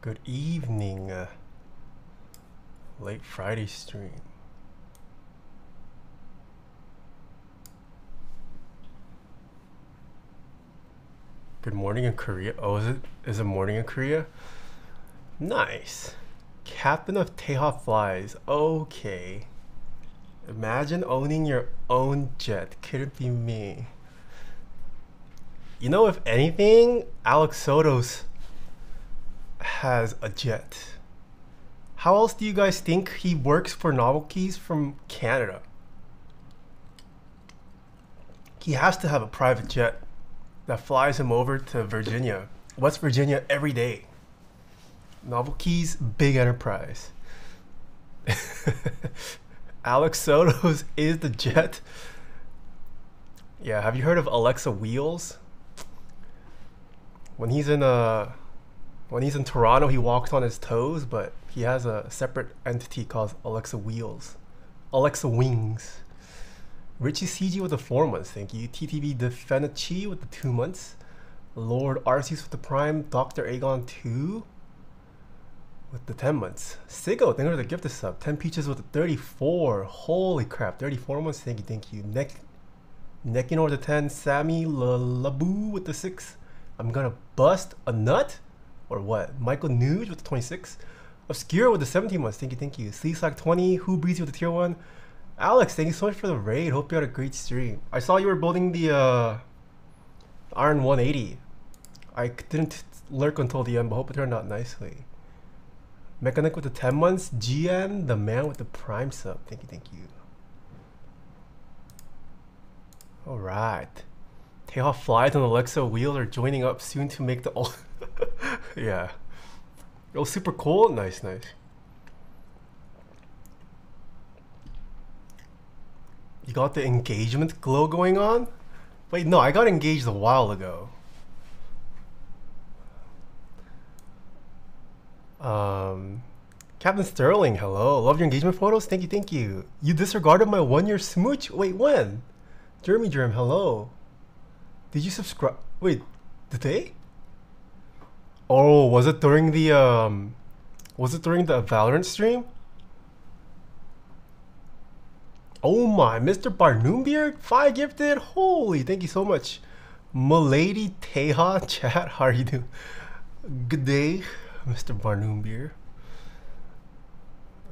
Good evening. Late Friday stream. Good morning in Korea. Oh, is it morning in Korea? Nice. Captain of Taeha flies. Okay. Imagine owning your own jet. Could it be me? You know, if anything, Alex Soto's has a jet. How else do you guys think he works for Novel Keys from Canada? He has to have a private jet that flies him over to Virginia, West Virginia, every day. Novel Keys, big enterprise. Alex Soto's is the jet. Yeah, have you heard of Alexa Wheels? When he's in Toronto, he walks on his toes, but he has a separate entity called Alexa Wheels. Alexa Wings. Richie CG with the 4 months, thank you. TTV Defenici with the 2 months. Lord Arceus with the Prime. Dr. Aegon 2 with the 10 months. Sigo, thank you for the gift sub. 10 Peaches with the 34. Holy crap, 34 months, thank you, thank you. Nekino with the 10. Sammy Labu with the 6. I'm gonna bust a nut? Or what? Michael Nuge with the 26. Obscure with the 17 months, thank you, thank you. Sleesack 20. Who Breezy with the tier 1. Alex, thank you so much for the raid. Hope you had a great stream. I saw you were building the Iron 180. I didn't lurk until the end, but hope it turned out nicely. Mechanic with the 10 months. GN, the man with the Prime sub. Thank you, thank you. Alright. Taeha Flies and Alexa Wheels are joining up soon to make the yeah. Oh, super cool. Nice, nice. You got the engagement glow going on? Wait, no, I got engaged a while ago. Captain Sterling, hello. Love your engagement photos. Thank you, thank you. You disregarded my 1-year smooch? Wait, when? Jeremy Germ, hello. Did you subscribe? Wait, did they? Oh, was it during the Valorant stream? Oh my, Mr. Barnoombeard, 5 gifted. Holy, thank you so much. Milady Taeha, chat, how are you doing? Good day, Mr. Barnoombeard.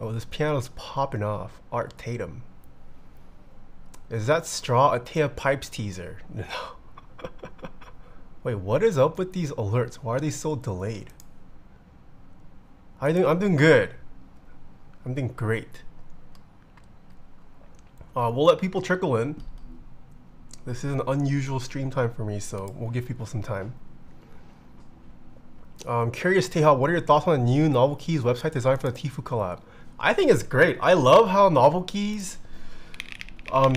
Oh, this piano's popping off. Art Tatum. Is that straw a Taeha Pipes teaser? No. Wait, what is up with these alerts? Why are they so delayed? How are you doing? I'm doing good. I'm doing great. We'll let people trickle in. This is an unusual stream time for me, so we'll give people some time. Curious, Taeha, what are your thoughts on the new Novel Keys website design for the Tfue collab? I think it's great. I love how Novel Keys,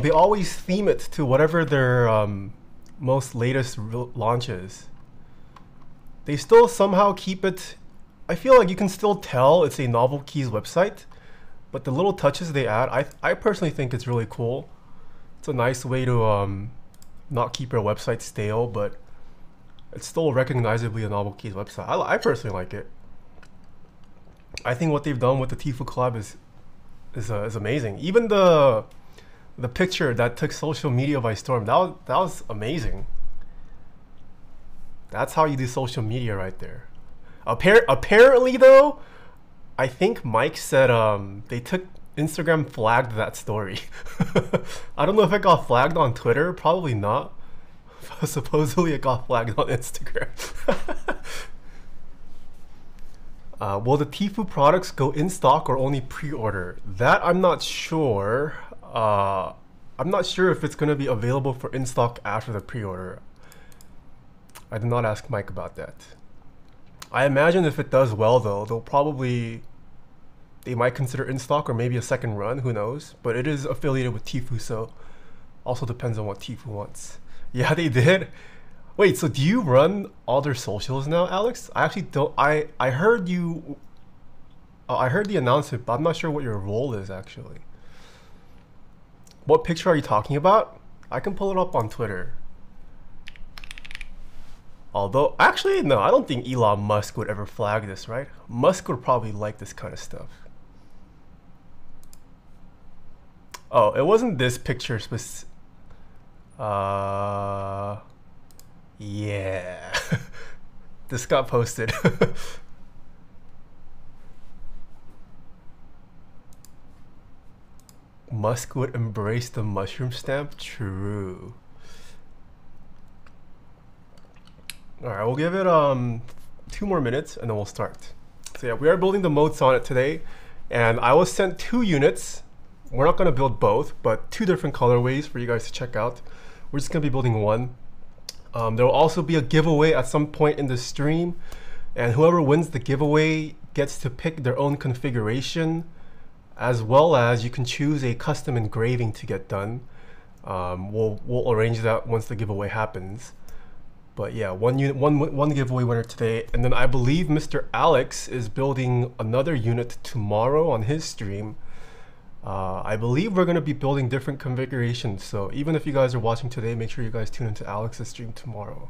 they always theme it to whatever their most latest launches. They still somehow keep it. I feel like you can still tell it's a Novel Keys website, but the little touches they add, I personally think it's really cool. It's a nice way to not keep your website stale, but it's still recognizably a Novel Keys website. I personally like it. I think what they've done with the Tfue collab is amazing. Even the picture that took social media by storm, that was amazing. That's how you do social media right there. Apparently though, I think Mike said they took Instagram flagged that story. I don't know if it got flagged on Twitter, probably not. Supposedly it got flagged on Instagram. Will the Tfue products go in stock or only pre-order? That I'm not sure. I'm not sure if it's going to be available for in stock after the pre-order. I did not ask Mike about that. I imagine if it does well though, they might consider in stock or maybe a second run, who knows. But it is affiliated with Tfue, so also depends on what Tfue wants. Yeah, they did. Wait, so do you run all their socials now, Alex? I actually don't. I heard you. I heard the announcement, but I'm not sure what your role is actually. What picture are you talking about? I can pull it up on Twitter. Although, actually, no, I don't think Elon Musk would ever flag this, right? Musk would probably like this kind of stuff. Oh, it wasn't this picture specific. Yeah. This got posted. Musk would embrace the mushroom stamp? True. Alright, we'll give it 2 more minutes and then we'll start. So yeah, we are building the mode Sonnet today, and I was sent 2 units. We're not going to build both, but 2 different colorways for you guys to check out. We're just going to be building one. There will also be a giveaway at some point in the stream, and whoever wins the giveaway gets to pick their own configuration, as well as you can choose a custom engraving to get done. We'll arrange that once the giveaway happens. But yeah, one giveaway winner today, and then I believe Mr. Alex is building another unit tomorrow on his stream. I believe we're going to be building different configurations, so even if you guys are watching today, make sure you guys tune into Alex's stream tomorrow.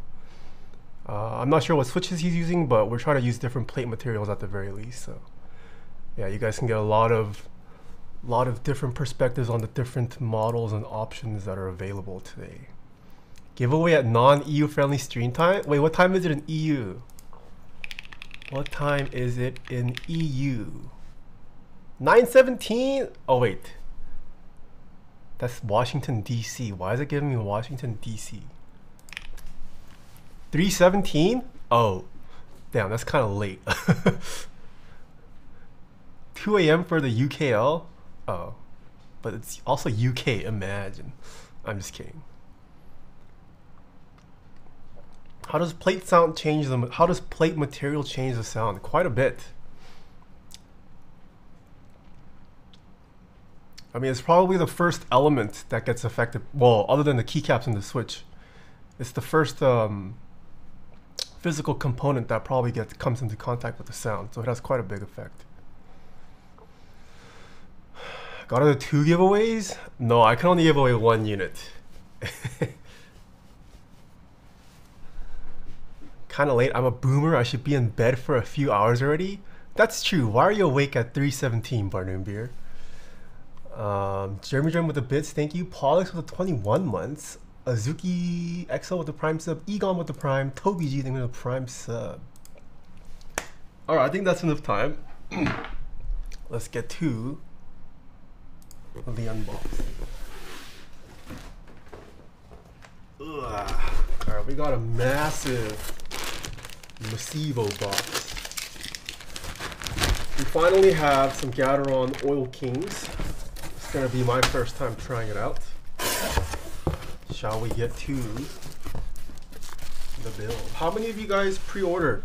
I'm not sure what switches he's using, but we're trying to use different plate materials at the very least. So yeah, you guys can get a lot of different perspectives on the different models and options that are available today. Giveaway at non-EU friendly stream time? Wait, what time is it in EU? What time is it in EU? 9:17? Oh wait, that's Washington DC. Why is it giving me Washington DC? 3:17? Oh, damn, that's kind of late. 2 a.m. for the UKL? Oh, but it's also UK, imagine. I'm just kidding. How does plate sound change them? How does plate material change the sound? Quite a bit. I mean, it's probably the first element that gets affected. Well, other than the keycaps and the switch, it's the first physical component that probably comes into contact with the sound. So it has quite a big effect. Got other 2 giveaways? No, I can only give away 1 unit. Kind of late. I'm a boomer. I should be in bed for a few hours already. That's true. Why are you awake at 3:17, Barnoon Beer? Jeremy Jeremy with the bits, thank you. Pollux with the 21 months. Azuki XL with the prime sub. Egon with the prime. Toby G with the prime sub. Alright, I think that's enough time. Let's get to the unboxing. Alright, we got a massive Massivo box. We finally have some Gateron Oil Kings. It's gonna be my first time trying it out. Shall we get to the build? How many of you guys pre-ordered?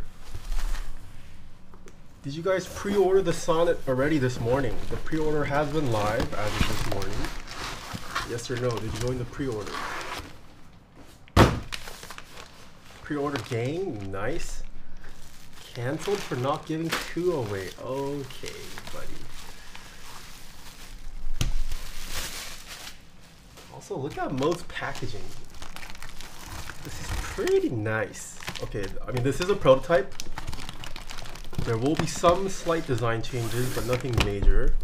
Did you guys pre-order the Sonnet already this morning? The pre-order has been live as of this morning. Yes or no? Did you join the pre-order? Pre-order gang, nice. Cancelled for not giving 2 away. Okay, buddy. Also, look at Mode's packaging. This is pretty nice. Okay, I mean, this is a prototype. There will be some slight design changes, but nothing major.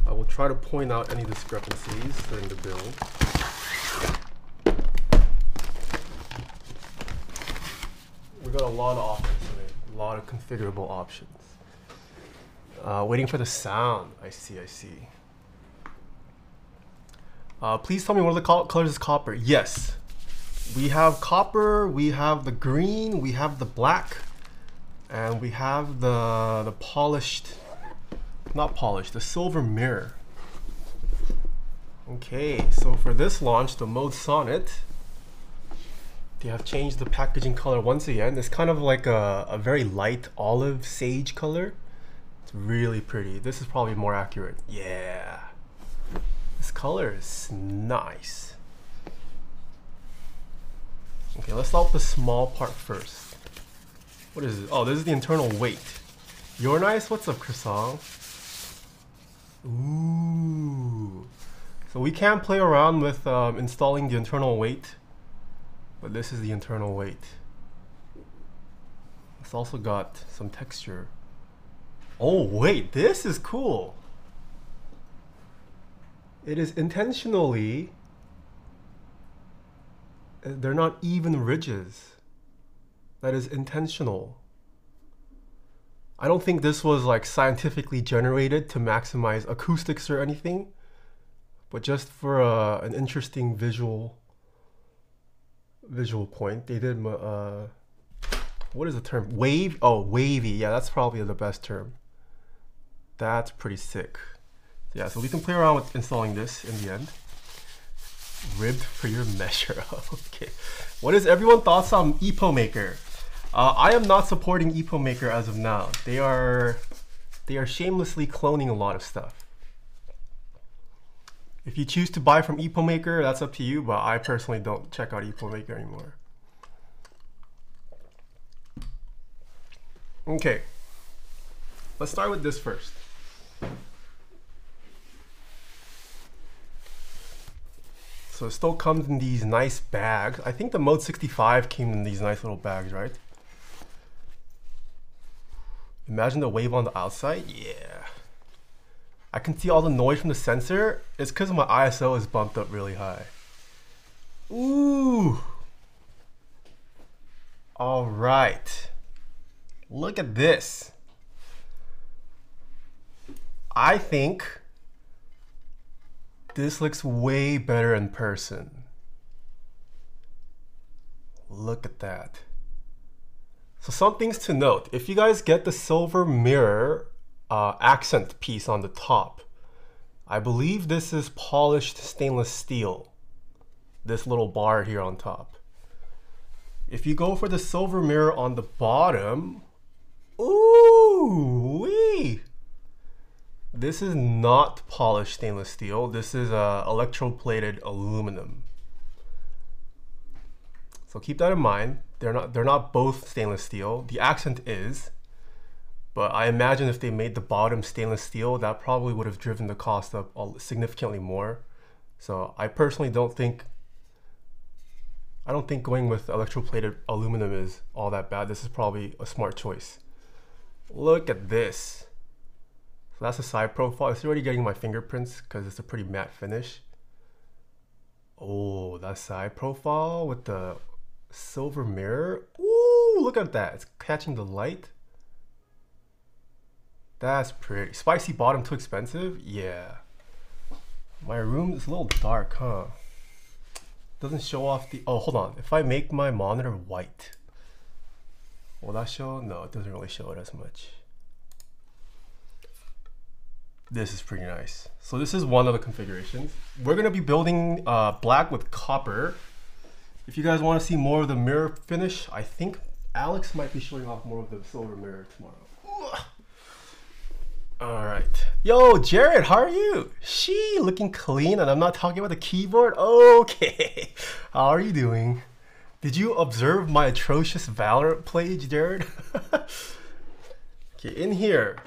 I will try to point out any discrepancies during the build. We got a lot of options today, a lot of configurable options. Waiting for the sound. I see. Please tell me what are the colors is copper. Yes, we have copper, we have the green, we have the black, and we have the polished, not polished, the silver mirror. Okay, so for this launch, the Mode Sonnet, they have changed the packaging color once again. It's kind of like a very light olive sage color. It's really pretty. This is probably more accurate. Yeah. This color is nice. Okay, let's start with the small part first. What is it? Oh, this is the internal weight. You're nice? What's up, Croissant? Ooh. So we can play around with installing the internal weight, but this is the internal weight. It's also got some texture. Oh wait, this is cool. It is intentionally, they're not even ridges. That is intentional. I don't think this was like scientifically generated to maximize acoustics or anything, but just for an interesting visual point, they did, what is the term? Wave? Oh, wavy. Yeah, that's probably the best term. That's pretty sick. Yeah, so we can play around with installing this in the end. Ribbed for your measure. Okay. What is everyone's thoughts on EPO Maker? I am not supporting EPO Maker as of now. They are shamelessly cloning a lot of stuff. If you choose to buy from EPO Maker, that's up to you, but I personally don't check out EPO Maker anymore. Okay, let's start with this first. So it still comes in these nice bags. I think the Mode 65 came in these nice little bags, right? Imagine the wave on the outside. Yeah. I can see all the noise from the sensor. It's because my ISO is bumped up really high. Ooh. All right. Look at this. I think this looks way better in person. Look at that. So some things to note. If you guys get the silver mirror accent piece on the top, I believe this is polished stainless steel. This little bar here on top. If you go for the silver mirror on the bottom, ooh wee! This is not polished stainless steel. This is electroplated aluminum. So keep that in mind. They're not both stainless steel. The accent is, but I imagine if they made the bottom stainless steel, that probably would have driven the cost up significantly more. So I personally don't think going with electroplated aluminum is all that bad. This is probably a smart choice. Look at this. So that's the side profile. It's already getting my fingerprints because it's a pretty matte finish. Oh, that side profile with the silver mirror. Ooh, look at that. It's catching the light. That's pretty. Spicy bottom, too expensive? Yeah. My room is a little dark, huh? Doesn't show off the... Oh, hold on. If I make my monitor white, will that show? No, it doesn't really show it as much. This is pretty nice. So this is one of the configurations. We're going to be building black with copper. If you guys want to see more of the mirror finish, I think Alex might be showing off more of the silver mirror tomorrow. All right. Yo, Jared, how are you? She looking clean, and I'm not talking about the keyboard? Okay. How are you doing? Did you observe my atrocious Valorant play, Jared? Okay, in here,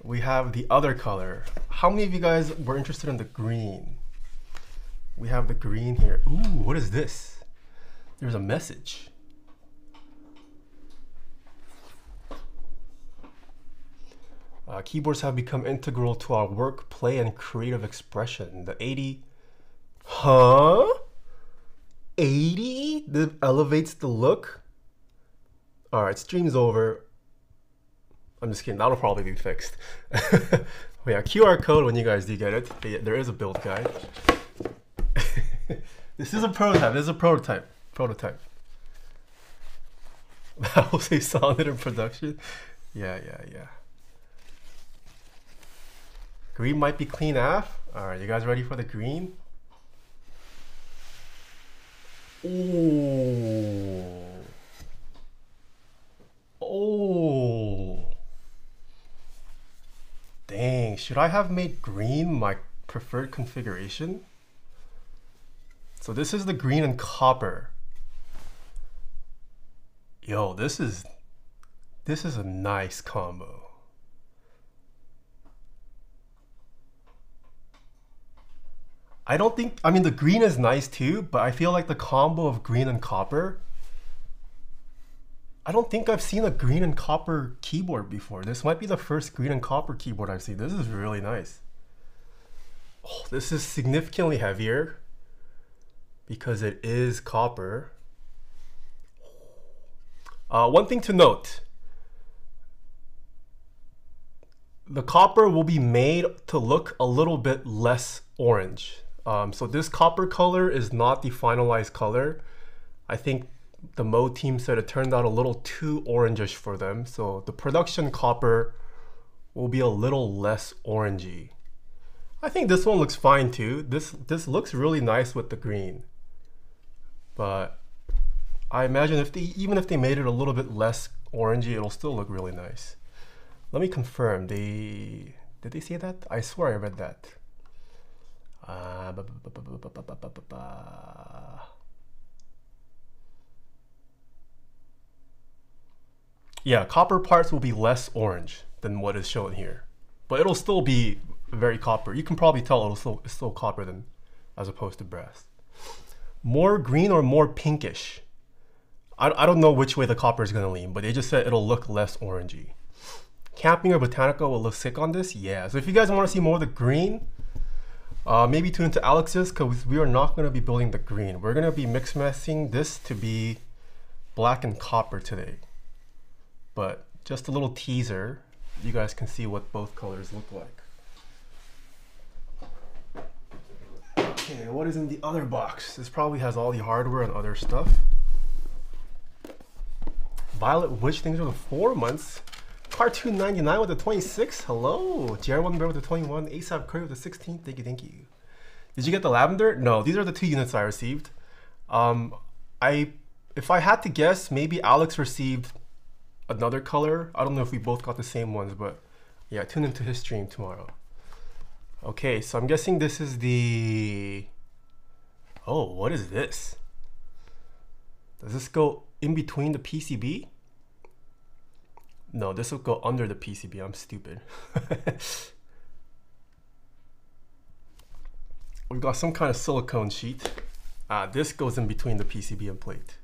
we have the other color. How many of you guys were interested in the green? We have the green here. Ooh, what is this? There's a message. Keyboards have become integral to our work, play, and creative expression. The 80, huh? 80 that elevates the look? All right, stream's over. I'm just kidding, that'll probably be fixed. But yeah, QR code when you guys do get it. There is a build guide. This is a prototype, this is a prototype. I will say Sonnet in production. Yeah. Green might be clean af. All right, you guys ready for the green? Oh. Dang, should I have made green my preferred configuration? So this is the green and copper. Yo, this is a nice combo. I mean the green is nice too, but I feel like the combo of green and copper I don't think I've seen a green and copper keyboard before. This might be the first green and copper keyboard I've seen. This is really nice. Oh, this is significantly heavier because it is copper. One thing to note, the copper will be made to look a little bit less orange. So this copper color is not the finalized color. I think the Mode team said it turned out a little too orangish for them. So the production copper will be a little less orangey. I think this one looks fine too. This looks really nice with the green. But I imagine even if they made it a little bit less orangey, it'll still look really nice. Let me confirm. Did they say that? I swear I read that. Yeah, copper parts will be less orange than what is shown here, but it'll still be very copper. You can probably tell it's still copper than as opposed to brass. More green or more pinkish? I don't know which way the copper is going to lean, but they just said it'll look less orangey. Camping or Botanica will look sick on this? Yeah. So if you guys want to see more of the green, maybe tune into Alex's, because we are not going to be building the green. We're going to be mixing this to be black and copper today. But just a little teaser, you guys can see what both colors look like. Okay, what is in the other box? This probably has all the hardware and other stuff. Violet Witch, things are the 4 months. Cartoon 99 with the 26. Hello. JR1 Bear with the 21. ASAP Curry with the 16. Thank you, thank you. Did you get the lavender? No, these are the 2 units I received. If I had to guess, maybe Alex received another color. I don't know if we both got the same ones, but yeah, tune into his stream tomorrow. Okay, so I'm guessing this is the... Oh, what is this? Does this go in between the PCB? No, this will go under the PCB. I'm stupid. We've got some kind of silicone sheet. This goes in between the PCB and plate.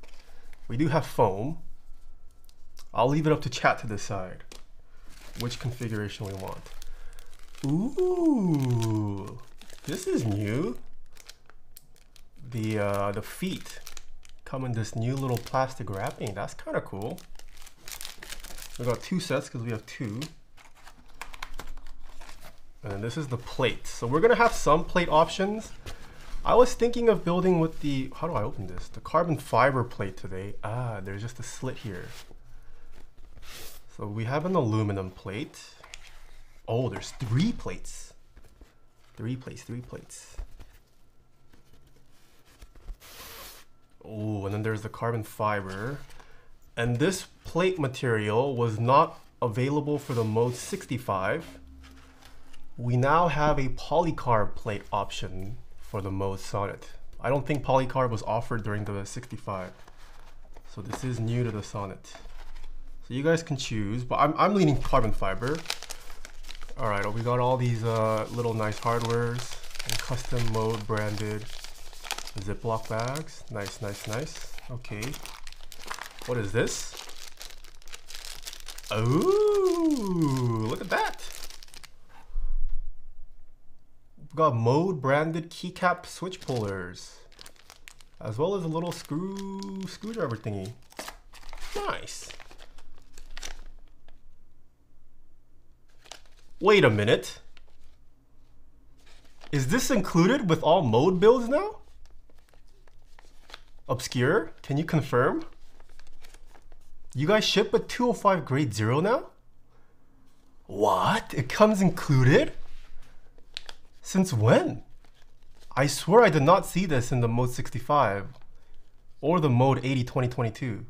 We do have foam. I'll leave it up to chat to decide which configuration we want. Ooh, this is new. The feet come in this new little plastic wrapping. That's kind of cool. We got 2 sets because we have 2. And then this is the plate. So we're gonna have some plate options. I was thinking of building with the, how do I open this? The carbon fiber plate today. There's just a slit here. So we have an aluminum plate. Oh, there's 3 plates. 3 plates. Oh, and then there's the carbon fiber. And this plate material was not available for the Mode 65. We now have a polycarb plate option for the Mode Sonnet. I don't think polycarb was offered during the 65. So this is new to the Sonnet. So you guys can choose, but I'm leaning carbon fiber. All right, we got all these little nice hardwares and custom Mode branded Ziploc bags. Nice, nice, nice. Okay. What is this? Ooh, look at that. We've got Mode branded keycap switch pullers, as well as a little screwdriver thingy. Nice. Wait a minute. Is this included with all Mode builds now? Obscure, can you confirm? You guys ship a 205 grade 0 now? What? It comes included? Since when? I swear I did not see this in the Mode 65 or the Mode 80 2022.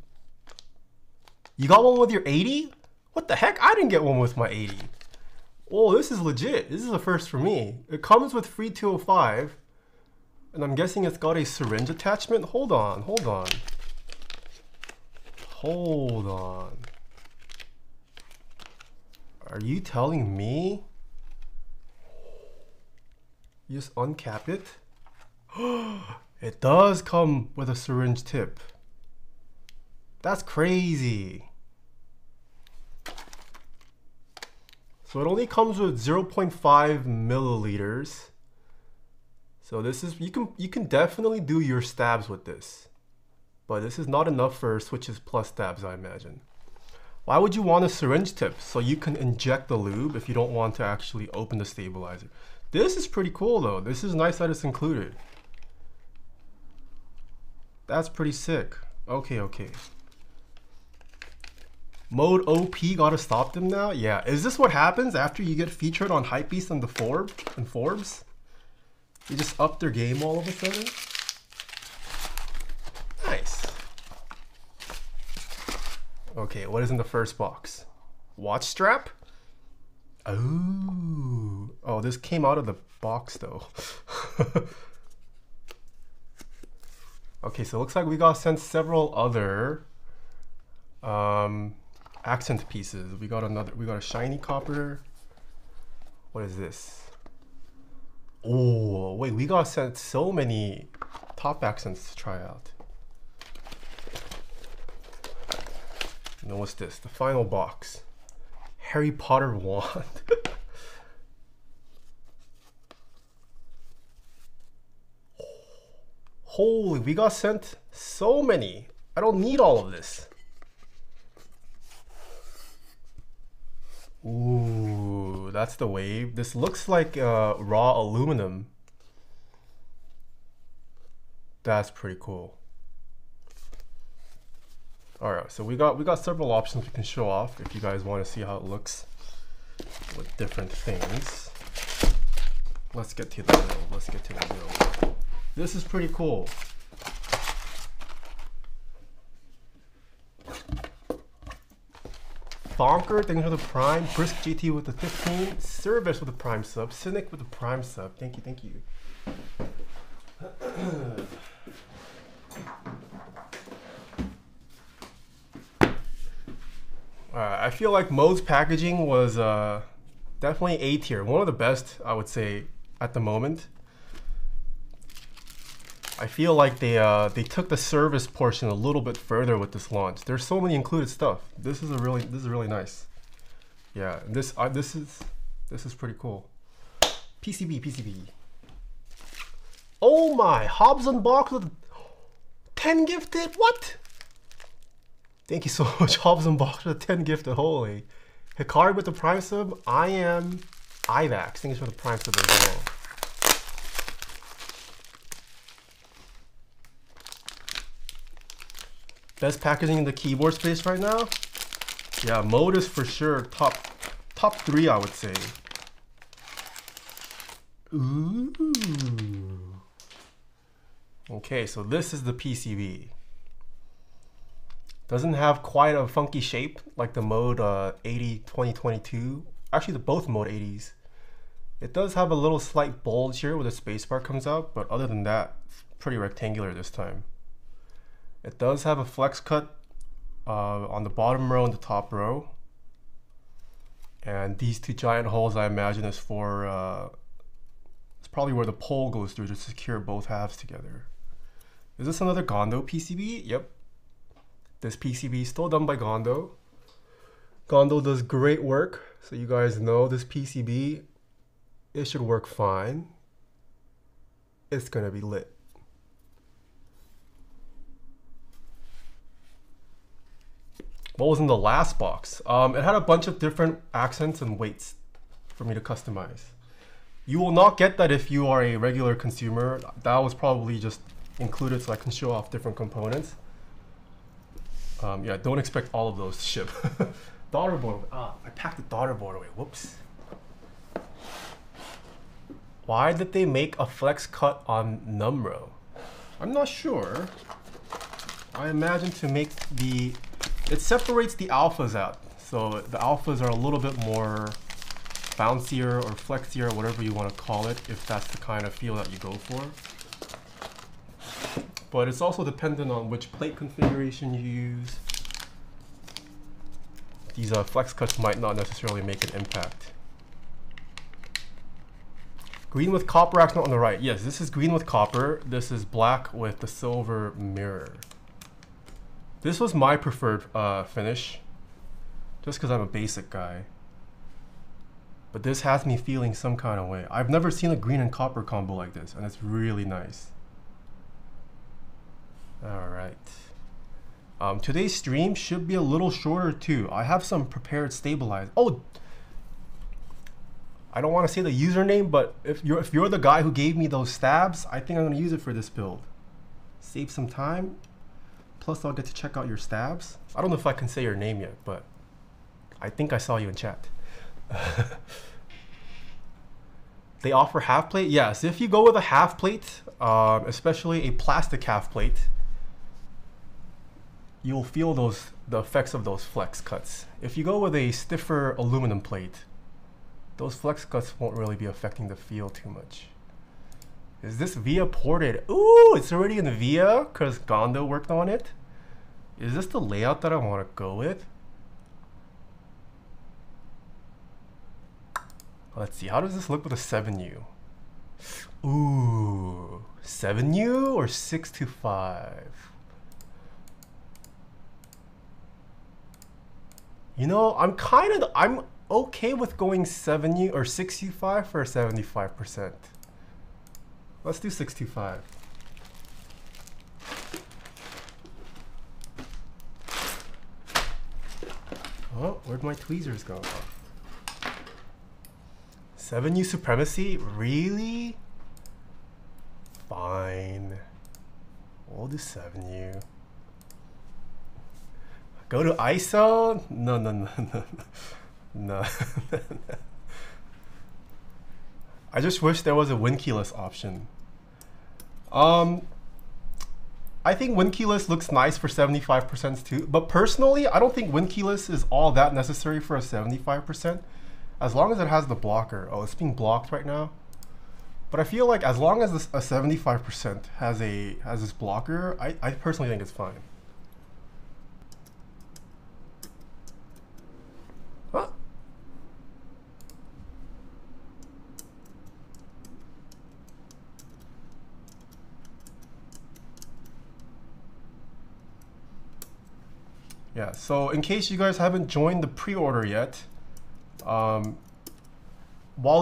You got one with your 80? What the heck? I didn't get one with my 80. Oh, this is legit. This is a first for me. It comes with free 205, and I'm guessing it's got a syringe attachment. Hold on. Are you telling me you just uncap it? It does come with a syringe tip. That's crazy. So it only comes with 0.5 milliliters. So this is, you can definitely do your stabs with this. But this is not enough for switches plus stabs, I imagine. Why would you want a syringe tip? So you can inject the lube if you don't want to actually open the stabilizer. This is pretty cool though. This is nice that it's included. That's pretty sick. Okay, okay. Mode OP gotta stop them now? Yeah, is this what happens after you get featured on Hypebeast and Forbes? You just up their game all of a sudden? Nice. Okay, what is in the first box? Watch strap? Oh, oh, this came out of the box though. Okay, so it looks like we got sent several other accent pieces. We got a shiny copper. What is this? Oh, wait, we got sent so many top accents to try out. And then what's this? The final box. Harry Potter wand. Holy, we got sent so many. I don't need all of this. Ooh, that's the wave. This looks like raw aluminum. That's pretty cool. All right, so we got several options we can show off if you guys want to see how it looks with different things. Let's get to the middle. Let's get to the middle. This is pretty cool. Bonker, thanks for the Prime. Brisk GT with the 15. Service with the Prime sub. Cynic with the Prime sub. Thank you, thank you. I feel like Mode's packaging was definitely A tier. One of the best, I would say, at the moment. I feel like they took the service portion a little bit further with this launch. There's so many included stuff. This is really nice. Yeah, this is pretty cool. PCB. Oh my, Hobbs unboxed with 10 gifted. What? Thank you so much, Hobbs unboxed with 10 gifted. Holy. Hikari with the Prime sub. I am Ivax. Thanks for the Prime sub as well. Best packaging in the keyboard space right now? Yeah, Mode is for sure top 3, I would say. Ooh. Okay, so this is the PCB. Doesn't have quite a funky shape like the Mode 80 2022. Actually, both Mode 80s. It does have a little slight bulge here where the spacebar comes out, but other than that, it's pretty rectangular this time. It does have a flex cut on the bottom row and the top row. And these two giant holes, I imagine, is for, it's probably where the pole goes through to secure both halves together. Is this another Gondo PCB? Yep. This PCB is still done by Gondo. Gondo does great work. So you guys know this PCB, it should work fine. It's gonna be lit. What was in the last box? It had a bunch of different accents and weights for me to customize. You will not get that if you are a regular consumer. That was probably just included so I can show off different components. Yeah, don't expect all of those to ship. Daughter board. I packed the daughter board away. Whoops. Why did they make a flex cut on Numro? I'm not sure. I imagine to make it separates the alphas out. So the alphas are a little bit more bouncier or flexier, whatever you want to call it, if that's the kind of feel that you go for. But it's also dependent on which plate configuration you use. These flex cuts might not necessarily make an impact. Green with copper accent on the right. Yes, this is green with copper. This is black with the silver mirror. This was my preferred finish, just because I'm a basic guy. But this has me feeling some kind of way. I've never seen a green and copper combo like this, and it's really nice. All right. Today's stream should be a little shorter too. I have some prepared stabilized. Oh, I don't want to say the username, but if you're the guy who gave me those stabs, I think I'm gonna use it for this build. Save some time. Plus, I'll get to check out your stabs. I don't know if I can say your name yet, but I think I saw you in chat. They offer half plate? Yes, if you go with a half plate, especially a plastic half plate, you'll feel the effects of those flex cuts. If you go with a stiffer aluminum plate, those flex cuts won't really be affecting the feel too much. Is this VIA ported? Ooh, it's already in VIA because Gondo worked on it. Is this the layout that I want to go with? Let's see, how does this look with a 7U? Ooh, 7U or 625? You know, I'm okay with going 7U or 6U5 for 75%. Let's do 625. Oh, where'd my tweezers go? 7U supremacy? Really? Fine. We'll do 7U. Go to ISO? No, no, no, no. No. I just wish there was a win keyless option. I think win keyless looks nice for 75% too, but personally, I don't think win keyless is all that necessary for a 75%, as long as it has the blocker. Oh, it's being blocked right now. But I feel like as long as a 75% has this blocker, I personally think it's fine. Huh? Yeah, so in case you guys haven't joined the pre-order yet, while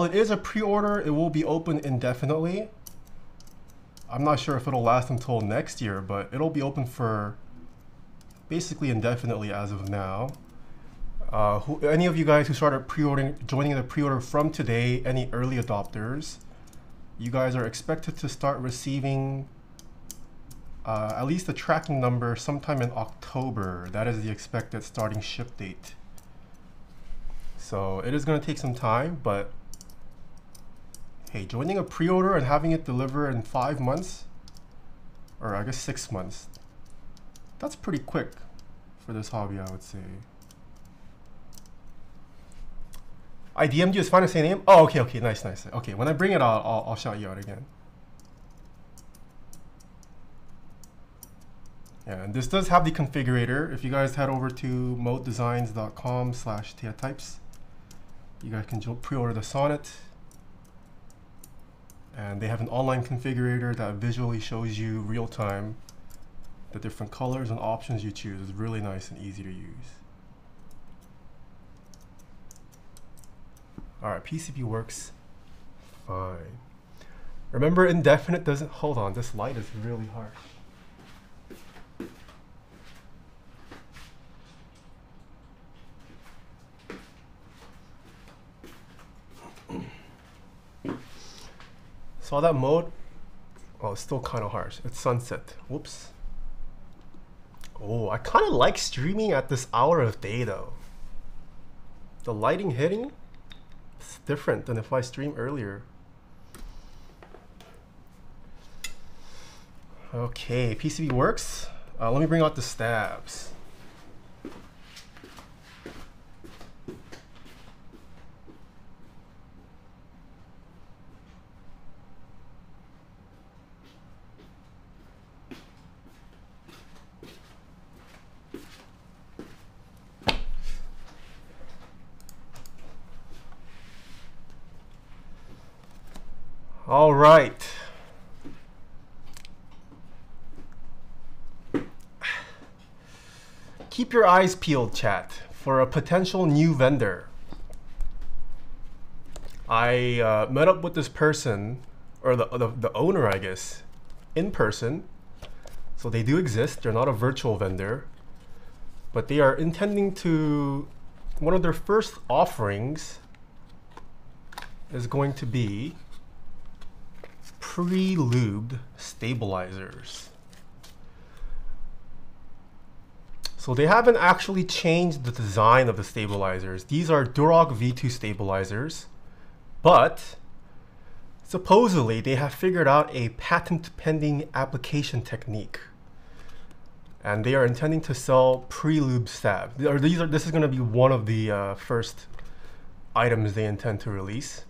it is a pre-order, it will be open indefinitely. I'm not sure if it'll last until next year, but it'll be open for basically indefinitely as of now. Any of you guys who started pre-ordering, joining the pre-order from today, any early adopters, you guys are expected to start receiving at least a tracking number sometime in October. That is the expected starting ship date. So it is going to take some time, but hey, joining a pre-order and having it deliver in 5 months, or I guess 6 months, that's pretty quick for this hobby, I would say. I DM'd you, it's fine to say name? Oh, okay, okay, nice, nice. Okay, when I bring it out, I'll shout you out again. Yeah, and this does have the configurator. If you guys head over to modedesigns.com/Taeha-types, you guys can pre-order the Sonnet. And they have an online configurator that visually shows you real-time the different colors and options you choose. It's really nice and easy to use. All right, PCB works fine. Remember, indefinite doesn't, hold on, this light is really harsh. Saw that mode? Oh, it's still kind of harsh. It's sunset. Whoops. Oh, I kind of like streaming at this hour of day though. The lighting hitting, it's different than if I stream earlier. Okay, PCB works. Let me bring out the stabs. All right. Keep your eyes peeled, chat, for a potential new vendor. I met up with this person, or the owner, I guess, in person. So they do exist. They're not a virtual vendor, but they are intending to, one of their first offerings is going to be pre-lubed stabilizers. So they haven't actually changed the design of the stabilizers. These are Durock V2 stabilizers, but supposedly they have figured out a patent-pending application technique, and they are intending to sell pre-lubed stabs. This is going to be one of the first items they intend to release.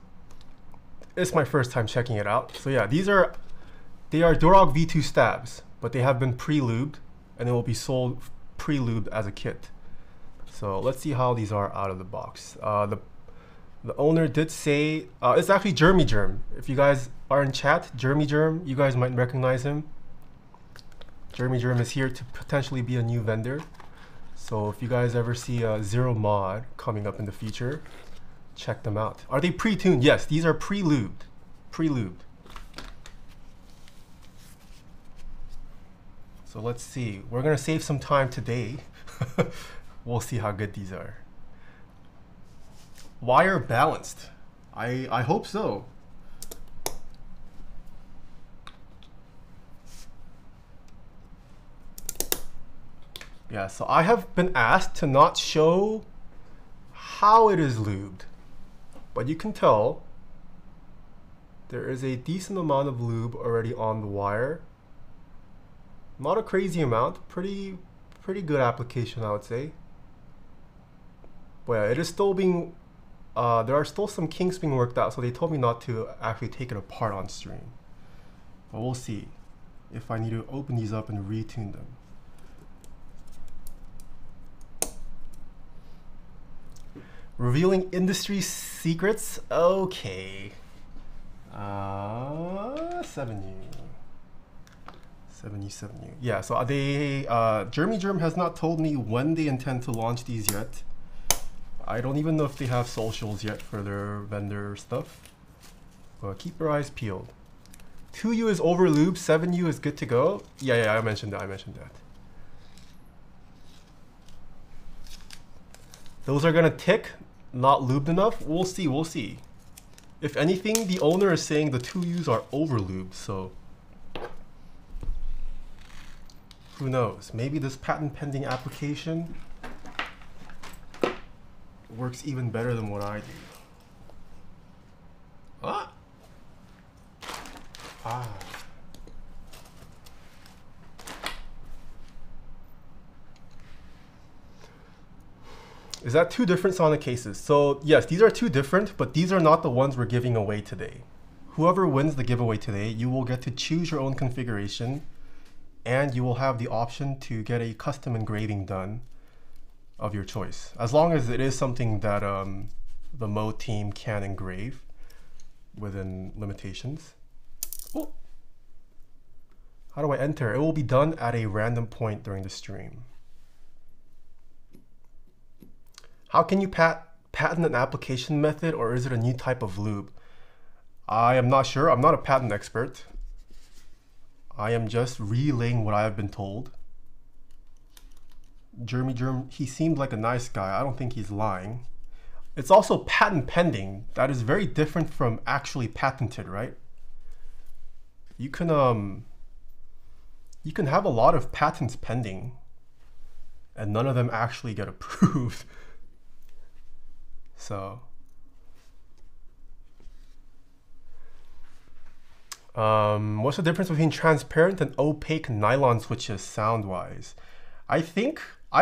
It's my first time checking it out. So yeah, they are Durock V2 stabs, but they have been pre-lubed, and they will be sold pre-lubed as a kit. So let's see how these are out of the box. The owner did say, it's actually Jeremy Germ. If you guys are in chat, Jeremy Germ, you guys might recognize him. Jeremy Germ is here to potentially be a new vendor. So if you guys ever see a Zero Mod coming up in the future, check them out. Are they pre-tuned? Yes, these are pre-lubed. Pre-lubed. So let's see. We're gonna save some time today. We'll see how good these are. Wire balanced. I hope so. Yeah, so I have been asked to not show how it is lubed, but you can tell there is a decent amount of lube already on the wire. Not a crazy amount, pretty good application, I would say. But yeah, it is still being, there are still some kinks being worked out, so they told me not to actually take it apart on stream. But we'll see if I need to open these up and retune them. Revealing industry secrets? Okay. 7U. Yeah, so Jeremy Germ has not told me when they intend to launch these yet. I don't even know if they have socials yet for their vendor stuff. But keep your eyes peeled. 2U is over lube, 7U is good to go. Yeah, I mentioned that. Those are gonna tick, not lubed enough. We'll see. If anything, the owner is saying the 2Us are over lubed, so who knows? Maybe this patent pending application works even better than what I do. Is that two different Sonnet cases? So yes, these are two different, but these are not the ones we're giving away today. Whoever wins the giveaway today, you will get to choose your own configuration, and you will have the option to get a custom engraving done of your choice, as long as it is something that the Mode team can engrave within limitations. Oh. How do I enter? It will be done at a random point during the stream. How can you patent an application method, or is it a new type of lube? I am not sure. I'm not a patent expert. I am just relaying what I have been told. Jeremy Germ, he seemed like a nice guy. I don't think he's lying. It's also patent pending. That is very different from actually patented, right? You can have a lot of patents pending and none of them actually get approved. So what's the difference between transparent and opaque nylon switches sound-wise? I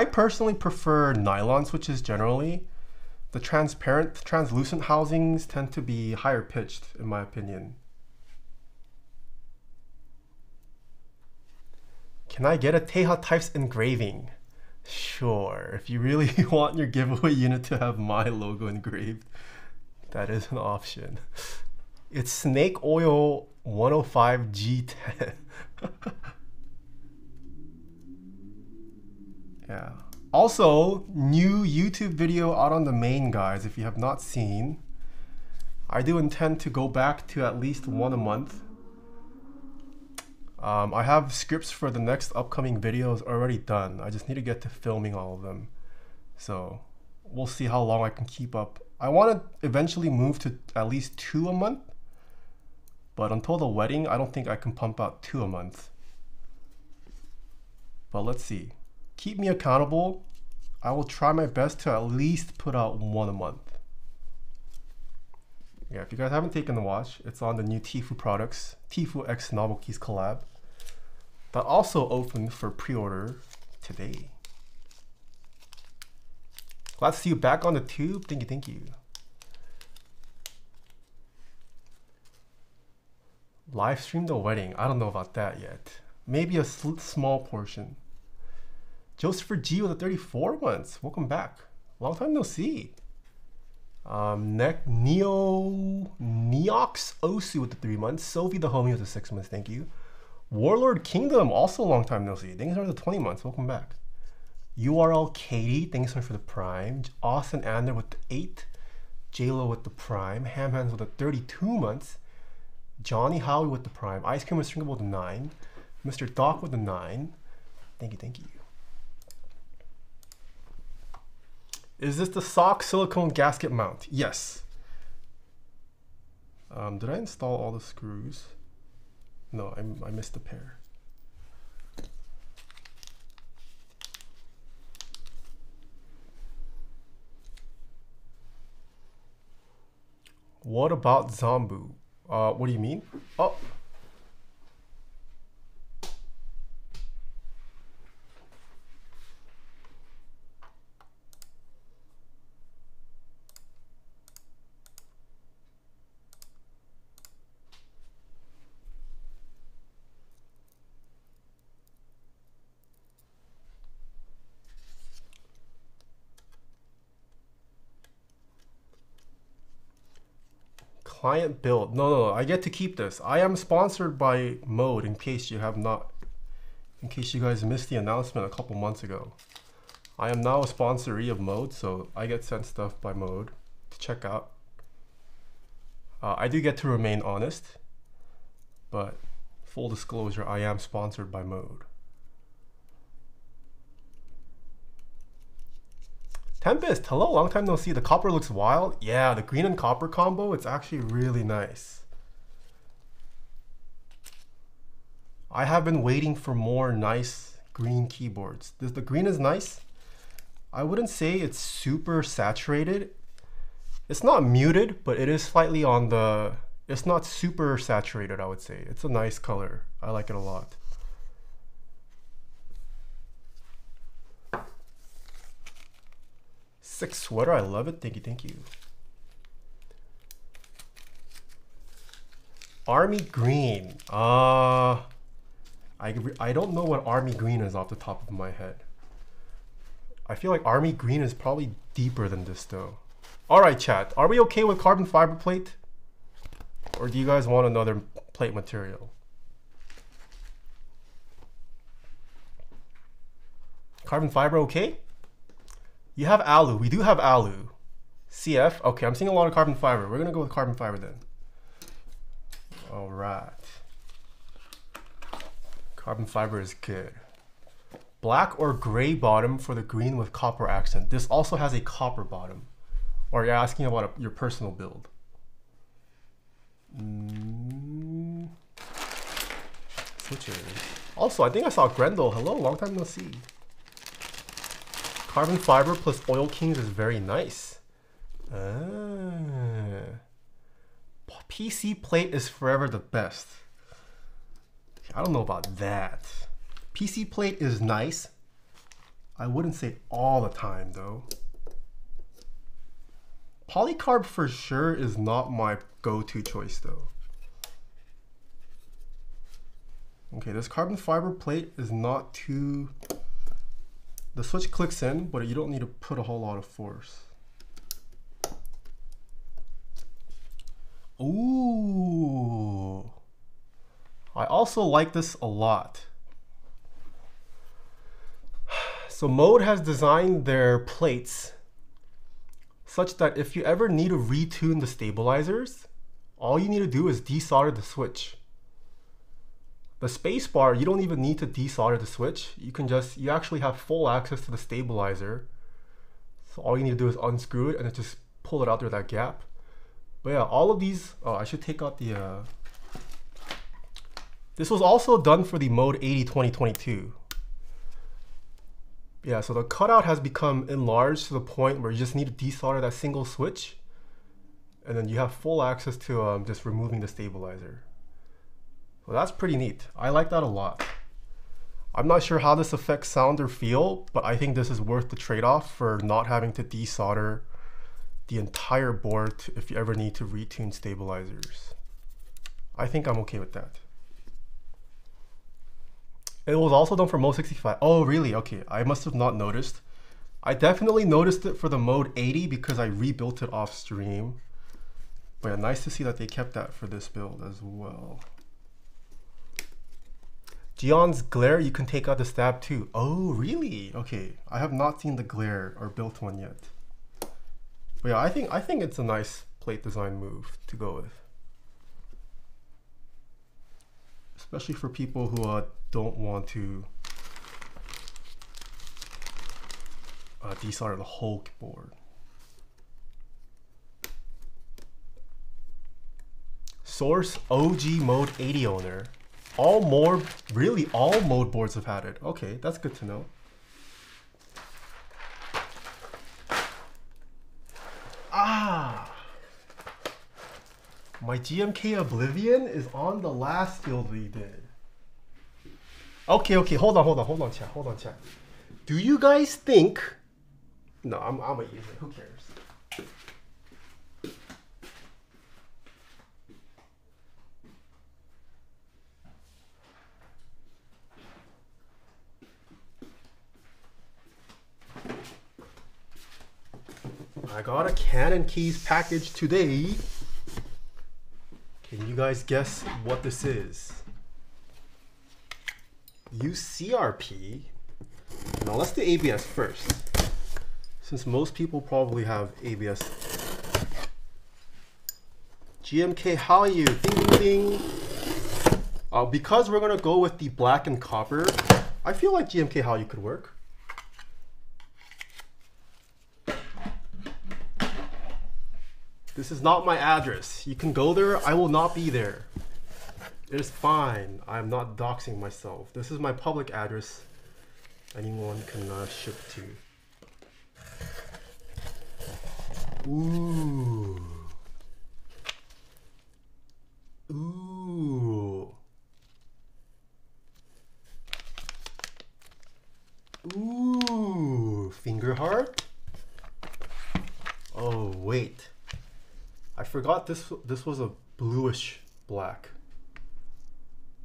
personally prefer nylon switches generally. The transparent, translucent housings tend to be higher pitched, in my opinion. Can I get a Taeha types engraving? Sure, if you really want your giveaway unit to have my logo engraved, that is an option. It's Snake Oil 105 G10. Yeah. Also, new YouTube video out on the main, guys. If you have not seen, I do intend to go back to at least one a month. I have scripts for the next upcoming videos already done. I just need to get to filming all of them. So we'll see how long I can keep up. I want to eventually move to at least 2 a month. But until the wedding, I don't think I can pump out 2 a month. But let's see. Keep me accountable. I will try my best to at least put out 1 a month. Yeah, if you guys haven't taken the watch, it's on the new Tfue products, Tfue X Novelties collab. That also opened for pre-order today. Glad to see you back on the tube. Thank you, thank you. Live stream the wedding. I don't know about that yet. Maybe a small portion. Josepher G with the 34 months. Welcome back. Long time no see. Neox Osu with the 3 months. Sophie the homie with the 6 months. Thank you. Warlord Kingdom, also long time no see. Thanks for the 20 months. Welcome back. URL Katie, thanks for the prime. Austin Ander with the 8. JLo with the prime. Hamhands with the 32 months. Johnny Howie with the prime. Ice Cream with Stringable with the 9. Mr. Doc with the 9. Thank you, thank you. Is this the sock silicone gasket mount? Yes. Did I install all the screws? No, I missed a pair. What about Zombu? What do you mean? Oh. Client build. No, I get to keep this. I am sponsored by Mode in case you have not, in case you guys missed the announcement a couple months ago. I am now a sponsoree of Mode, so I get sent stuff by Mode to check out. I do get to remain honest, but full disclosure, I am sponsored by Mode. Tempest, hello, long time no see. The copper looks wild. Yeah, the green and copper combo, it's actually really nice. I have been waiting for more nice green keyboards. The green is nice. I wouldn't say it's super saturated. It's not muted, but it is slightly on the, it's not super saturated, I would say. It's a nice color. I like it a lot. Sick sweater, I love it. Thank you, thank you. Army green. I don't know what army green is off the top of my head. I feel like army green is probably deeper than this though. All right, chat. Are we okay with carbon fiber plate? Or do you guys want another plate material? Carbon fiber okay? You have alu. We do have alu. CF. Okay, I'm seeing a lot of carbon fiber. We're gonna go with carbon fiber then. All right. Carbon fiber is good. Black or gray bottom for the green with copper accent. This also has a copper bottom. Or you're asking about your personal build. Switches. Also, I think I saw Grendel. Hello, long time no see. Carbon fiber plus Oil Kings is very nice. PC plate is forever the best. I don't know about that. PC plate is nice. I wouldn't say all the time though. Polycarb for sure is not my go-to choice though. Okay, this carbon fiber plate is not too... The switch clicks in, but you don't need to put a whole lot of force. Ooh. I also like this a lot. So Mode has designed their plates such that if you ever need to retune the stabilizers, all you need to do is desolder the switch. The spacebar, you don't even need to desolder the switch. You actually have full access to the stabilizer. So all you need to do is unscrew it and then just pull it out through that gap. But yeah, all of these, oh, I should take out the, this was also done for the Mode 80 2022. Yeah, so the cutout has become enlarged to the point where you just need to desolder that single switch. And then you have full access to just removing the stabilizer. Well, that's pretty neat. I like that a lot. I'm not sure how this affects sound or feel, but I think this is worth the trade-off for not having to desolder the entire board if you ever need to retune stabilizers. I think I'm okay with that. It was also done for Mode 65. Oh, really? Okay, I must have not noticed. I definitely noticed it for the Mode 80 because I rebuilt it off stream. But yeah, nice to see that they kept that for this build as well. Gion's glare, you can take out the stab too. Oh, really? Okay, I have not seen the glare or built one yet. But yeah, I think it's a nice plate design move to go with. Especially for people who don't want to desolder the whole board. Source OG Mode 80 owner. Really all mode boards have had it. Okay, that's good to know. Ah! My GMK Oblivion is on the last build we did. Okay, hold on, chat. Do you guys think... No, I'm gonna use it, who cares? I got a Canon Keys package today. Can you guys guess what this is? Use CRP. Now let's do ABS first, since most people probably have ABS. GMK Hallyu, ding ding ding. Because we're gonna go with the black and copper, I feel like GMK Hallyu could work. This is not my address. You can go there, I will not be there. It is fine. I'm not doxing myself. This is my public address. Anyone can ship to. Ooh. Ooh. Ooh. Finger heart? Oh, wait. I forgot this was a bluish black.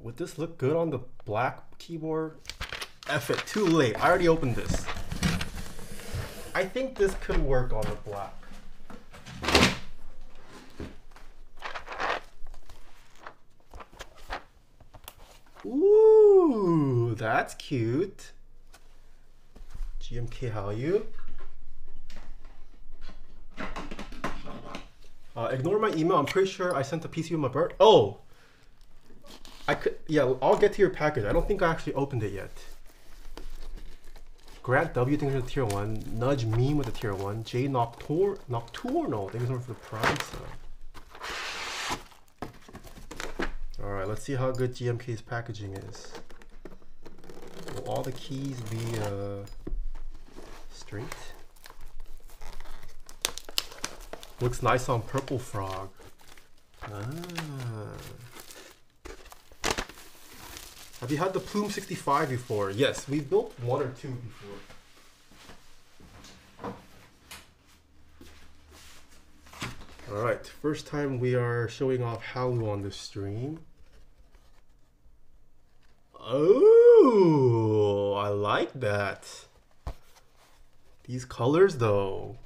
Would this look good on the black keyboard? F it, too late. I already opened this. I think this could work on the black. Ooh, that's cute. GMK Hallyu. Ignore my email. I'm pretty sure I sent a PC with my birth. Oh, yeah, I'll get to your package. I don't think I actually opened it yet. Grant W, thanks for the tier 1. Nudge Meme with the tier 1. J Nocturnal, thanks for the prime sub. Alright, let's see how good GMK's packaging is. Will all the keys be straight? Looks nice on Purple Frog. Ah. Have you had the Plume 65 before? Yes, we've built one or two before. Alright, first time we are showing off Hallyu on this stream. Oh, I like that. These colors though.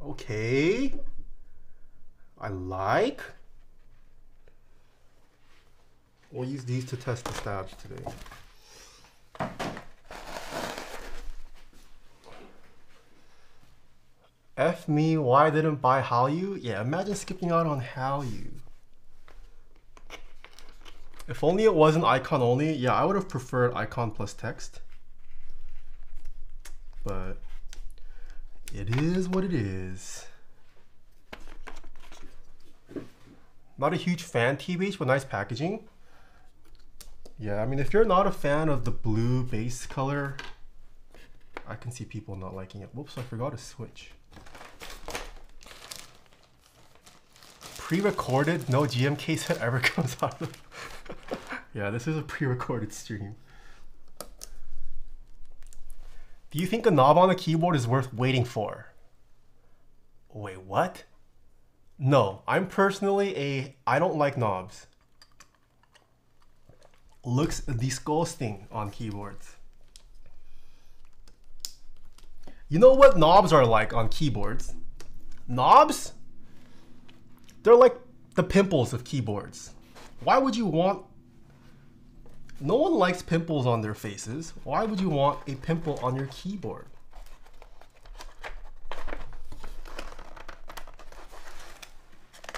Okay. I like. We'll use these to test the stabs today. F me, why I didn't buy Hallyu? Yeah, imagine skipping out on Hallyu. If only it wasn't icon only, yeah, I would have preferred icon plus text. But it is what it is. Not a huge fan, TBH, but nice packaging. Yeah, I mean, if you're not a fan of the blue base color, I can see people not liking it. Whoops, I forgot to switch. Pre-recorded, no GMK set ever comes out of. Yeah, this is a pre-recorded stream. Do you think a knob on a keyboard is worth waiting for? Wait, what? No, I'm personally I don't like knobs. Looks disgusting on keyboards. You know what knobs are like on keyboards? Knobs? They're like the pimples of keyboards. Why would you want... No one likes pimples on their faces. Why would you want a pimple on your keyboard?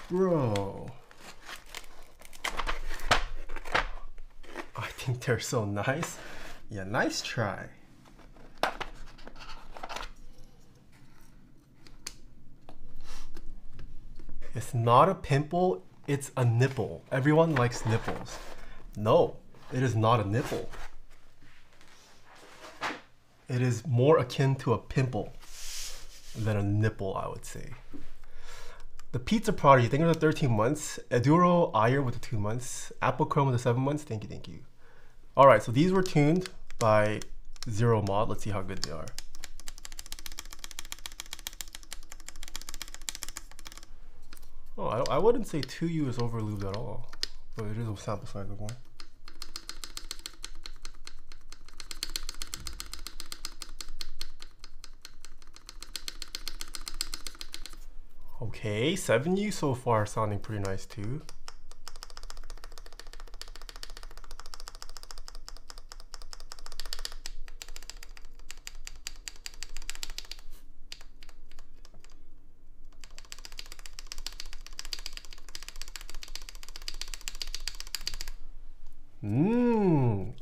Bro. I think they're so nice. Yeah, nice try. It's not a pimple, it's a nipple. Everyone likes nipples. No, it is not a nipple. It is more akin to a pimple than a nipple, I would say. The Pizza Prodigy, thank you for the 13 months. Eduro Iyer with the 2 months. Apple Chrome with the 7 months. Thank you, thank you. All right, so these were tuned by Zero Mod. Let's see how good they are. Oh, I wouldn't say 2U is over lubed at all, but it is a sample size of 1. Okay, 7U so far sounding pretty nice too.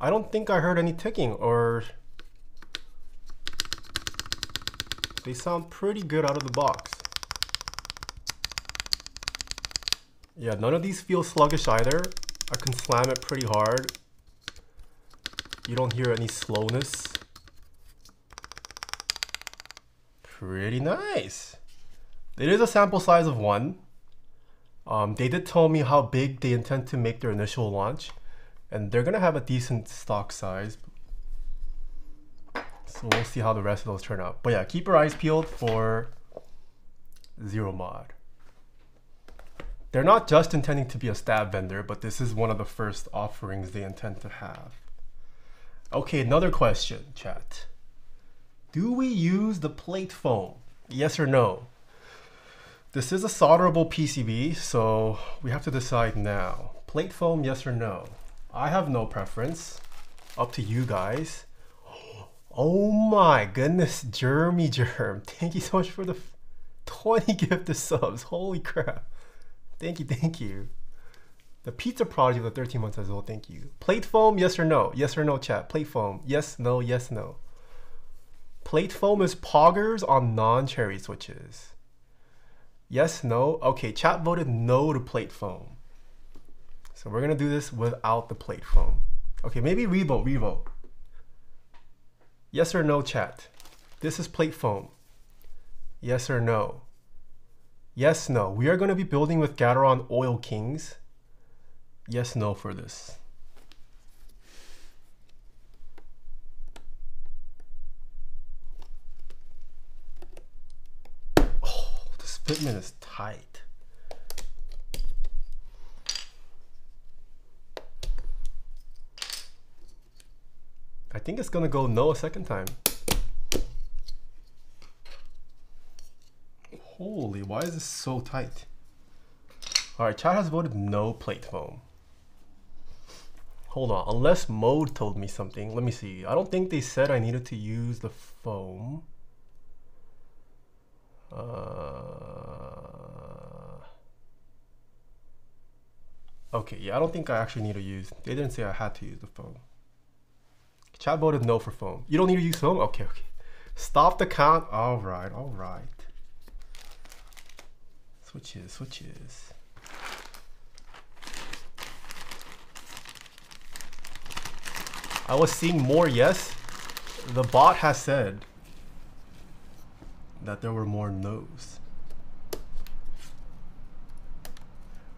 I don't think I heard any ticking, or they sound pretty good out of the box. Yeah, none of these feel sluggish either. I can slam it pretty hard. You don't hear any slowness. Pretty nice. It is a sample size of 1. They did tell me how big they intend to make their initial launch, and they're gonna have a decent stock size. So we'll see how the rest of those turn out. But yeah, keep your eyes peeled for Zero Mod. They're not just intending to be a stab vendor, but this is one of the first offerings they intend to have. Okay, another question, chat. Do we use the plate foam? Yes or no? This is a solderable PCB, so we have to decide now. Plate foam, yes or no? I have no preference. Up to you guys. Oh my goodness, Germy Germ. Thank you so much for the 20 gifted subs. Holy crap. Thank you, thank you. The Pizza Prodigy with the 13 months as well, thank you. Plate foam, yes or no? Yes or no, chat? Plate foam, yes, no, yes, no. Plate foam is poggers on non-cherry switches. Yes, no? Okay, chat voted no to plate foam. So we're gonna do this without the plate foam. Okay, maybe revote. Yes or no, chat? This is plate foam. Yes or no? Yes, no. We are gonna be building with Gateron Oil Kings. Yes, no for this. Oh, this fitment is tight. I think it's gonna go no a second time. Holy, why is this so tight? All right, chat has voted no plate foam. Hold on, unless Mode told me something. Let me see. I don't think they said I needed to use the foam. Okay, yeah, I don't think I actually need to use. They didn't say I had to use the foam. Chat voted no for foam. You don't need to use foam? Okay, okay. Stop the count. All right, all right. Switches, switches. I was seeing more yes. The bot has said that there were more no's.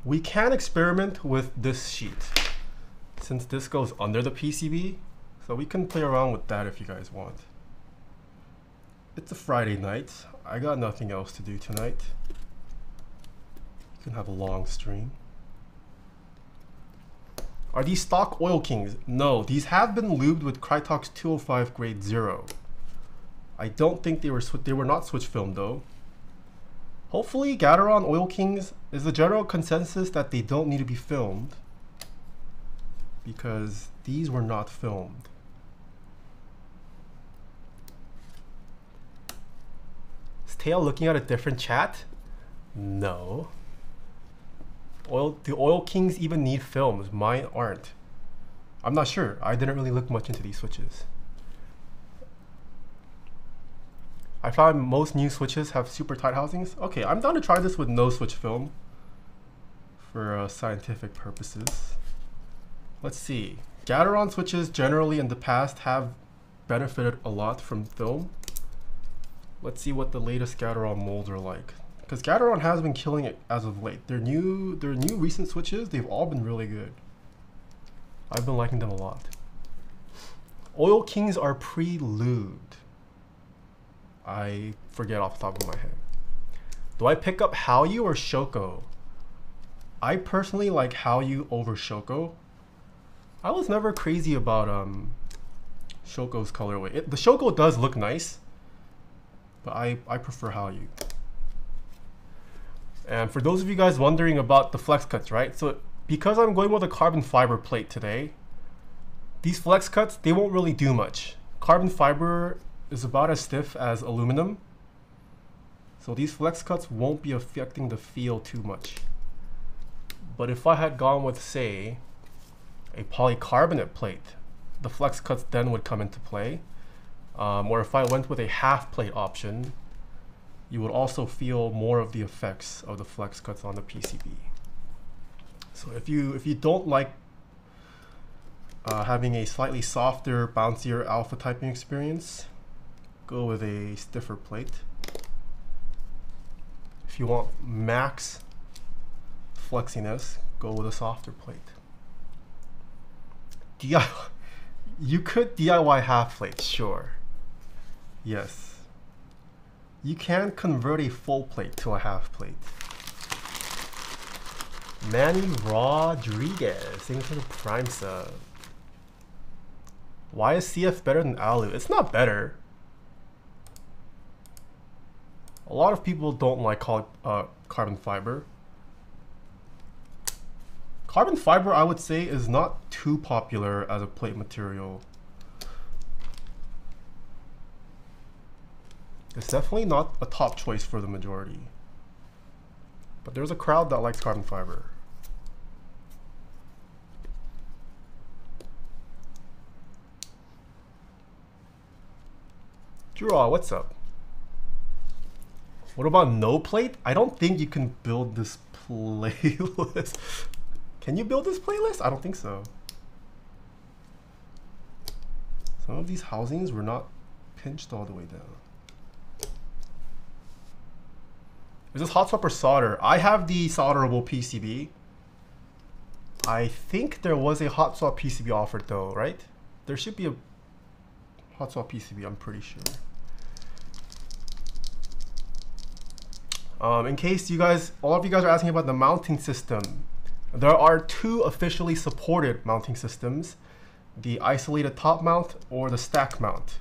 We can experiment with this sheet since this goes under the PCB, so we can play around with that if you guys want. It's a Friday night. I got nothing else to do tonight. You can have a long stream. Are these stock Oil Kings? No, these have been lubed with Krytox 205 grade 0. I don't think they were not switch film though. Hopefully Gateron Oil Kings is the general consensus that they don't need to be filmed because these were not filmed. Is Taeha looking at a different chat? No. The Oil Kings even need films. Mine aren't. I'm not sure. I didn't really look much into these switches. I found most new switches have super tight housings. Okay, I'm down to try this with no switch film for scientific purposes. Let's see. Gateron switches generally in the past have benefited a lot from film. Let's see what the latest Gateron molds are like. Because Gateron has been killing it as of late. Their new recent switches, they've all been really good. I've been liking them a lot. Oil Kings are pre-lubed. I forget off the top of my head. Do I pick up Hallyu or Shoko? I personally like Hallyu over Shoko. I was never crazy about Shoko's colorway. The Shoko does look nice, but I prefer Hallyu. And for those of you guys wondering about the flex cuts, right? So because I'm going with a carbon fiber plate today, these flex cuts, they won't really do much. Carbon fiber is about as stiff as aluminum. So these flex cuts won't be affecting the feel too much. But if I had gone with, say, a polycarbonate plate, the flex cuts then would come into play. Or if I went with a half plate option, you would also feel more of the effects of the flex cuts on the PCB. So if you don't like having a slightly softer, bouncier alpha typing experience, go with a stiffer plate. If you want max flexiness, go with a softer plate. You could DIY half plates, sure. Yes. You can convert a full plate to a half plate. Manny Rodriguez, thanks for the prime sub. Why is CF better than Alu? It's not better. A lot of people don't like carbon fiber. Carbon fiber, I would say, is not too popular as a plate material. It's definitely not a top choice for the majority. But there's a crowd that likes carbon fiber. Durock, what's up? What about no plate? I don't think you can build this playlist. Can you build this playlist? I don't think so. Some of these housings were not pinched all the way down. Is this hot swap or solder? I have the solderable PCB. I think there was a hot swap PCB offered though, right? There should be a hot swap PCB, I'm pretty sure. In case you guys, all of you guys are asking about the mounting system, there are two officially supported mounting systems, the isolated top mount or the stack mount,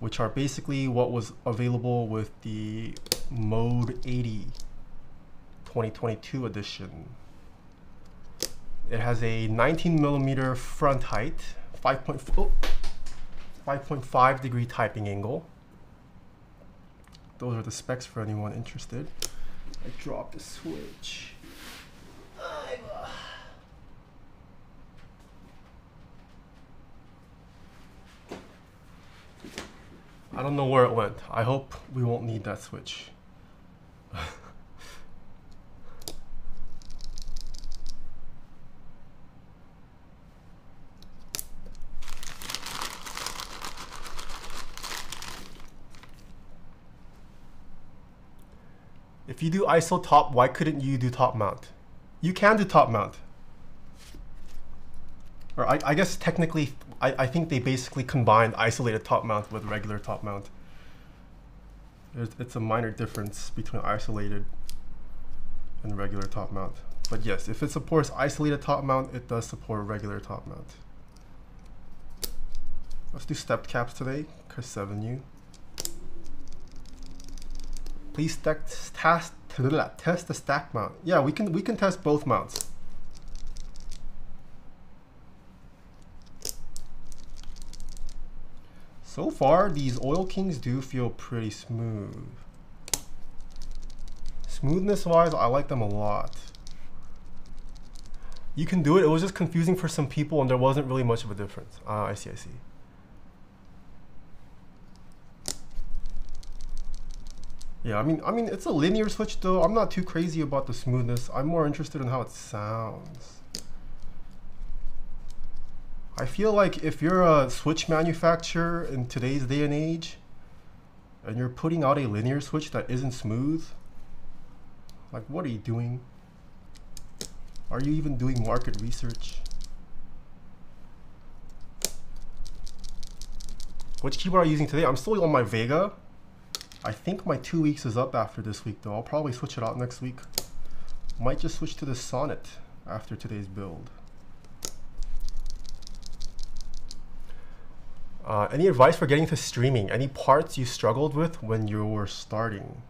which are basically what was available with the Mode 80 2022 edition. It has a 19mm front height, 5.5 degree typing angle, those are the specs for anyone interested. I dropped the switch. I don't know where it went. I hope we won't need that switch. If you do ISO top, why couldn't you do top mount? You can do top mount. Or I guess technically, I think they basically combined isolated top mount with regular top mount. It's a minor difference between isolated and regular top mount. But yes, if it supports isolated top mount, it does support regular top mount. Let's do stepped caps today, because 7U. Please test the stack mount. Yeah, we can test both mounts. So far, these Oil Kings do feel pretty smooth. Smoothness-wise, I like them a lot. You can do it. It was just confusing for some people, and there wasn't really much of a difference. I see. Yeah, I mean, it's a linear switch though. I'm not too crazy about the smoothness. I'm more interested in how it sounds. I feel like if you're a switch manufacturer in today's day and age, and you're putting out a linear switch that isn't smooth, like, what are you doing? Are you even doing market research? Which keyboard are you using today? I'm still on my Vega. I think my 2 weeks is up after this week though. I'll probably switch it out next week. Might just switch to the Sonnet after today's build. Any advice for getting to streaming? Any parts you struggled with when you were starting?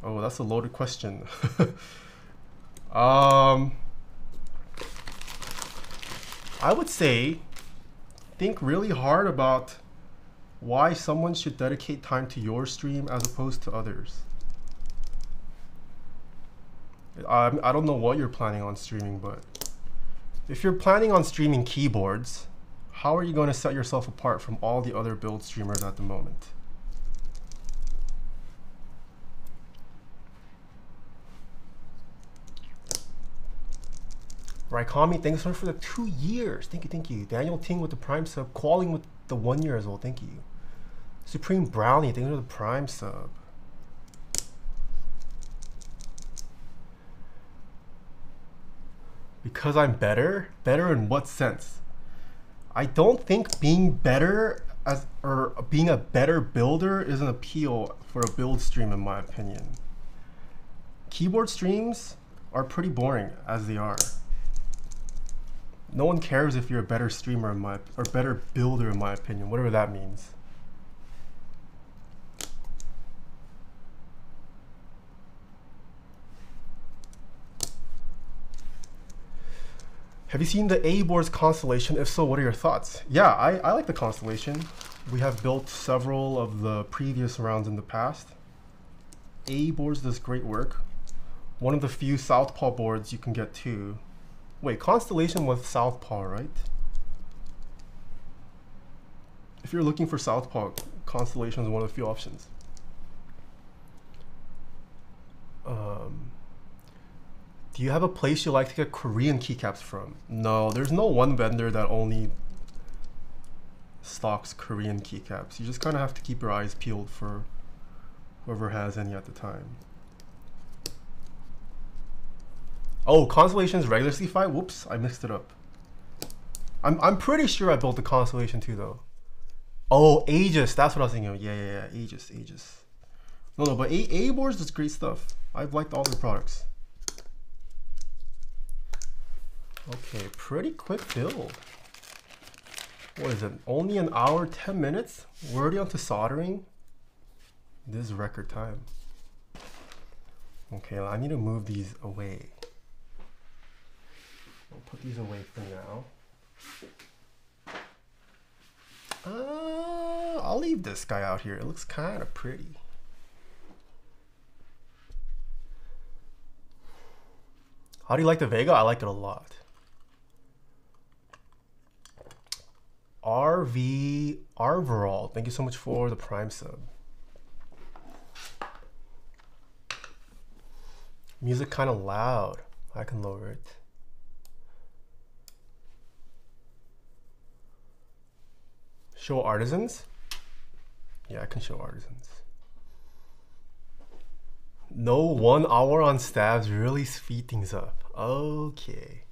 Oh, that's a loaded question. I would say think really hard about why someone should dedicate time to your stream as opposed to others. I don't know what you're planning on streaming, but if you're planning on streaming keyboards, how are you going to set yourself apart from all the other build streamers at the moment? Raikami, thanks for the 2 years. Thank you. Daniel Ting with the Prime sub. Qualling with the 1 year as well. Thank you. Supreme Brownie, thanks for the Prime sub. Because I'm better? Better in what sense? I don't think being better or being a better builder is an appeal for a build stream, in my opinion. Keyboard streams are pretty boring as they are. No one cares if you're a better streamer or better builder, in my opinion, whatever that means. Have you seen the A-boards constellation? If so, what are your thoughts? Yeah, I like the constellation. We have built several of the previous rounds in the past. A-boards does great work. One of the few Southpaw boards you can get too. Wait, constellation with Southpaw, right? If you're looking for Southpaw, constellation is one of the few options. Do you have a place you like to get Korean keycaps from? No, there's no one vendor that only stocks Korean keycaps. You just kind of have to keep your eyes peeled for whoever has any at the time. Oh, Constellation's regular C5? Whoops, I mixed it up. I'm pretty sure I built the Constellation too though. Oh, Aegis, that's what I was thinking of. Yeah, Aegis. No, but A-boards is great stuff. I've liked all their products. Okay, pretty quick build. What is it? Only an hour, 10 minutes? We're already on to soldering? This is record time. Okay, I need to move these away. I'll put these away for now. I'll leave this guy out here. It looks kind of pretty. How do you like the Vega? I like it a lot. RV Arverall, thank you so much for the Prime sub. Music kind of loud. I can lower it. Show artisans? Yeah, I can show artisans. No 1 hour on stabs really speed things up. Okay.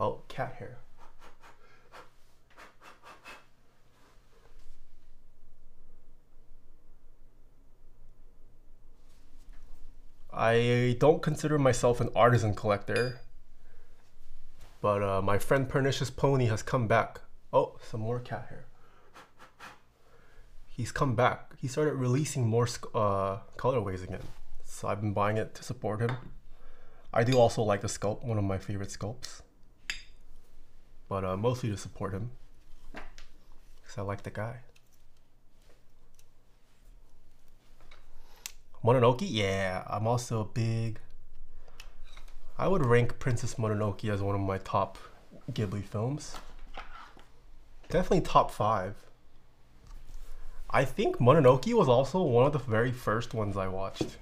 Oh, cat hair. I don't consider myself an artisan collector, but my friend Pernicious Pony has come back. Oh, some more cat hair. He's come back. He started releasing more colorways again, so I've been buying it to support him. I do also like the sculpt, one of my favorite sculpts, but mostly to support him because I like the guy. Mononoke? Yeah, I'm also a big... I would rank Princess Mononoke as one of my top Ghibli films. Definitely top 5. I think Mononoke was also one of the very first ones I watched.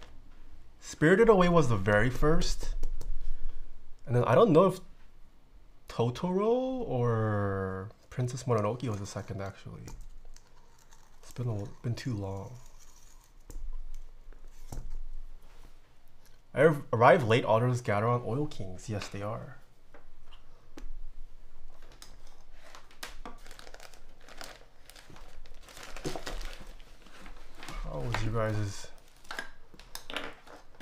Spirited Away was the very first. And then I don't know if Totoro or Princess Mononoke was the second actually. It's been too long. I arrived late orders Gateron Oil Kings. Yes, they are. How was you guys?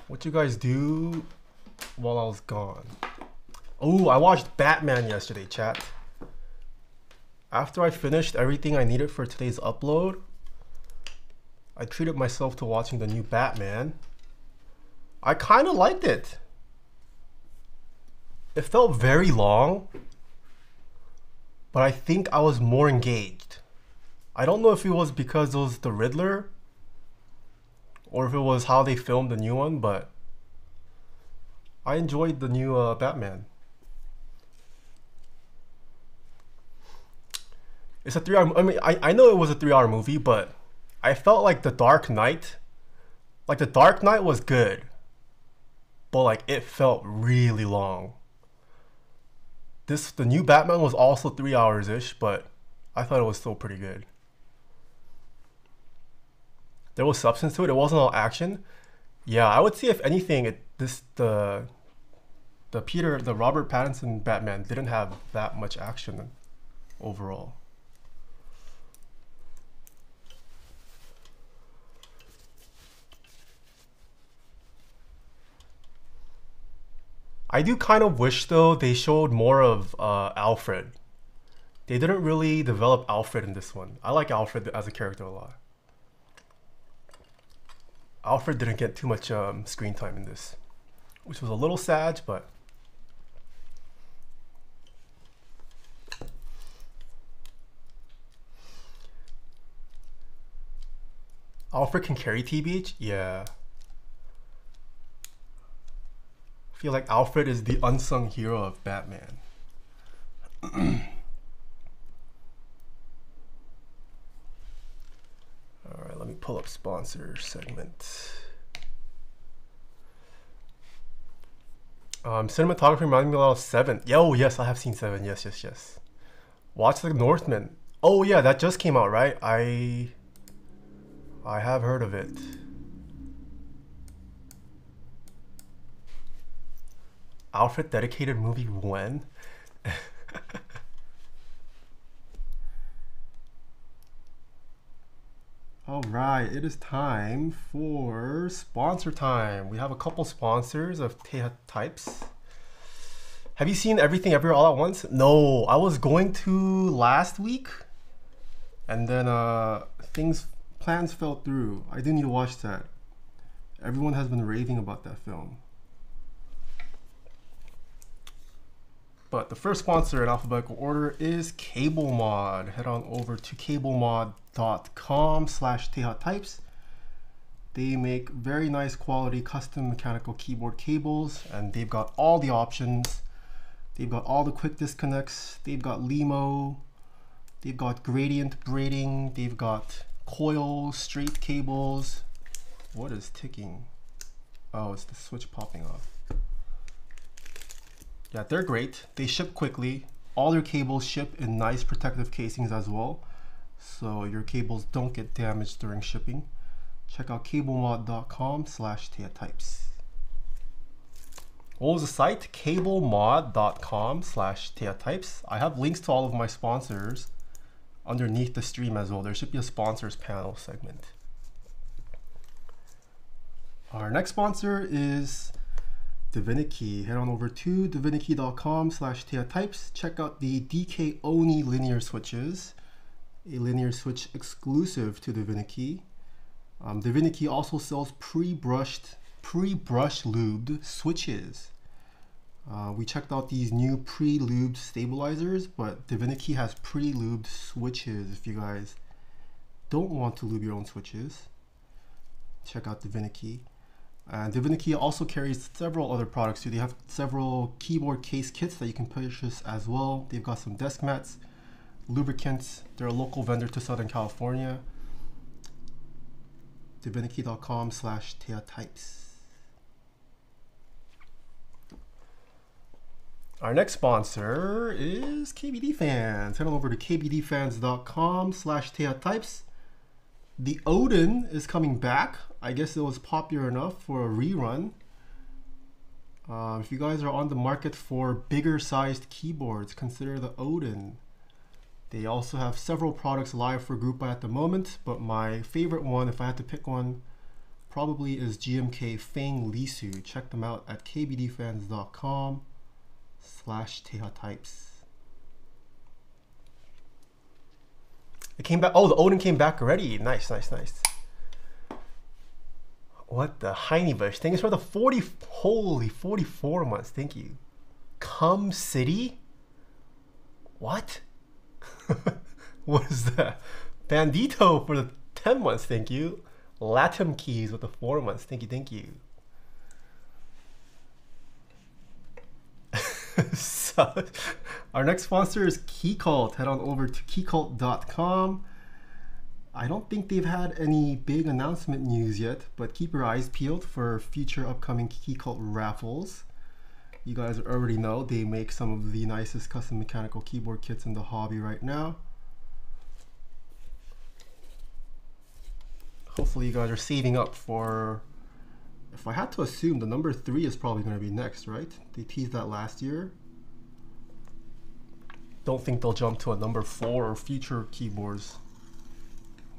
What you guys do while I was gone? Oh, I watched Batman yesterday, chat. After I finished everything I needed for today's upload, I treated myself to watching the new Batman. I kind of liked it. It felt very long, but I think I was more engaged. I don't know if it was because it was the Riddler or if it was how they filmed the new one, but I enjoyed the new Batman. It's a 3-hour, I mean, I know it was a 3-hour movie, but I felt like The Dark Knight was good, but like it felt really long. The new Batman was also 3 hours-ish, but I thought it was still pretty good. There was substance to it. It wasn't all action. Yeah, I would say if anything, the Robert Pattinson Batman didn't have that much action overall. I do kind of wish though they showed more of Alfred. They didn't really develop Alfred in this one. I like Alfred as a character a lot. Alfred didn't get too much screen time in this, which was a little sad, but Alfred can carry TBH? Yeah. I feel like Alfred is the unsung hero of Batman. Alright, let me pull up sponsor segment. Cinematography reminding me a lot of Seven. Yo, yes, I have seen Seven. Yes, yes, yes. Watch The Northman. Oh yeah, that just came out, right? I have heard of it. Alfred dedicated movie when? All right, it is time for sponsor time. We have a couple sponsors of Taeha types. Have you seen Everything Everywhere All at Once? No, I was going to last week, and then plans fell through. I do need to watch that. Everyone has been raving about that film. But the first sponsor in alphabetical order is Cablemod. Head on over to cablemod.com/Taeha types. They make very nice quality custom mechanical keyboard cables, and they've got all the options. They've got all the quick disconnects. They've got LEMO. They've got gradient braiding. They've got coils, straight cables. What is ticking? Oh, it's the switch popping off. Yeah, they're great. They ship quickly. All their cables ship in nice protective casings as well, so your cables don't get damaged during shipping. Check out cablemod.com/TaehaTypes. What was the site? cablemod.com/TaehaTypes. I have links to all of my sponsors underneath the stream as well. There should be a sponsors panel segment. Our next sponsor is Divinity. Head on over to divinity.com/TaehaTypes. Check out the DK Oni linear switches, a linear switch exclusive to Divinity. Divinity also sells pre-brushed lubed switches. We checked out these new pre-lubed stabilizers, but Divinity has pre-lubed switches. If you guys don't want to lube your own switches, check out Divinity. And Divinity also carries several other products too. They have several keyboard case kits that you can purchase as well. They've got some desk mats, lubricants. They're a local vendor to Southern California. Divinity.com/TaehaTypes. Our next sponsor is KBD Fans. Head on over to kbdfans.com/TaehaTypes. The Odin is coming back. I guess it was popular enough for a rerun. If you guys are on the market for bigger sized keyboards, consider the Odin. They also have several products live for group buy at the moment, but my favorite one, if I had to pick one, probably is GMK Feng Lisu. Check them out at kbdfans.com/TaehaTypes. It came back. Oh, the Odin came back already. Nice, nice, nice. What the Heinebush? Thank you for the 44 months. Thank you. Cum City? What? What is that? Bandito for the 10 months. Thank you. Latam Keys with the 4 months. Thank you, thank you. So, our next sponsor is Keycult. Head on over to keycult.com. I don't think they've had any big announcement news yet, but keep your eyes peeled for future upcoming Keycult raffles. You guys already know they make some of the nicest custom mechanical keyboard kits in the hobby right now. Hopefully you guys are saving up for, if I had to assume, the number 3 is probably going to be next, right? They teased that last year. Don't think they'll jump to a number 4 or future keyboards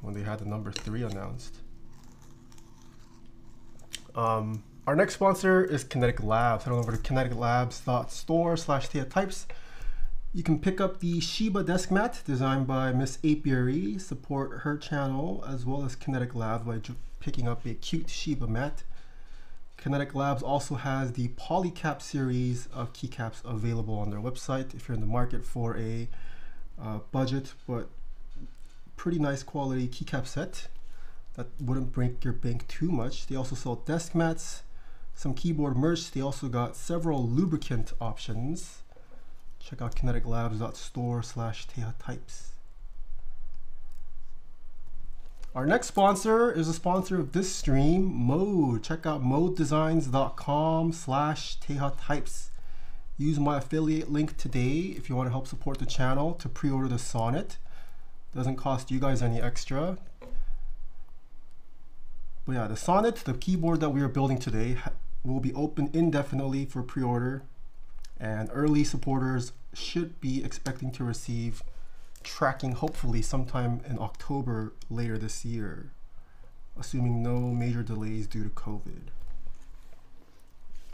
when they had the number 3 announced. Our next sponsor is Kinetic Labs. Head on over to kineticlabs.store/TaehaTypes. You can pick up the Shiba desk mat designed by Miss Apiary. Support her channel as well as Kinetic Labs by picking up a cute Shiba mat. Kinetic Labs also has the Polycap series of keycaps available on their website if you're in the market for a budget but pretty nice quality keycap set that wouldn't break your bank too much. They also sell desk mats, some keyboard merch. They also got several lubricant options. Check out kineticlabs.store/TaehaTypes. Our next sponsor is a sponsor of this stream, Mode. Check out modedesigns.com/TaehaTypes. Use my affiliate link today if you want to help support the channel to pre-order the Sonnet. Doesn't cost you guys any extra. But yeah, the Sonnet, the keyboard that we are building today, will be open indefinitely for pre-order, and early supporters should be expecting to receive tracking hopefully sometime in October later this year, assuming no major delays due to COVID.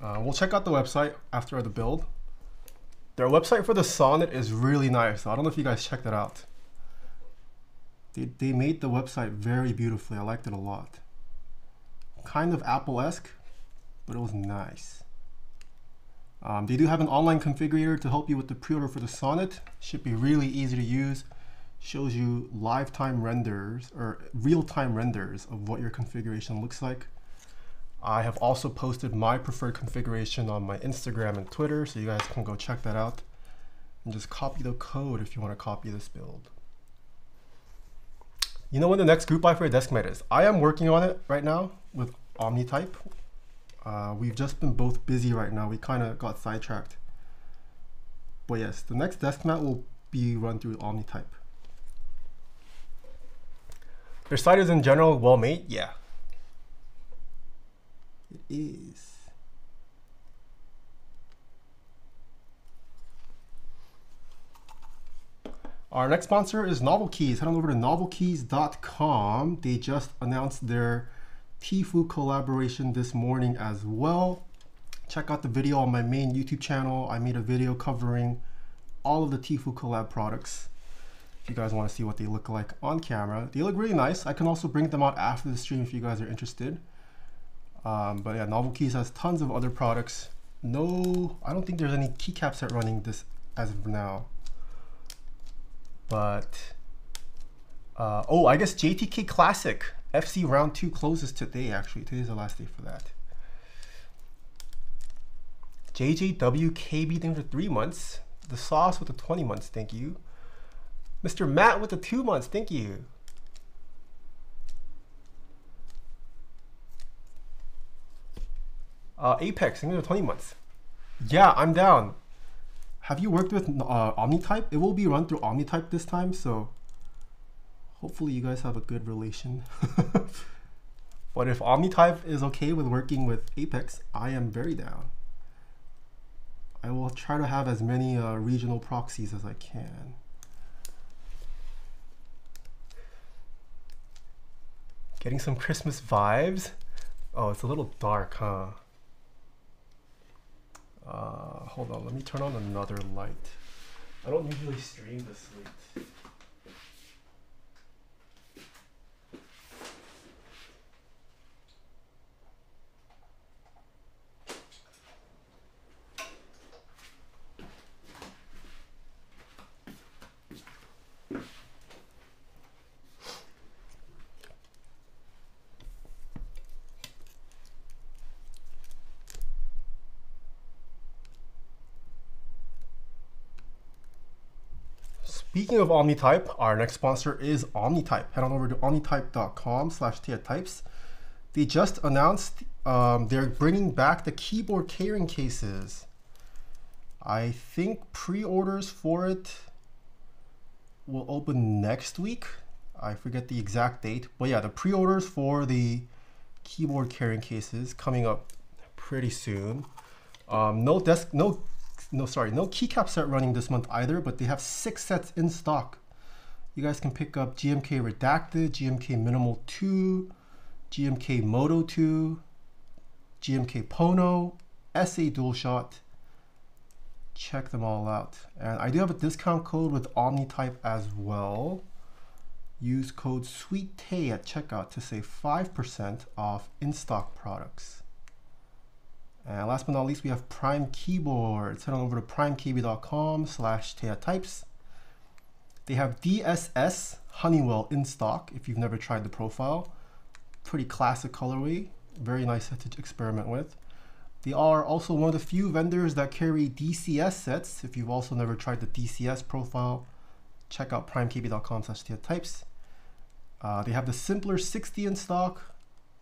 We'll check out the website after the build. Their website for the Sonnet is really nice. I don't know if you guys checked it out. They made the website very beautifully. I liked it a lot. Kind of Apple-esque, but it was nice. They do have an online configurator to help you with the pre-order for the Sonnet. Should be really easy to use. Shows you live-time renders or real-time renders of what your configuration looks like. I have also posted my preferred configuration on my Instagram and Twitter, so you guys can go check that out and just copy the code if you want to copy this build. You know when the next group buy for your desk mat is? I am working on it right now with Omnitype. We've just been both busy right now. We kind of got sidetracked. But yes, the next desk mat will be run through Omnitype. Their site is in general well made? Yeah. It is. Our next sponsor is Novel Keys. Head on over to novelkeys.com. They just announced their Tfue collaboration this morning as well. Check out the video on my main YouTube channel. I made a video covering all of the Tfue collab products. If you guys want to see what they look like on camera. They look really nice. I can also bring them out after the stream if you guys are interested. But yeah, Novel Keys has tons of other products. No, I don't think there's any keycaps that are running this as of now. But, oh, I guess JTK Classic FC Round 2 closes today, actually. Today's the last day for that. JJW KB thing for 3 months. The Sauce with the 20 months, thank you. Mr. Matt with the 2 months, thank you. Apex, thank you for 20 months. Yeah, I'm down. Have you worked with Omnitype? It will be run through Omnitype this time, so hopefully you guys have a good relation. But if Omnitype is okay with working with Apex, I am very down. I will try to have as many regional proxies as I can. Getting some Christmas vibes? Oh, it's a little dark, huh? Hold on, let me turn on another light. I don't usually stream this late. Speaking of Omnitype, our next sponsor is Omnitype. Head on over to omnitype.com/TaehaTypes. They just announced they're bringing back the keyboard carrying cases. I think pre-orders for it will open next week. I forget the exact date, but yeah, the pre-orders for the keyboard carrying cases coming up pretty soon. No keycap set running this month either, but they have 6 sets in stock. You guys can pick up GMK Redacted, GMK Minimal 2, GMK Moto 2, GMK Pono, SA Dual Shot. Check them all out. And I do have a discount code with Omnitype as well. Use code SWEETTAE at checkout to save 5% off in-stock products. And last but not least, we have Prime Keyboards. Head on over to primekb.com/TaehaTypes. They have DSS Honeywell in stock if you've never tried the profile. Pretty classic colorway. Very nice set to experiment with. They are also one of the few vendors that carry DCS sets. If you've also never tried the DCS profile, check out primekb.com/TaehaTypes. They have the Simpler 60 in stock.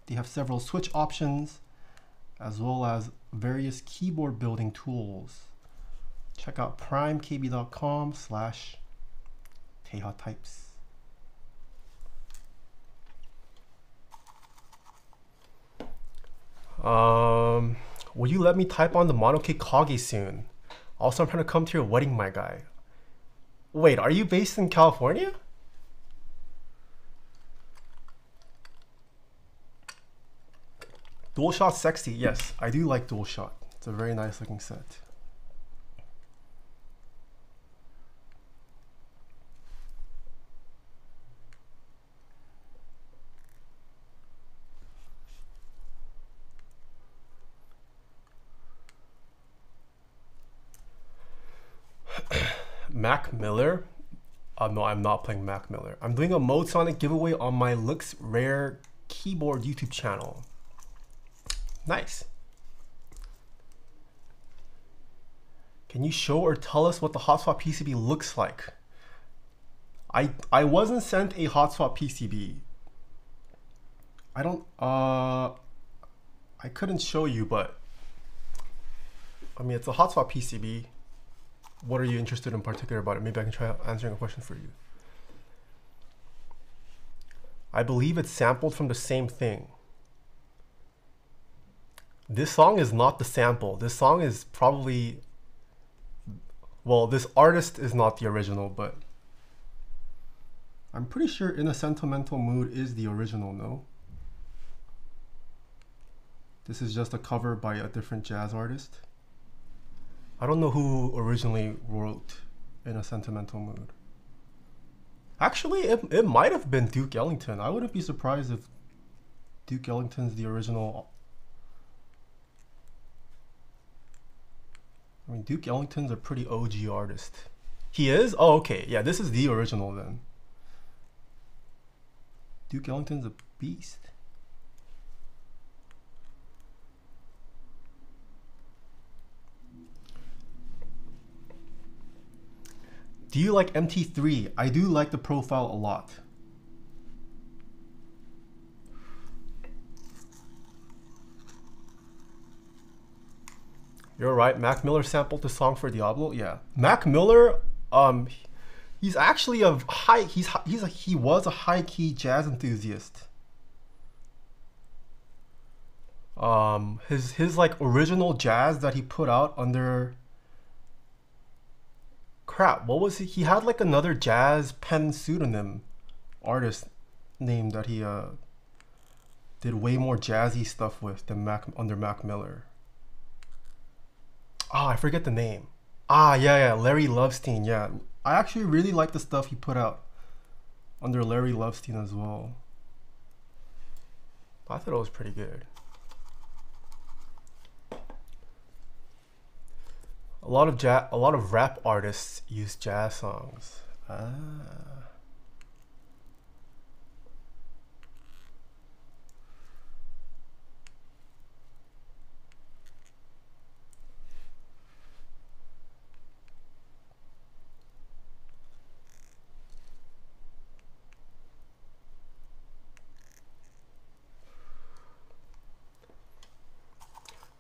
They have several switch options, as well as various keyboard building tools. Check out primekb.com/TaehaTypes. Will you let me type on the Monoke Kage soon? Also, I'm trying to come to your wedding, my guy. Wait, are you based in California? DualShot sexy, yes, I do like DualShot. It's a very nice looking set. Mac Miller, No, I'm not playing Mac Miller. I'm doing a Mode Sonnet giveaway on my Looks Rare Keyboard YouTube channel. Nice. Can you show or tell us what the hotspot PCB looks like? I wasn't sent a hotspot PCB. I don't I couldn't show you, but I mean, it's a hotspot PCB. What are you interested in particular about it? Maybe I can try answering a question for you. I believe it's sampled from the same thing. This song is not the sample. This song is probably, well, this artist is not the original, but I'm pretty sure In a Sentimental Mood is the original, no? This is just a cover by a different jazz artist. I don't know who originally wrote In a Sentimental Mood. Actually, it might have been Duke Ellington. I wouldn't be surprised if Duke Ellington's the original. I mean, Duke Ellington's a pretty OG artist. He is? Oh, okay. Yeah, this is the original then. Duke Ellington's a beast. Do you like MT3? I do like the profile a lot. You're right, Mac Miller sampled the song for Diablo. Yeah, Mac Miller, he's actually a high. He was a high key jazz enthusiast. His like original jazz that he put out under. Crap, what was he had like another jazz pen pseudonym artist name that he did way more jazzy stuff with than under Mac Miller. I forget the name. Yeah, Larry Lovestein. Yeah, I actually really like the stuff he put out under Larry Lovestein as well. I thought it was pretty good. A lot of rap artists use jazz songs.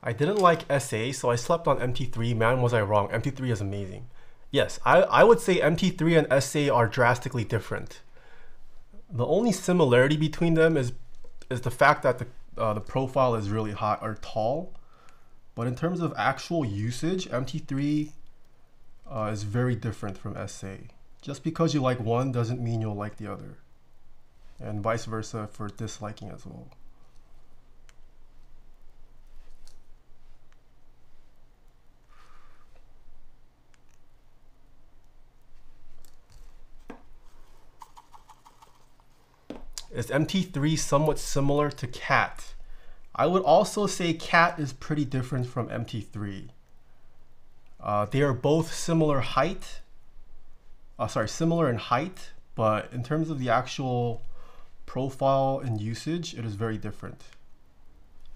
I didn't like SA, so I slept on MT3. Man, was I wrong. MT3 is amazing. Yes, I would say MT3 and SA are drastically different. The only similarity between them is the fact that the profile is really high or tall. But in terms of actual usage, MT3 is very different from SA. Just because you like one doesn't mean you'll like the other. And vice versa for disliking as well. Is MT3 somewhat similar to Cat? I would also say Cat is pretty different from MT3. They are both similar height. Similar in height, but in terms of the actual profile and usage, it is very different.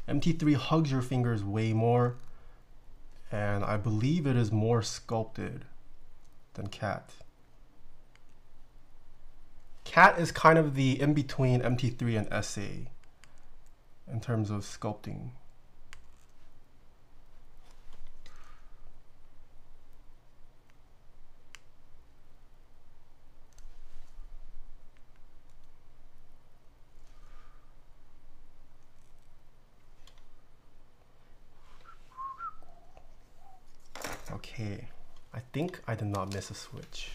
MT3 hugs your fingers way more, and I believe it is more sculpted than Cat. Cat is kind of the in-between MT3 and SA in terms of sculpting. Okay, I think I did not miss a switch.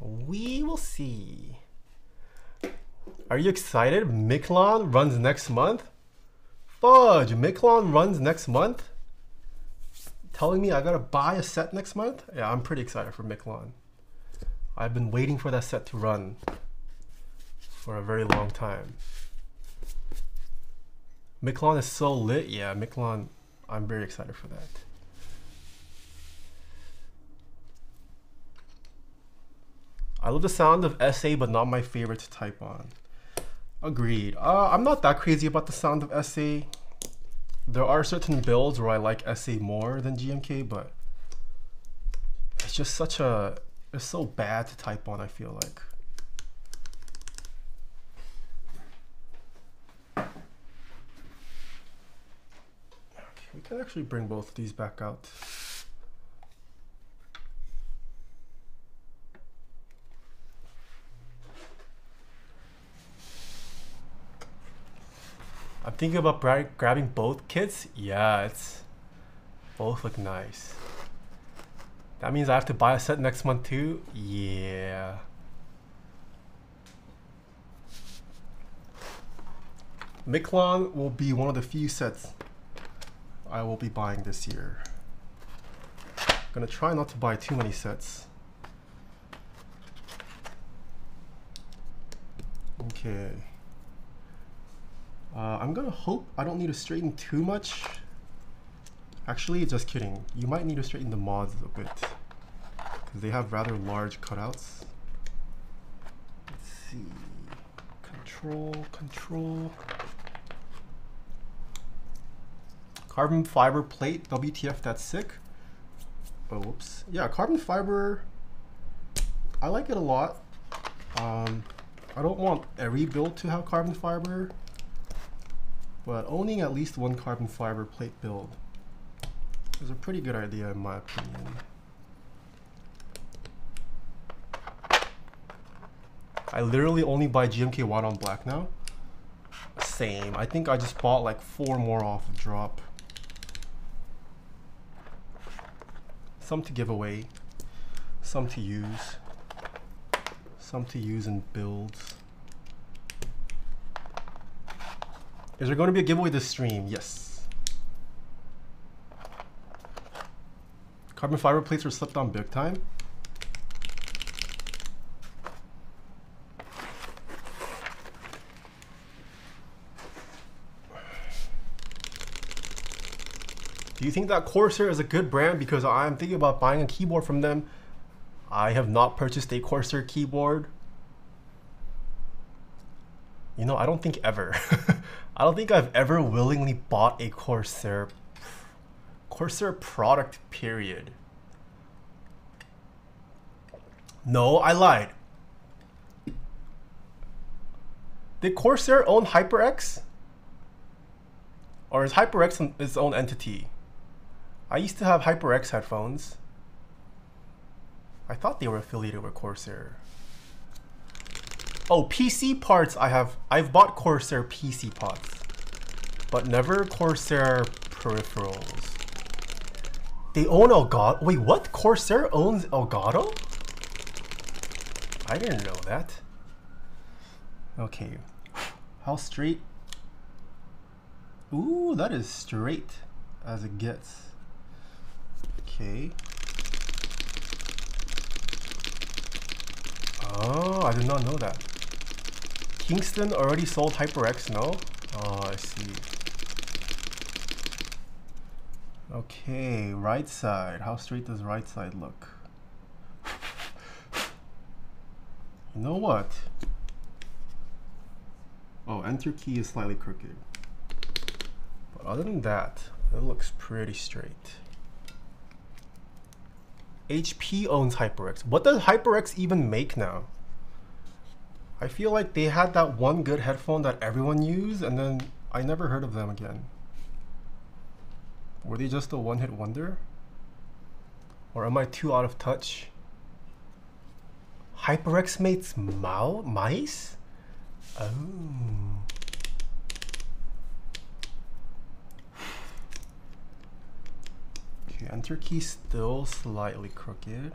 We will see. Are you excited? Miklon runs next month? Fudge, Miklon runs next month? Telling me I gotta buy a set next month? Yeah, I'm pretty excited for Miklon. I've been waiting for that set to run for a very long time. Miklon is so lit. Yeah, Miklon, I'm very excited for that. I love the sound of SA, but not my favorite to type on. Agreed. I'm not that crazy about the sound of SA. There are certain builds where I like SA more than GMK, but it's just such a, it's so bad to type on, I feel like. Okay, we can actually bring both of these back out. I'm thinking about grabbing both kits. Yeah, it's both look nice. That means I have to buy a set next month too. Yeah. Miklon will be one of the few sets I will be buying this year. Gonna try not to buy too many sets. Okay. I'm gonna hope I don't need to straighten too much. Actually, just kidding. You might need to straighten the mods a bit because they have rather large cutouts. Let's see. Control. Carbon fiber plate, WTF, that's sick. Oh, whoops. Yeah, carbon fiber, I like it a lot. I don't want every build to have carbon fiber, but owning at least one carbon fiber plate build is a pretty good idea in my opinion. I literally only buy GMK white on black now. Same. I think I just bought like 4 more off of drop. Some to give away, some to use in builds. Is there going to be a giveaway this stream? Yes. Carbon fiber plates were slipped on big time. Do you think that Corsair is a good brand? Because I'm thinking about buying a keyboard from them. I have not purchased a Corsair keyboard. You know, I don't think ever. I don't think I've ever willingly bought a Corsair product, period. No, I lied. Did Corsair own HyperX? Or is HyperX its own entity? I used to have HyperX headphones. I thought they were affiliated with Corsair. Oh, PC parts I've bought Corsair PC parts, but never Corsair peripherals. They own Elgato? Wait, what? Corsair owns Elgato? I didn't know that. Okay, how straight? Ooh, that is straight as it gets. Okay. Oh, I did not know that. Kingston already sold HyperX, no? Oh, I see. Okay, right side. How straight does right side look? You know what? Oh, enter key is slightly crooked. But other than that, it looks pretty straight. HP owns HyperX. What does HyperX even make now? I feel like they had that one good headphone that everyone used, and then I never heard of them again. Were they just a one-hit wonder? Or am I too out of touch? HyperX makes mice? Oh. Okay, enter key still slightly crooked.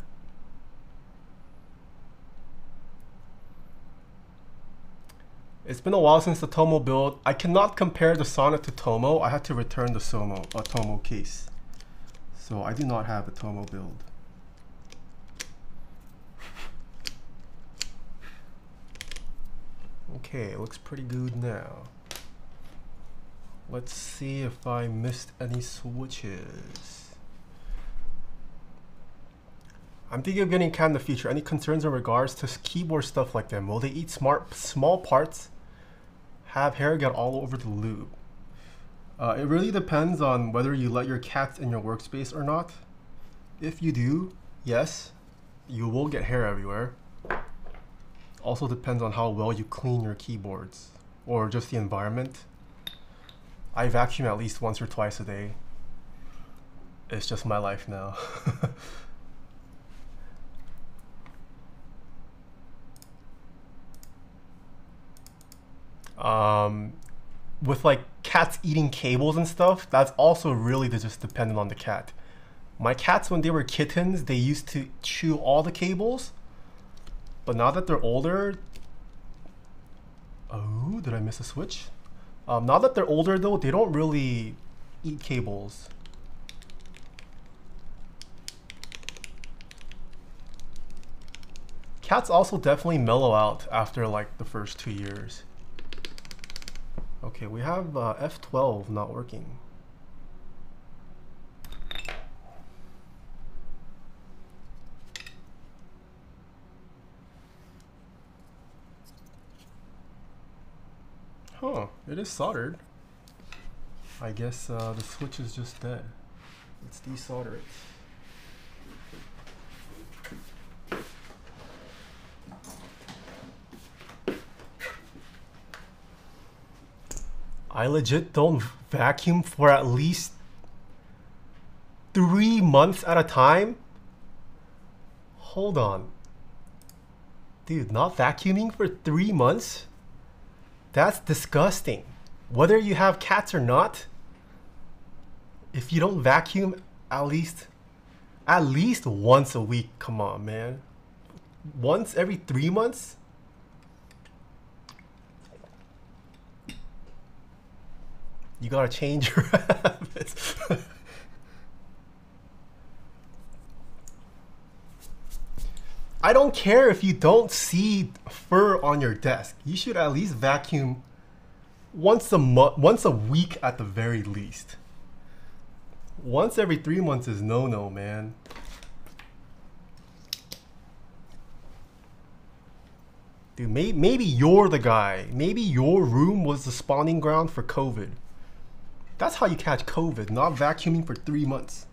It's been a while since the Tomo build. I cannot compare the Sonnet to Tomo. I had to return the Tomo case. So I do not have a Tomo build. Okay, it looks pretty good now. Let's see if I missed any switches. I'm thinking of getting a cat in the future. Any concerns in regards to keyboard stuff like them? Will they eat small parts? Have hair get all over the lube? It really depends on whether you let your cats in your workspace or not. If you do, yes, you will get hair everywhere. Also depends on how well you clean your keyboards or just the environment. I vacuum at least once or twice a day. It's just my life now. With like cats eating cables and stuff, that's also really just dependent on the cat. My cats, when they were kittens, they used to chew all the cables, but now that they're older, oh, did I miss a switch? Now that they're older though, they don't really eat cables. Cats also definitely mellow out after like the first 2 years. Okay, we have F12 not working. Huh, it is soldered. I guess the switch is just dead. Let's desolder it. I legit don't vacuum for at least 3 months at a time? Hold on. Dude, not vacuuming for 3 months? That's disgusting. Whether you have cats or not, if you don't vacuum at least once a week, come on, man. Once every 3 months? You gotta change your habits. I don't care if you don't see fur on your desk. You should at least vacuum once a week at the very least. Once every 3 months is no, man. Dude, maybe you're the guy. Maybe your room was the spawning ground for COVID. That's how you catch COVID, not vacuuming for 3 months.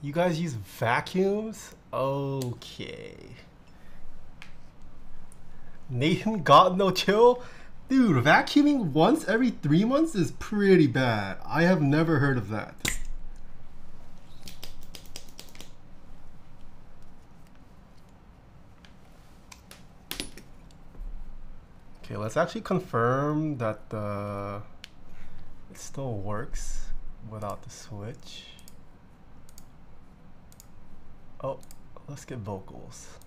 You guys use vacuums? Okay. Nathan got no chill? Dude, vacuuming once every 3 months is pretty bad. I have never heard of that. Okay, let's actually confirm that it still works without the switch. Oh, let's get vocals.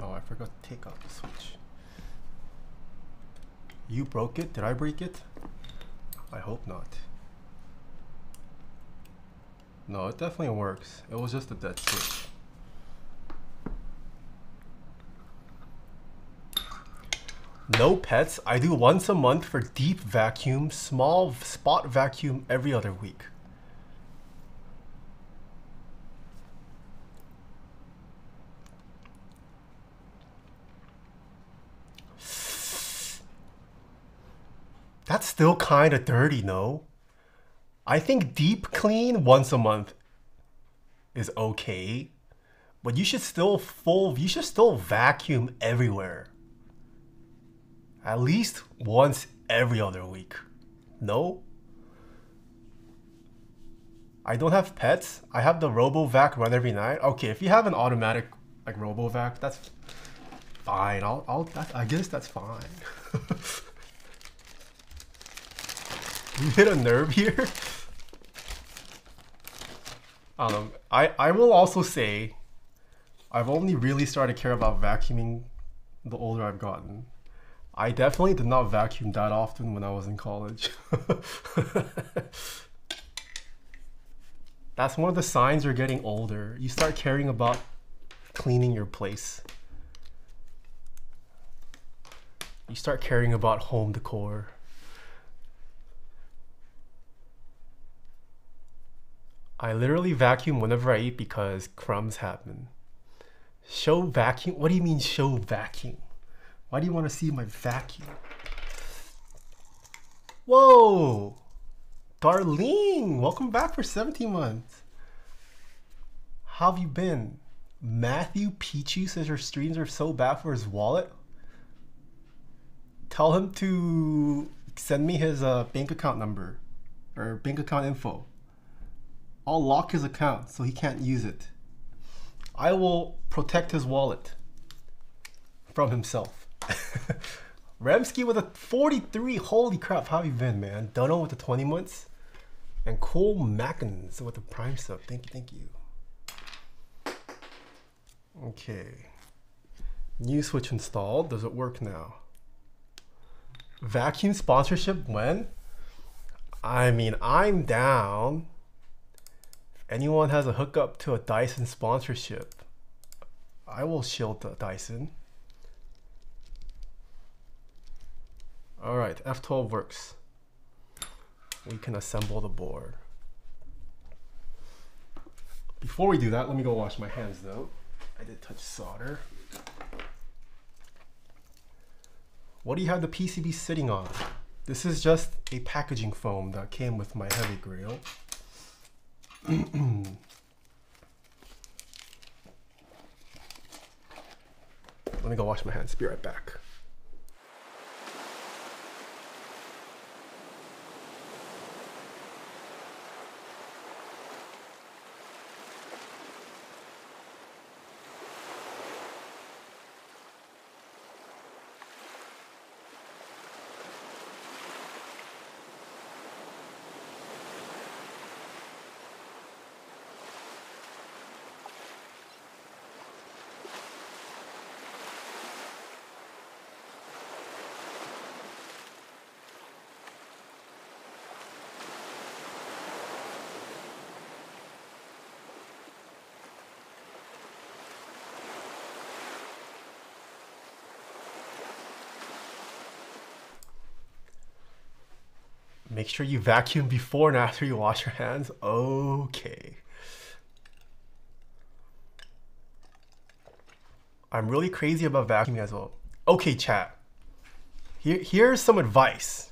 Oh, I forgot to take out the switch. You broke it? Did I break it? I hope not. No, it definitely works. It was just a dead switch. No pets. I do once a month for deep vacuum, small spot vacuum every other week. That's still kind of dirty, no? I think deep clean once a month is okay, but you should still vacuum everywhere. At least once every other week. No? I don't have pets. I have the RoboVac run every night. Okay, if you have an automatic like RoboVac, that's fine. I guess that's fine. You hit a nerve here. I will also say, I've only really started to care about vacuuming the older I've gotten. I definitely did not vacuum that often when I was in college. That's one of the signs you're getting older. You start caring about cleaning your place. You start caring about home decor. I literally vacuum whenever I eat because crumbs happen. Show vacuum? What do you mean show vacuum? Why do you want to see my vacuum? Whoa! Darlene, welcome back for 17 months. How have you been? Matthew Pichu says your streams are so bad for his wallet. Tell him to send me his bank account number or bank account info. I'll lock his account so he can't use it. I will protect his wallet from himself. Remsky with a 43. Holy crap, how have you been, man? Dono with the 20 months. And Cole Mackins with the Prime sub. Thank you, thank you. Okay. New switch installed. Does it work now? Vacuum sponsorship when? I mean, I'm down. If anyone has a hookup to a Dyson sponsorship, I will shield the Dyson. All right, F12 works. We can assemble the board. Before we do that, let me go wash my hands though. I did touch solder. What do you have the PCB sitting on? This is just a packaging foam that came with my heavy grill. Let me go wash my hands. Be right back. Make sure you vacuum before and after you wash your hands. Okay. I'm really crazy about vacuuming as well. Okay, chat. Here's some advice.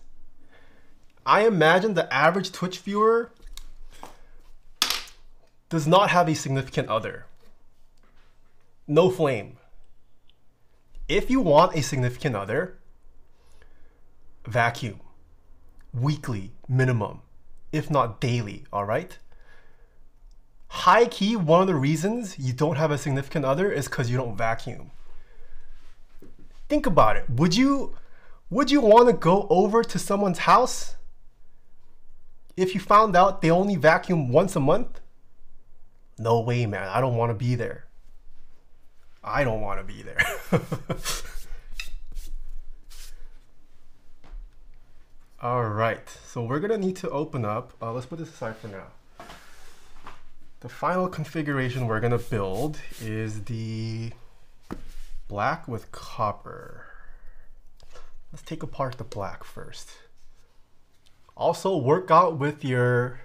I imagine the average Twitch viewer does not have a significant other. No flame. If you want a significant other, vacuum. Weekly minimum, if not daily, all right? High key, one of the reasons you don't have a significant other is because you don't vacuum. Think about it. Would you want to go over to someone's house if you found out they only vacuum once a month? No way, man. I don't want to be there. I don't want to be there. All right, so we're gonna need to open up, let's put this aside for now. The final configuration we're gonna build is the black with copper. Let's take apart the black first. Also work out with your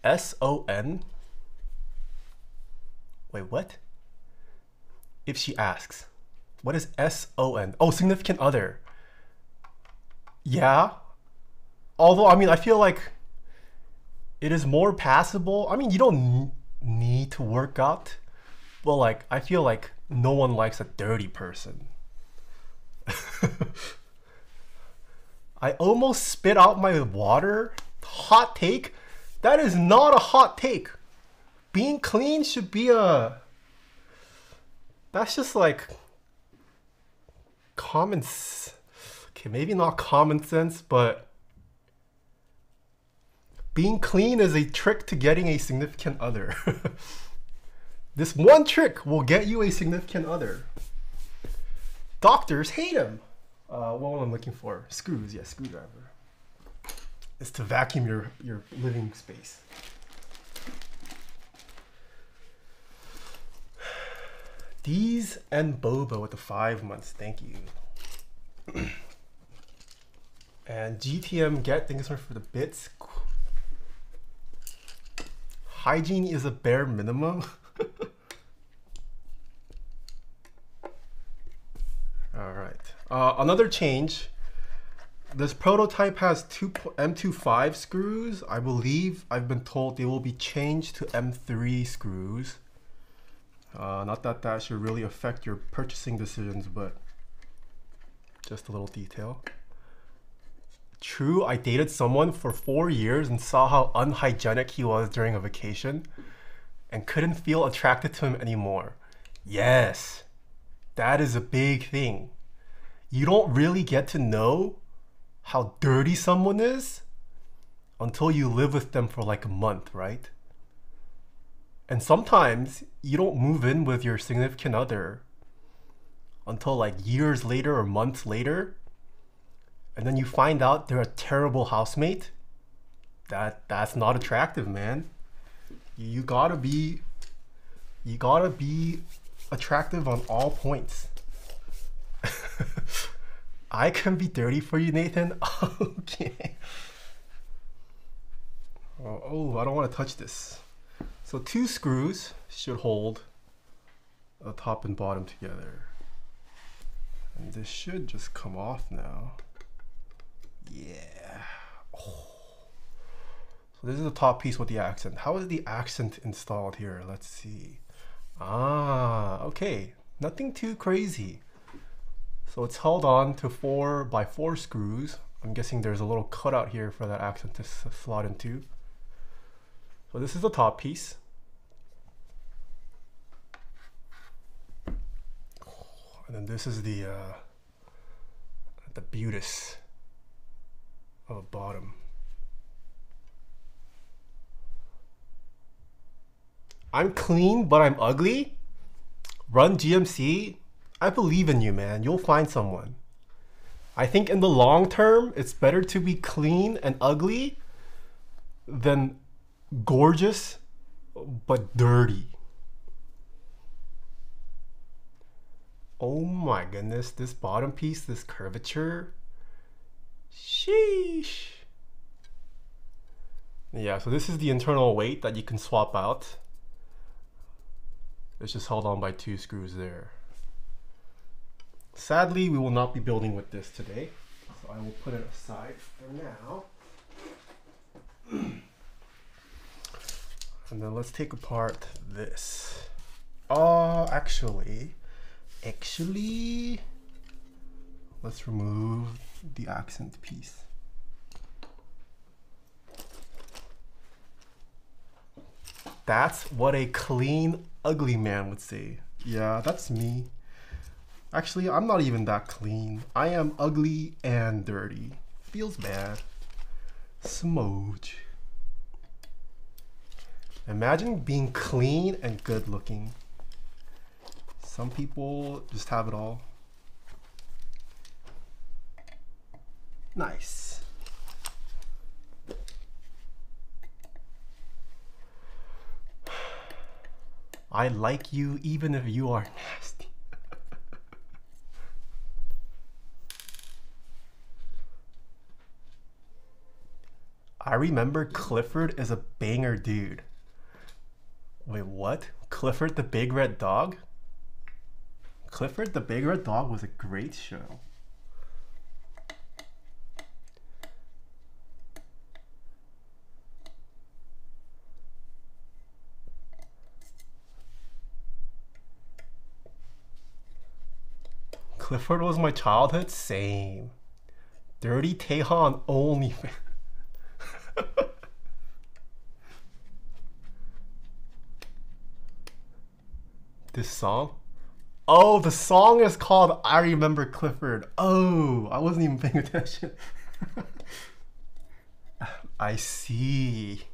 SON. Wait, what? If she asks, what is SON? Oh, significant other. Yeah. Although, I mean, I feel like it is more passable. I mean, you don't need to work out, but like, I feel like no one likes a dirty person. I almost spit out my water. Hot take? That is not a hot take. Being clean should be that's just like common, okay, maybe not common sense, but being clean is a trick to getting a significant other. This one trick will get you a significant other. Doctors hate them. What am I looking for? Screws, yeah, screwdriver. It's to vacuum your living space. These and Boba with the 5 months, thank you. And GTM get, thank you so much for the bits. Hygiene is a bare minimum. All right. Another change. This prototype has two M25 screws. I believe I've been told they will be changed to M3 screws. Not that that should really affect your purchasing decisions, but just a little detail. True, I dated someone for 4 years and saw how unhygienic he was during a vacation and couldn't feel attracted to him anymore. Yes, that is a big thing. You don't really get to know how dirty someone is until you live with them for like a month, right? And sometimes you don't move in with your significant other until like years later or months later. And then you find out they're a terrible housemate. That's not attractive, man. You gotta be attractive on all points. I can be dirty for you, Nathan. Okay. Oh, I don't want to touch this. So 2 screws should hold the top and bottom together. And this should just come off now. Yeah. Oh. So this is the top piece with the accent. How is the accent installed here? Let's see. Ah, okay. Nothing too crazy. So it's held on to 4x4 screws. I'm guessing there's a little cutout here for that accent to slot into. So this is the top piece. And then this is the beautis of bottom. I'm clean, but I'm ugly. Run GMC. I believe in you, man. You'll find someone. I think in the long term, it's better to be clean and ugly than gorgeous but dirty. Oh my goodness, this bottom piece, this curvature. Sheesh. Yeah, so this is the internal weight that you can swap out. It's just held on by 2 screws there. Sadly, we will not be building with this today, so I will put it aside for now. And then let's take apart this. Actually, let's remove the accent piece. That's what a clean, ugly man would say. Yeah, that's me. Actually, I'm not even that clean. I am ugly and dirty. Feels bad. Smooch. Imagine being clean and good looking. Some people just have it all. Nice. I like you even if you are nasty. I remember Clifford is a banger dude. Wait, what? Clifford the Big Red Dog? Clifford the Big Red Dog was a great show. Clifford was my childhood? Same. Dirty Taeha on OnlyFans. This song? Oh, the song is called I Remember Clifford. Oh, I wasn't even paying attention. I see.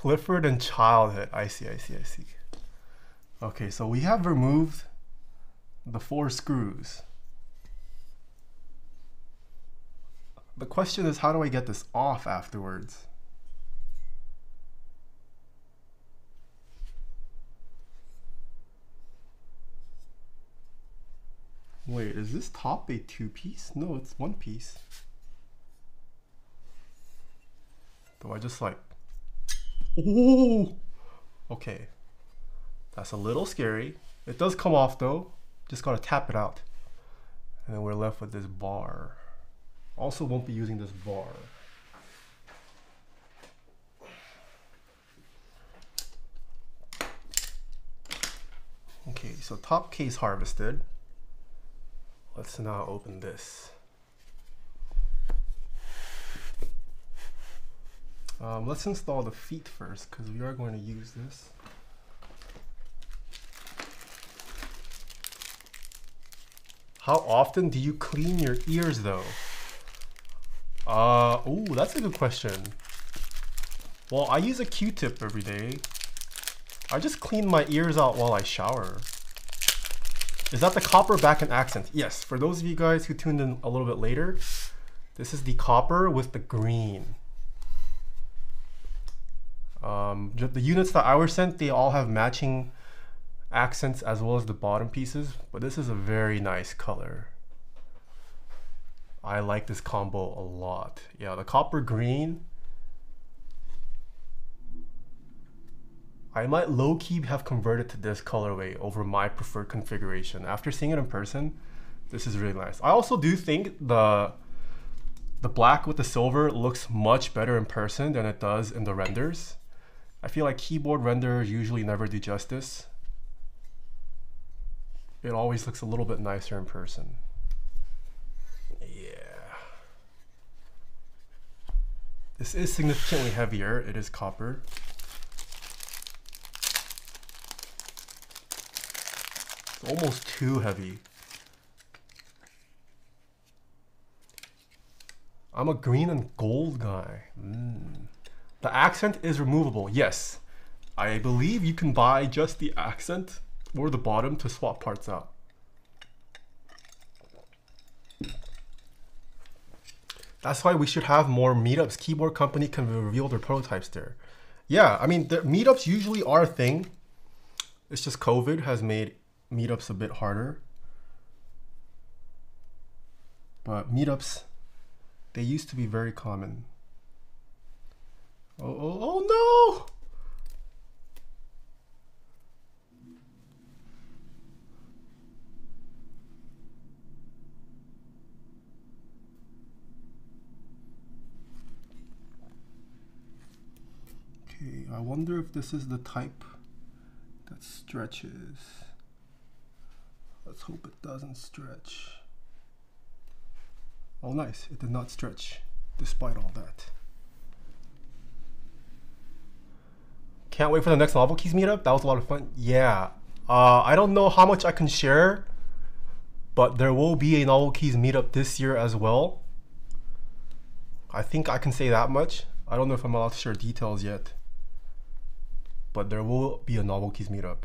Clifford and childhood. I see. Okay, so we have removed the 4 screws. The question is, how do I get this off afterwards? Wait, is this top a 2-piece? No, it's 1 piece. Do I just like... Ooh! Okay. That's a little scary. It does come off though. Just gotta tap it out. And then we're left with this bar. Also won't be using this bar. Okay, so top case harvested. Let's now open this. Let's install the feet first because we are going to use this. How often do you clean your ears though? Oh, that's a good question. Well, I use a Q-tip every day. I just clean my ears out while I shower. Is that the copper back and accent? Yes, for those of you guys who tuned in a little bit later, this is the copper with the green. The units that I were sent, they all have matching accents as well as the bottom pieces, but this is a very nice color. I like this combo a lot. Yeah, the copper green. I might low-key have converted to this colorway over my preferred configuration. After seeing it in person, this is really nice. I also do think the black with the silver looks much better in person than it does in the renders. I feel like keyboard renders usually never do justice. It always looks a little bit nicer in person. Yeah. This is significantly heavier. It is copper. It's almost too heavy. I'm a green and gold guy. The accent is removable. Yes, I believe you can buy just the accent or the bottom to swap parts out. That's why we should have more meetups. Keyboard company can reveal their prototypes there. Yeah, I mean, the meetups usually are a thing. It's just COVID has made meetups a bit harder. But meetups, they used to be very common. Oh no! Okay, I wonder if this is the type that stretches. Let's hope it doesn't stretch. Oh nice, it did not stretch despite all that. Can't wait for the next Novel Keys meetup. That was a lot of fun. Yeah, I don't know how much I can share, but there will be a Novel Keys meetup this year as well. I think I can say that much. I don't know if I'm allowed to share details yet, but there will be a Novel Keys meetup.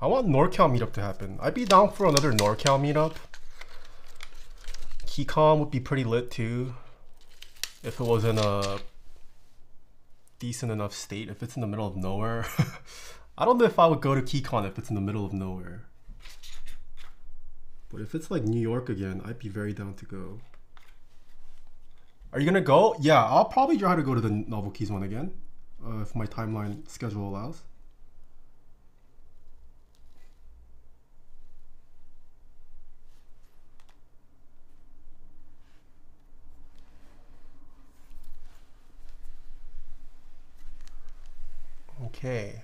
I want NorCal meetup to happen. I'd be down for another NorCal meetup. KeyCon would be pretty lit too, if it was in a decent enough state. If it's in the middle of nowhere, I don't know if I would go to KeyCon if it's in the middle of nowhere. But if it's like New York again, I'd be very down to go. Are you gonna go? Yeah, I'll probably try to go to the Novel Keys one again, if my timeline schedule allows. Okay,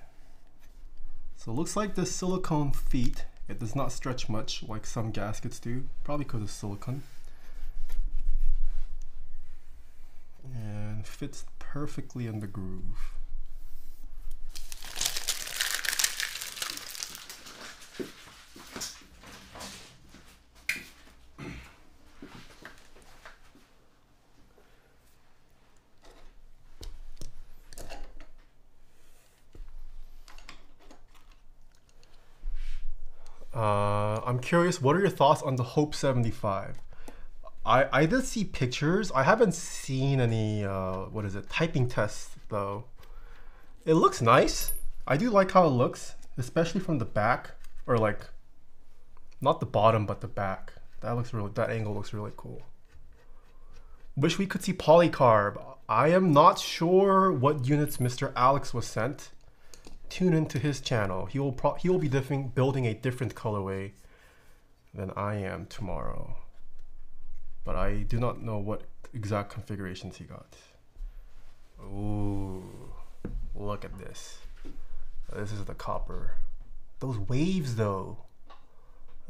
so it looks like the silicone feet, it does not stretch much like some gaskets do, probably because of silicone. And fits perfectly in the groove. I'm curious, what are your thoughts on the Hope 75? I did see pictures. I haven't seen any, what is it, typing tests though. It looks nice. I do like how it looks, especially from the back, or like, not the bottom, but the back. That angle looks really cool. Wish we could see polycarb. I am not sure what units Mr. Alex was sent. Tune into his channel. He will be building a different colorway than I am tomorrow. But I do not know what exact configurations he got. Ooh, look at this. This is the copper. Those waves though,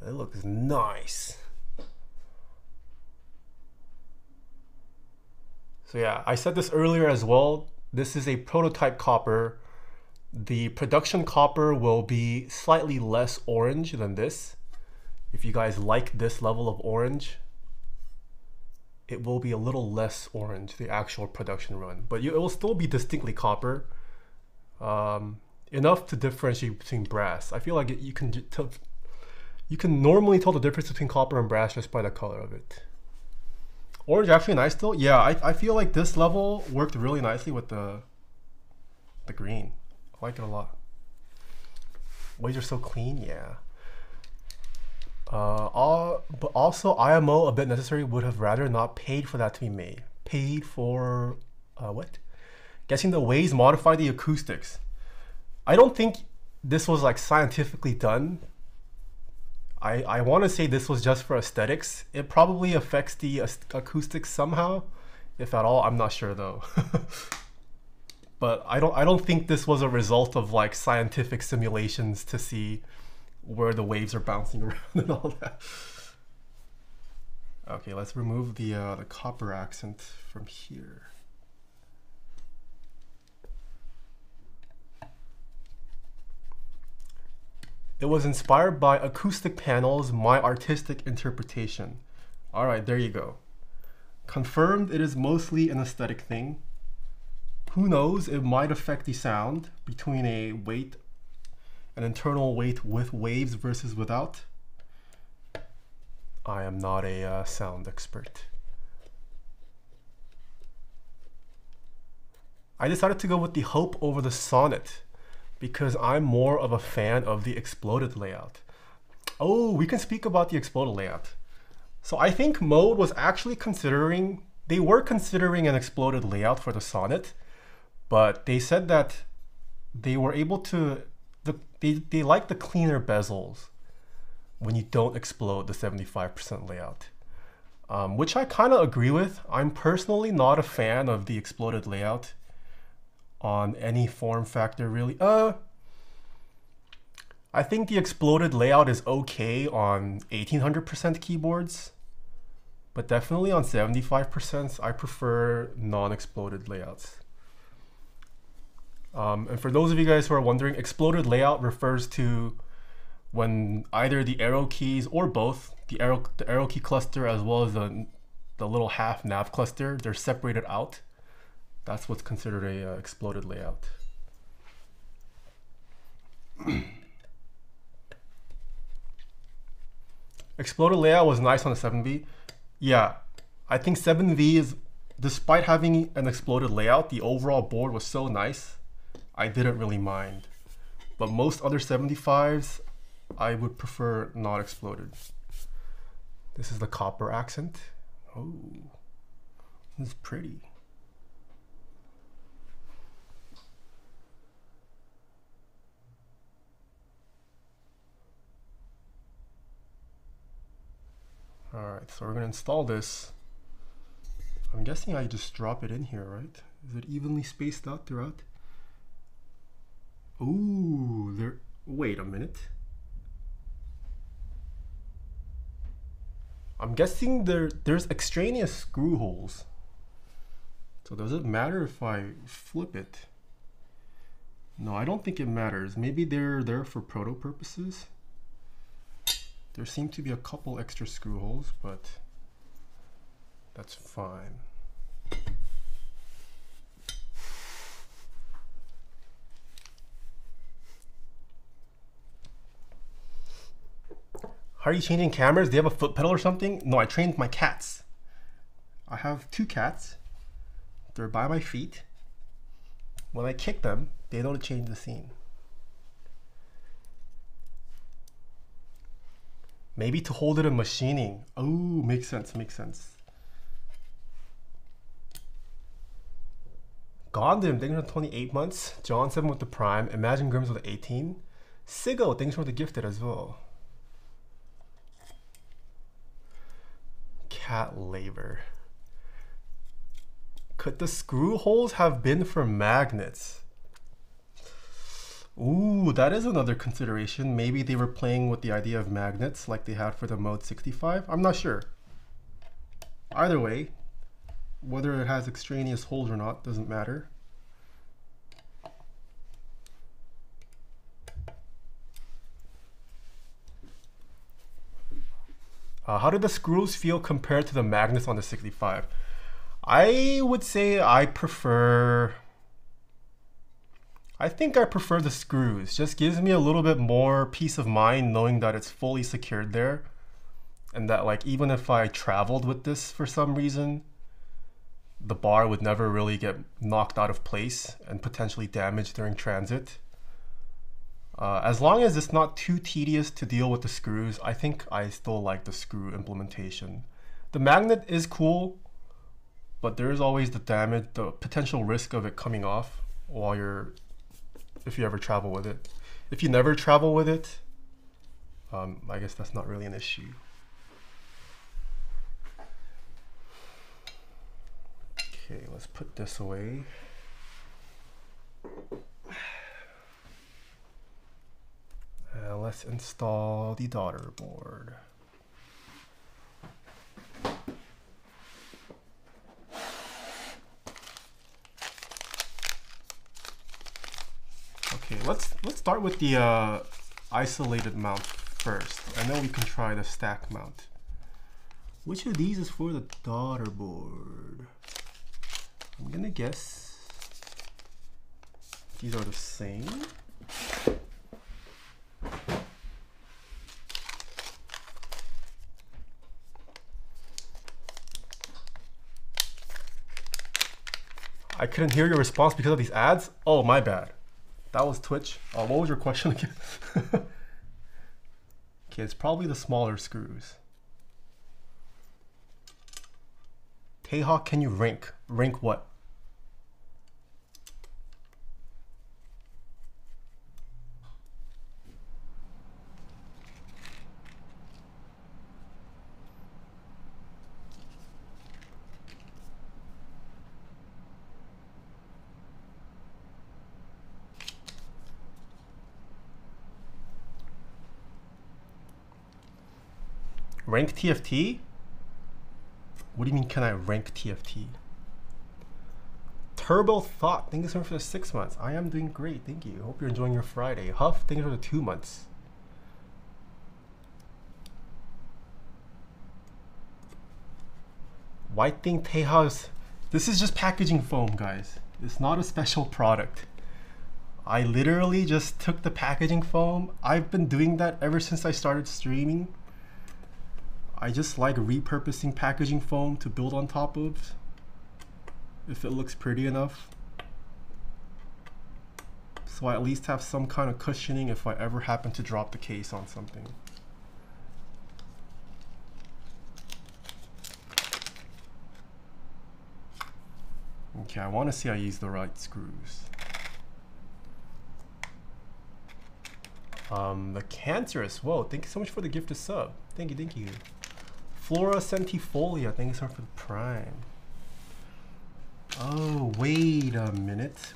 it looks nice. So yeah, I said this earlier as well. This is a prototype copper. The production copper will be slightly less orange than this. If you guys like this level of orange, it will be a little less orange, the actual production run. But it will still be distinctly copper. Enough to differentiate between brass. I feel like you can normally tell the difference between copper and brass just by the color of it. Orange actually nice though. Yeah, I feel like this level worked really nicely with the green. I like it a lot. Waves are so clean, yeah. But also IMO a bit necessary, would have rather not paid for that to be made. Paid for what? Guessing the waves modify the acoustics. I don't think this was like scientifically done. I want to say this was just for aesthetics. It probably affects the acoustics somehow, if at all. I'm not sure though. But I don't think this was a result of like scientific simulations to see where the waves are bouncing around and all that. Okay, let's remove the copper accent from here. It was inspired by acoustic panels, my artistic interpretation. All right, there you go. Confirmed it is mostly an aesthetic thing. Who knows, it might affect the sound between an internal weight with waves versus without. I am not a sound expert. I decided to go with the Hope over the Sonnet because I'm more of a fan of the exploded layout. Oh, we can speak about the exploded layout. So I think Mode was actually considering an exploded layout for the Sonnet, but they said that they were able to, they like the cleaner bezels when you don't explode the 75% layout, which I kind of agree with. I'm personally not a fan of the exploded layout on any form factor really. I think the exploded layout is okay on 1800% keyboards, but definitely on 75% I prefer non-exploded layouts. And for those of you guys who are wondering, exploded layout refers to when either the arrow keys or both, the arrow key cluster as well as the little half nav cluster, they're separated out. That's what's considered a exploded layout. Exploded layout was nice on the 7V. Yeah, I think 7V is, despite having an exploded layout, the overall board was so nice, I didn't really mind. But most other 75s, I would prefer not exploded. This is the copper accent. Oh, this is pretty. All right, so we're gonna install this. I'm guessing I just drop it in here, right? Is it evenly spaced out throughout? Ooh, wait a minute. I'm guessing there's extraneous screw holes. So does it matter if I flip it? No, I don't think it matters. Maybe they're there for proto purposes. There seem to be a couple extra screw holes, but that's fine. How are you changing cameras? Do you have a foot pedal or something? No, I trained my cats. I have 2 cats. They're by my feet. When I kick them, they know to change the scene. Maybe to hold it in machining. Oh, makes sense, makes sense. Gondim, thanks for 28 months. John 7 with the Prime. Imagine Grims with 18. Sigo, thanks for the gifted as well. Cat labor. Could the screw holes have been for magnets? Ooh, that is another consideration. Maybe they were playing with the idea of magnets like they had for the Mode 65. I'm not sure. Either way, whether it has extraneous holes or not doesn't matter. How did the screws feel compared to the magnets on the 65? I would say I think I prefer the screws. Just gives me a little bit more peace of mind knowing that it's fully secured there. And that like even if I traveled with this for some reason, the bar would never really get knocked out of place and potentially damaged during transit. As long as it's not too tedious to deal with the screws, I think I still like the screw implementation. The magnet is cool, but there is always the potential risk of it coming off while if you ever travel with it. If you never travel with it, I guess that's not really an issue. Okay, let's put this away. And let's install the daughter board. Okay, let's start with the isolated mount first, and then we can try the stack mount. Which of these is for the daughter board? I'm gonna guess these are the same. I couldn't hear your response because of these ads? Oh, my bad. That was Twitch. What was your question again? Okay, it's probably the smaller screws. Taeha, can you rank? Rank what? Rank TFT? What do you mean, can I rank TFT? Turbo Thought, thank you so much for the 6 months. I am doing great, thank you. Hope you're enjoying your Friday. Huff, thank you for the 2 months. White thing Taeha's. This is just packaging foam, guys. It's not a special product. I literally just took the packaging foam. I've been doing that ever since I started streaming. I just like repurposing packaging foam to build on top of if it looks pretty enough. So I at least have some kind of cushioning if I ever happen to drop the case on something. Okay, I want to see I use the right screws. The Cancerous, whoa, thank you so much for the gift of sub. Thank you, thank you. Flora Centifolia, thank you so much for the Prime. Oh, wait a minute.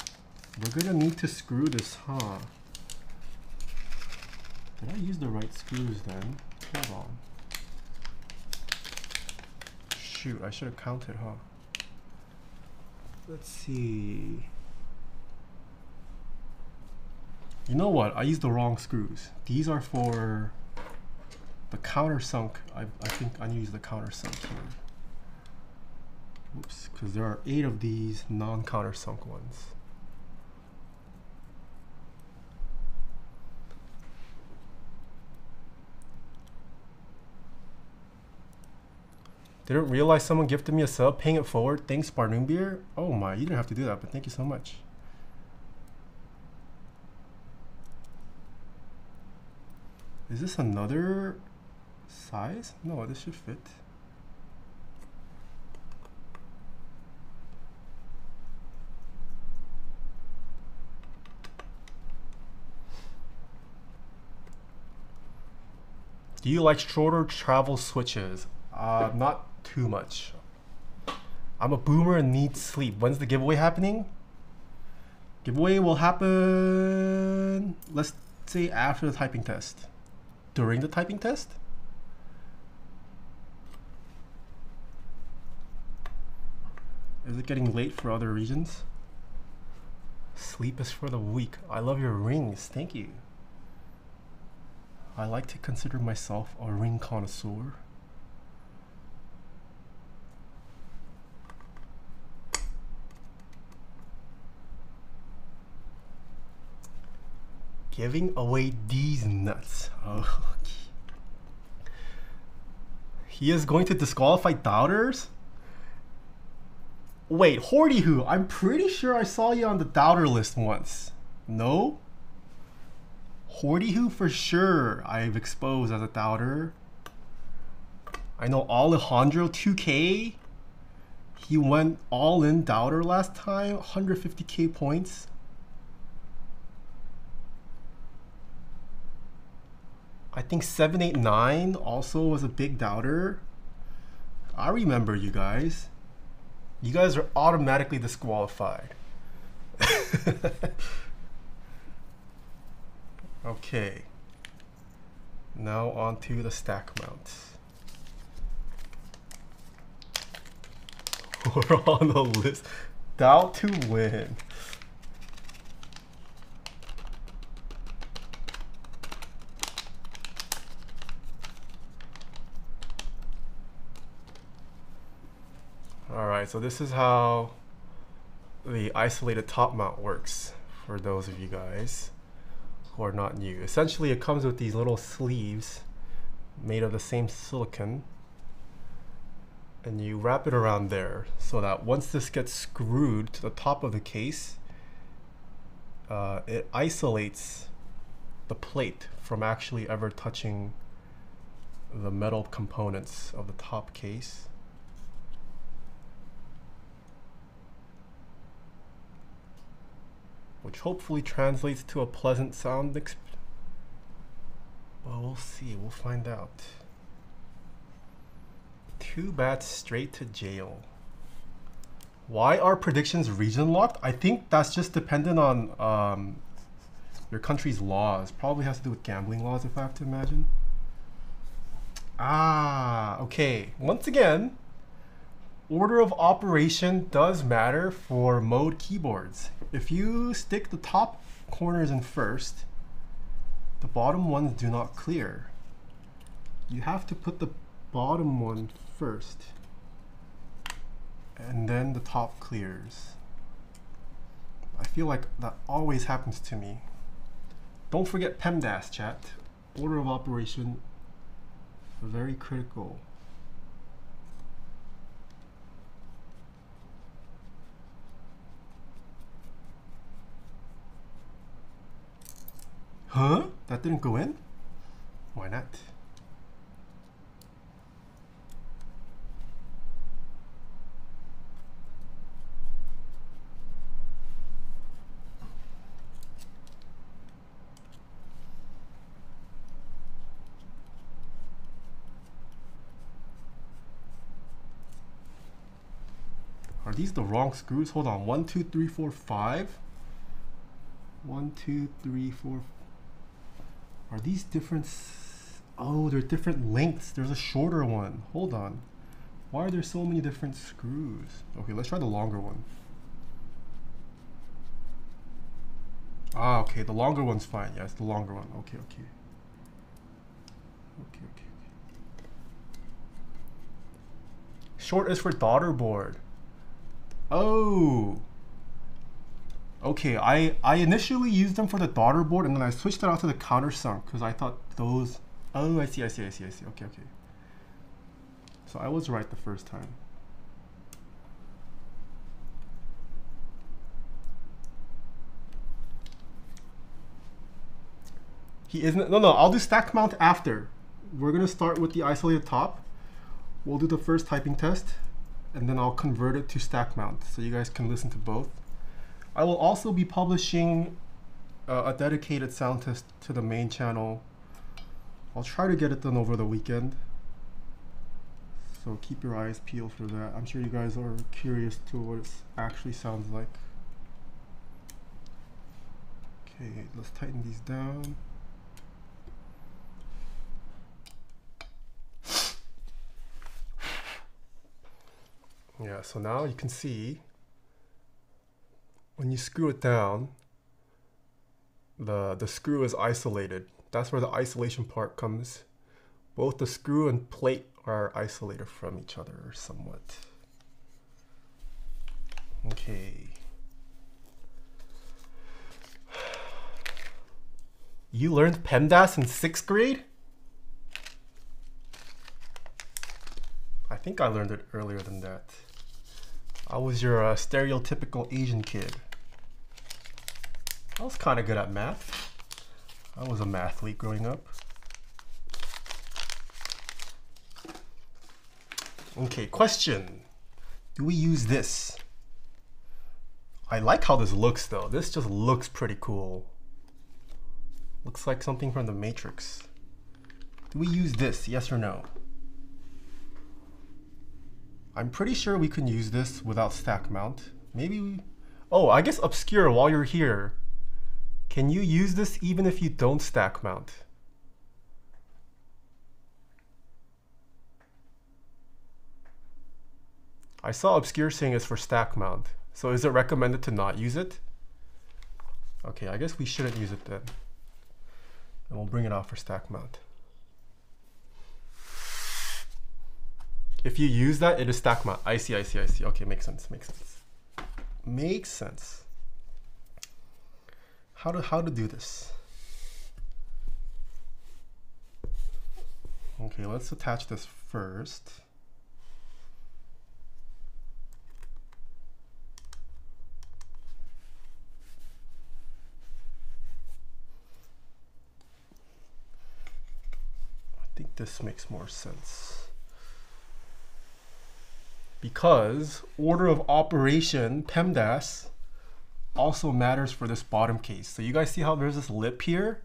We're gonna need to screw this, huh? Did I use the right screws then? Hold on. Shoot, I should have counted, huh? Let's see. You know what? I used the wrong screws. These are for the countersunk. I think I need to use the countersunk here. Oops, because there are 8 of these non-countersunk ones. Didn't realize someone gifted me a sub. Paying it forward. Thanks, Barnoon Beer. Oh my, you didn't have to do that, but thank you so much. Is this another size? No, this should fit. Do you like shorter travel switches? Not too much. I'm a boomer and need sleep. When's the giveaway happening? Giveaway will happen, let's say after the typing test. During the typing test? Is it getting late for other regions? Sleep is for the weak. I love your rings. Thank you. I like to consider myself a ring connoisseur. Giving away these nuts. Oh, he is going to disqualify doubters? Wait, Horty Who? I'm pretty sure I saw you on the doubter list once. No? Horty Who for sure I've exposed as a doubter. I know Alejandro 2K. He went all in doubter last time, 150k points. I think 789 also was a big doubter. I remember you guys. You guys are automatically disqualified. Okay. Now on to the stack mounts. We're on the list. Doubt to win. Alright, so this is how the isolated top mount works for those of you guys who are not new. Essentially, it comes with these little sleeves made of the same silicone, and you wrap it around there so that once this gets screwed to the top of the case, it isolates the plate from actually ever touching the metal components of the top case. Which hopefully translates to a pleasant sound well, we'll see, we'll find out. Too bad, straight to jail. Why are predictions region locked? I think that's just dependent on your country's laws. Probably has to do with gambling laws, if I have to imagine. Ah, okay. Once again, order of operation does matter for mode keyboards. If you stick the top corners in first, the bottom ones do not clear. You have to put the bottom one first, and then the top clears. I feel like that always happens to me. Don't forget PEMDAS, chat. Order of operation, very critical. Huh? That didn't go in? Why not? Are these the wrong screws? Hold on. 1, 2, 3, 4, 5. 1, 2, 3, 4. Are these different? Oh, they're different lengths. There's a shorter one. Hold on. Why are there so many different screws? Okay, let's try the longer one. Ah, okay. The longer one's fine. Yeah, it's the longer one. Okay, okay. Okay, okay, okay. Short is for daughter board. Oh. Okay, I initially used them for the daughter board, and then I switched it out to the countersunk because I thought those. Oh, I see. Okay, okay. So I was right the first time. He isn't. No, I'll do stack mount after. We're gonna start with the isolated top. We'll do the first typing test, and then I'll convert it to stack mount so you guys can listen to both. I will also be publishing a dedicated sound test to the main channel. I'll try to get it done over the weekend. So keep your eyes peeled for that. I'm sure you guys are curious to what it actually sounds like. Okay, let's tighten these down. Yeah, so now you can see when you screw it down, the screw is isolated. That's where the isolation part comes. Both the screw and plate are isolated from each other somewhat. Okay. You learned PEMDAS in 6th grade? I think I learned it earlier than that. I was your stereotypical Asian kid. I was kind of good at math. I was a mathlete growing up. Okay, question. Do we use this? I like how this looks though. This just looks pretty cool. Looks like something from the Matrix. Do we use this, yes or no? I'm pretty sure we can use this without stack mount. Maybe we... Oh, I guess Obscure, while you're here, can you use this even if you don't stack mount? I saw Obscure saying it's for stack mount. So is it recommended to not use it? Okay, I guess we shouldn't use it then. And we'll bring it out for stack mount. If you use that, it is stack mount. I see. Okay, makes sense. Makes sense. How to do this? Okay, let's attach this first. I think this makes more sense. Because order of operation, PEMDAS, also matters for this bottom case. So you guys see how there's this lip here?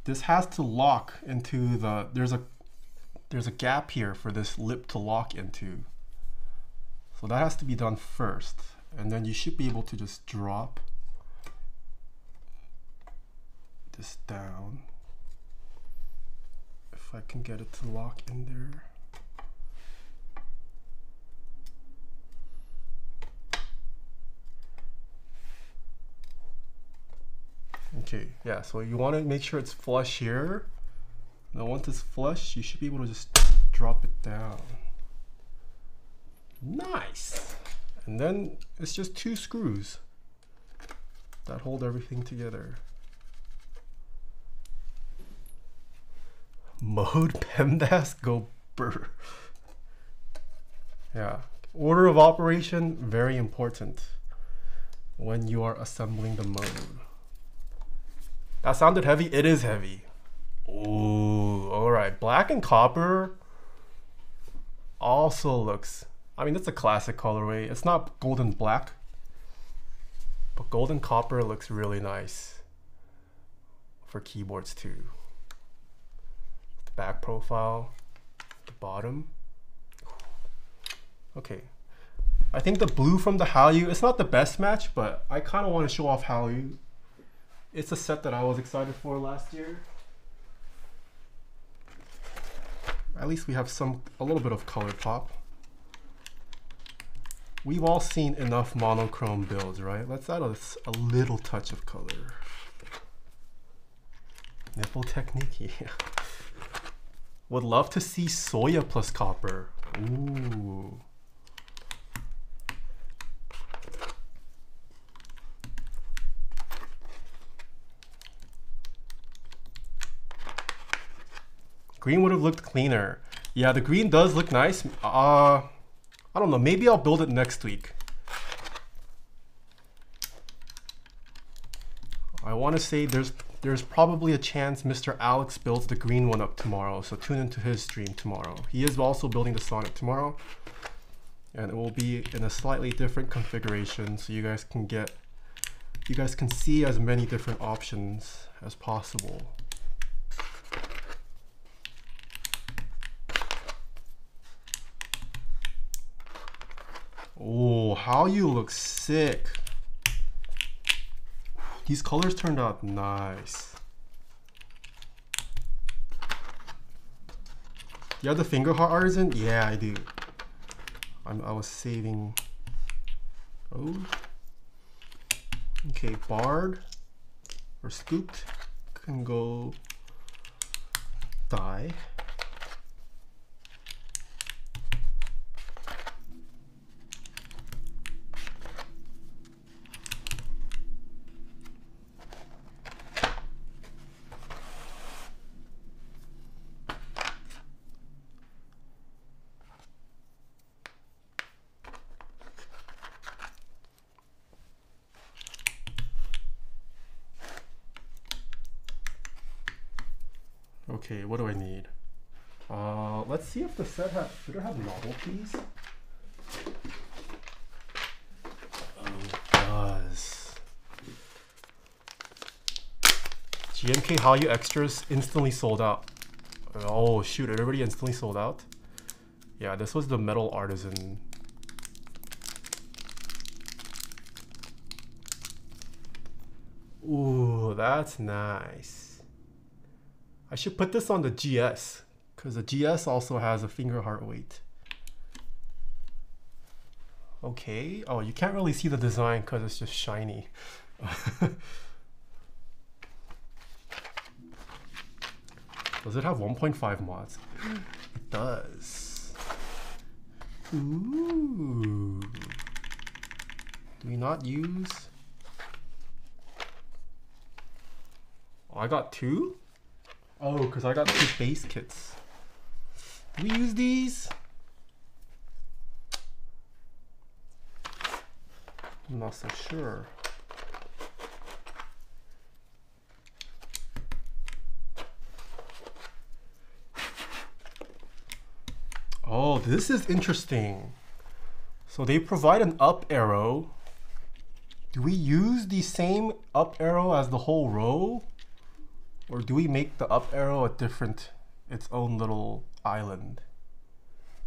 This has to lock into the, there's a gap here for this lip to lock into. So that has to be done first. And then you should be able to just drop this down. If I can get it to lock in there. Okay, yeah, so you want to make sure it's flush here. Now once it's flush, you should be able to just drop it down. Nice! And then it's just 2 screws that hold everything together. Mode PEMDAS go burr. Yeah, order of operation, very important when you are assembling the mode. That sounded heavy. It is heavy. Ooh, all right. Black and copper also looks, I mean, it's a classic colorway. It's not golden black, but golden copper looks really nice for keyboards too. The back profile, the bottom. Okay. I think the blue from the Hallyu, it's not the best match, but I kind of want to show off Hallyu. It's a set that I was excited for last year. At least we have a little bit of color pop. We've all seen enough monochrome builds, right? Let's add a little touch of color. Nipple technique, yeah. Would love to see Soya plus copper. Ooh. Green would have looked cleaner. Yeah, the green does look nice. I don't know, maybe I'll build it next week. I want to say there's probably a chance Mr. Alex builds the green one up tomorrow, so tune into his stream tomorrow. He is also building the Sonnet tomorrow, and it will be in a slightly different configuration, so you guys can see as many different options as possible. Oh, Hallyu looks sick. These colors turned out nice. You have the finger heart artisan? Yeah, I do. I was saving. Oh. Okay, barred or scooped can go die. Okay, what do I need? Let's see if the set should it have novelties? Oh, it does. GMK Hallyu extras instantly sold out. Oh shoot, it already instantly sold out? Yeah, this was the metal artisan. Ooh, that's nice. I should put this on the GS, because the GS also has a finger heart weight. Okay, oh, you can't really see the design because it's just shiny. Does it have 1.5 mods? It does. Ooh. Do we not use? Oh, I got 2? Oh, because I got 2 base kits. Do we use these? I'm not so sure. Oh, this is interesting. So they provide an up arrow. Do we use the same up arrow as the whole row? Or do we make the up arrow its own little island?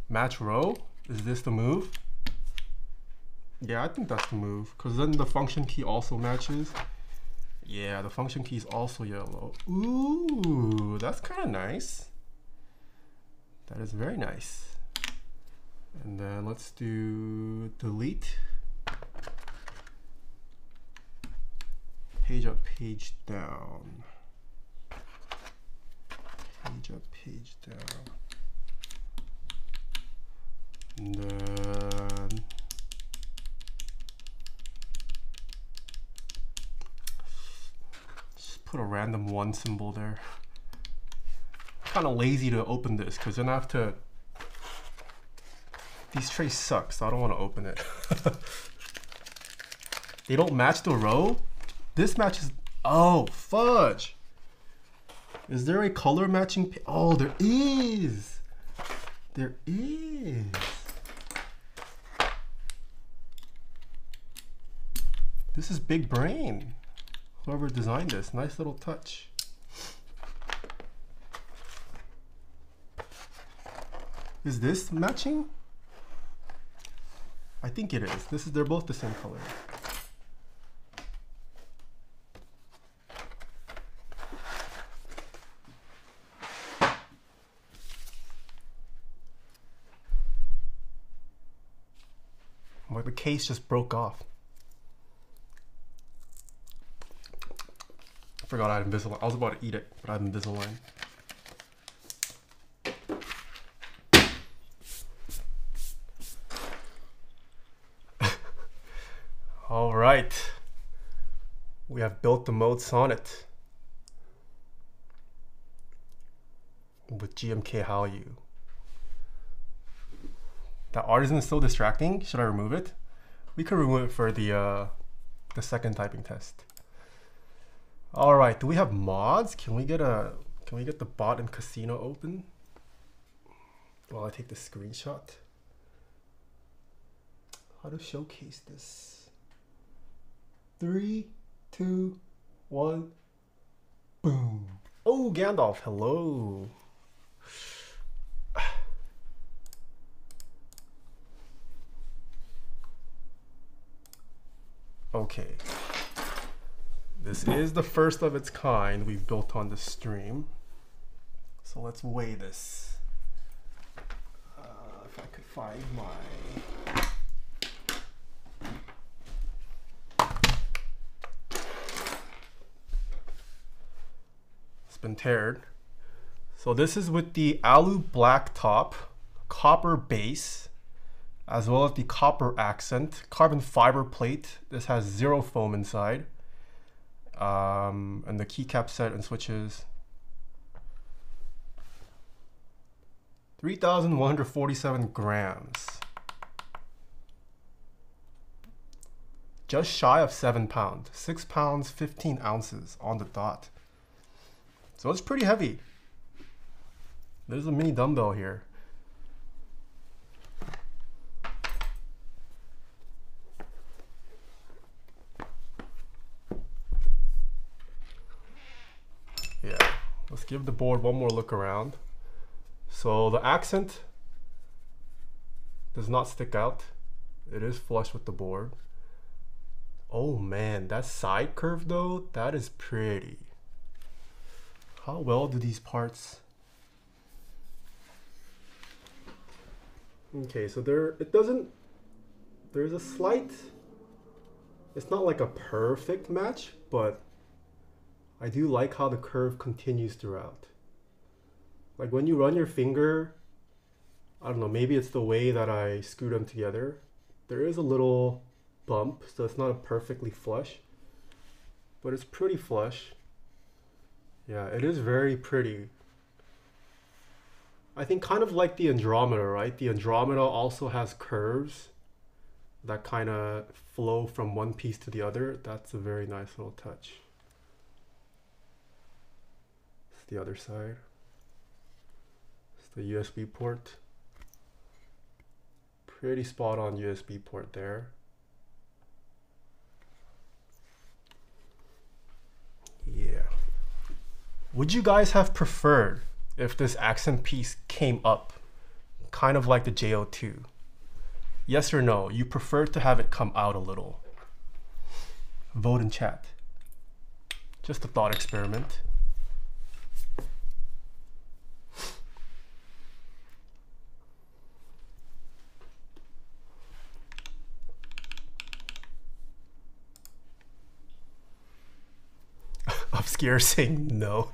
Match row? Is this the move? Yeah, I think that's the move, because then the function key also matches. Yeah, the function key is also yellow. Ooh, that's kind of nice. That is very nice. And then let's do delete. Page up, page down. Page up, page down. And then just put a random 1 symbol there. Kind of lazy to open this because then I have to. These trays suck, so I don't want to open it. They don't match the row. This matches. Oh, fudge. Is there a color matching? Oh, there is. There is. This is big brain. Whoever designed this, nice little touch. Is this matching? I think it is. They're both the same color. Like the case just broke off. I forgot I had Invisalign. I was about to eat it, but I had Invisalign. All right. We have built the mode Sonnet with GMK Hallyu. That artisan is so distracting. Should I remove it? We could remove it for the second typing test. All right, do we have mods? Can we get the bot and casino open while I take the screenshot? How to showcase this? 3, 2, 1, boom. Oh, Gandalf, hello. Okay. This is the first of its kind we've built on the stream. So let's weigh this. If I could find my... It's been teared. So this is with the alu black top, copper base, as well as the copper accent, carbon fiber plate. This has 0 foam inside. And the keycap set and switches. 3,147 grams. Just shy of 7 pounds. 6 pounds, 15 ounces on the dot. So it's pretty heavy. There's a mini dumbbell here. Yeah, let's give the board one more look around. So the accent does not stick out. It is flush with the board. Oh man, that side curve though, that is pretty. How well do these parts... Okay, so there's a slight, it's not like a perfect match, but I do like how the curve continues throughout. Like when you run your finger, I don't know, maybe it's the way that I screw them together. There is a little bump, so it's not perfectly flush, but it's pretty flush. Yeah, it is very pretty. I think kind of like the Andromeda, right? The Andromeda also has curves that kind of flow from one piece to the other. That's a very nice little touch. It's the other side. It's the USB port. Pretty spot on USB port there. Yeah. Would you guys have preferred if this accent piece came up, kind of like the JO2? Yes or no? You prefer to have it come out a little? Vote in chat. Just a thought experiment. Obscure saying no.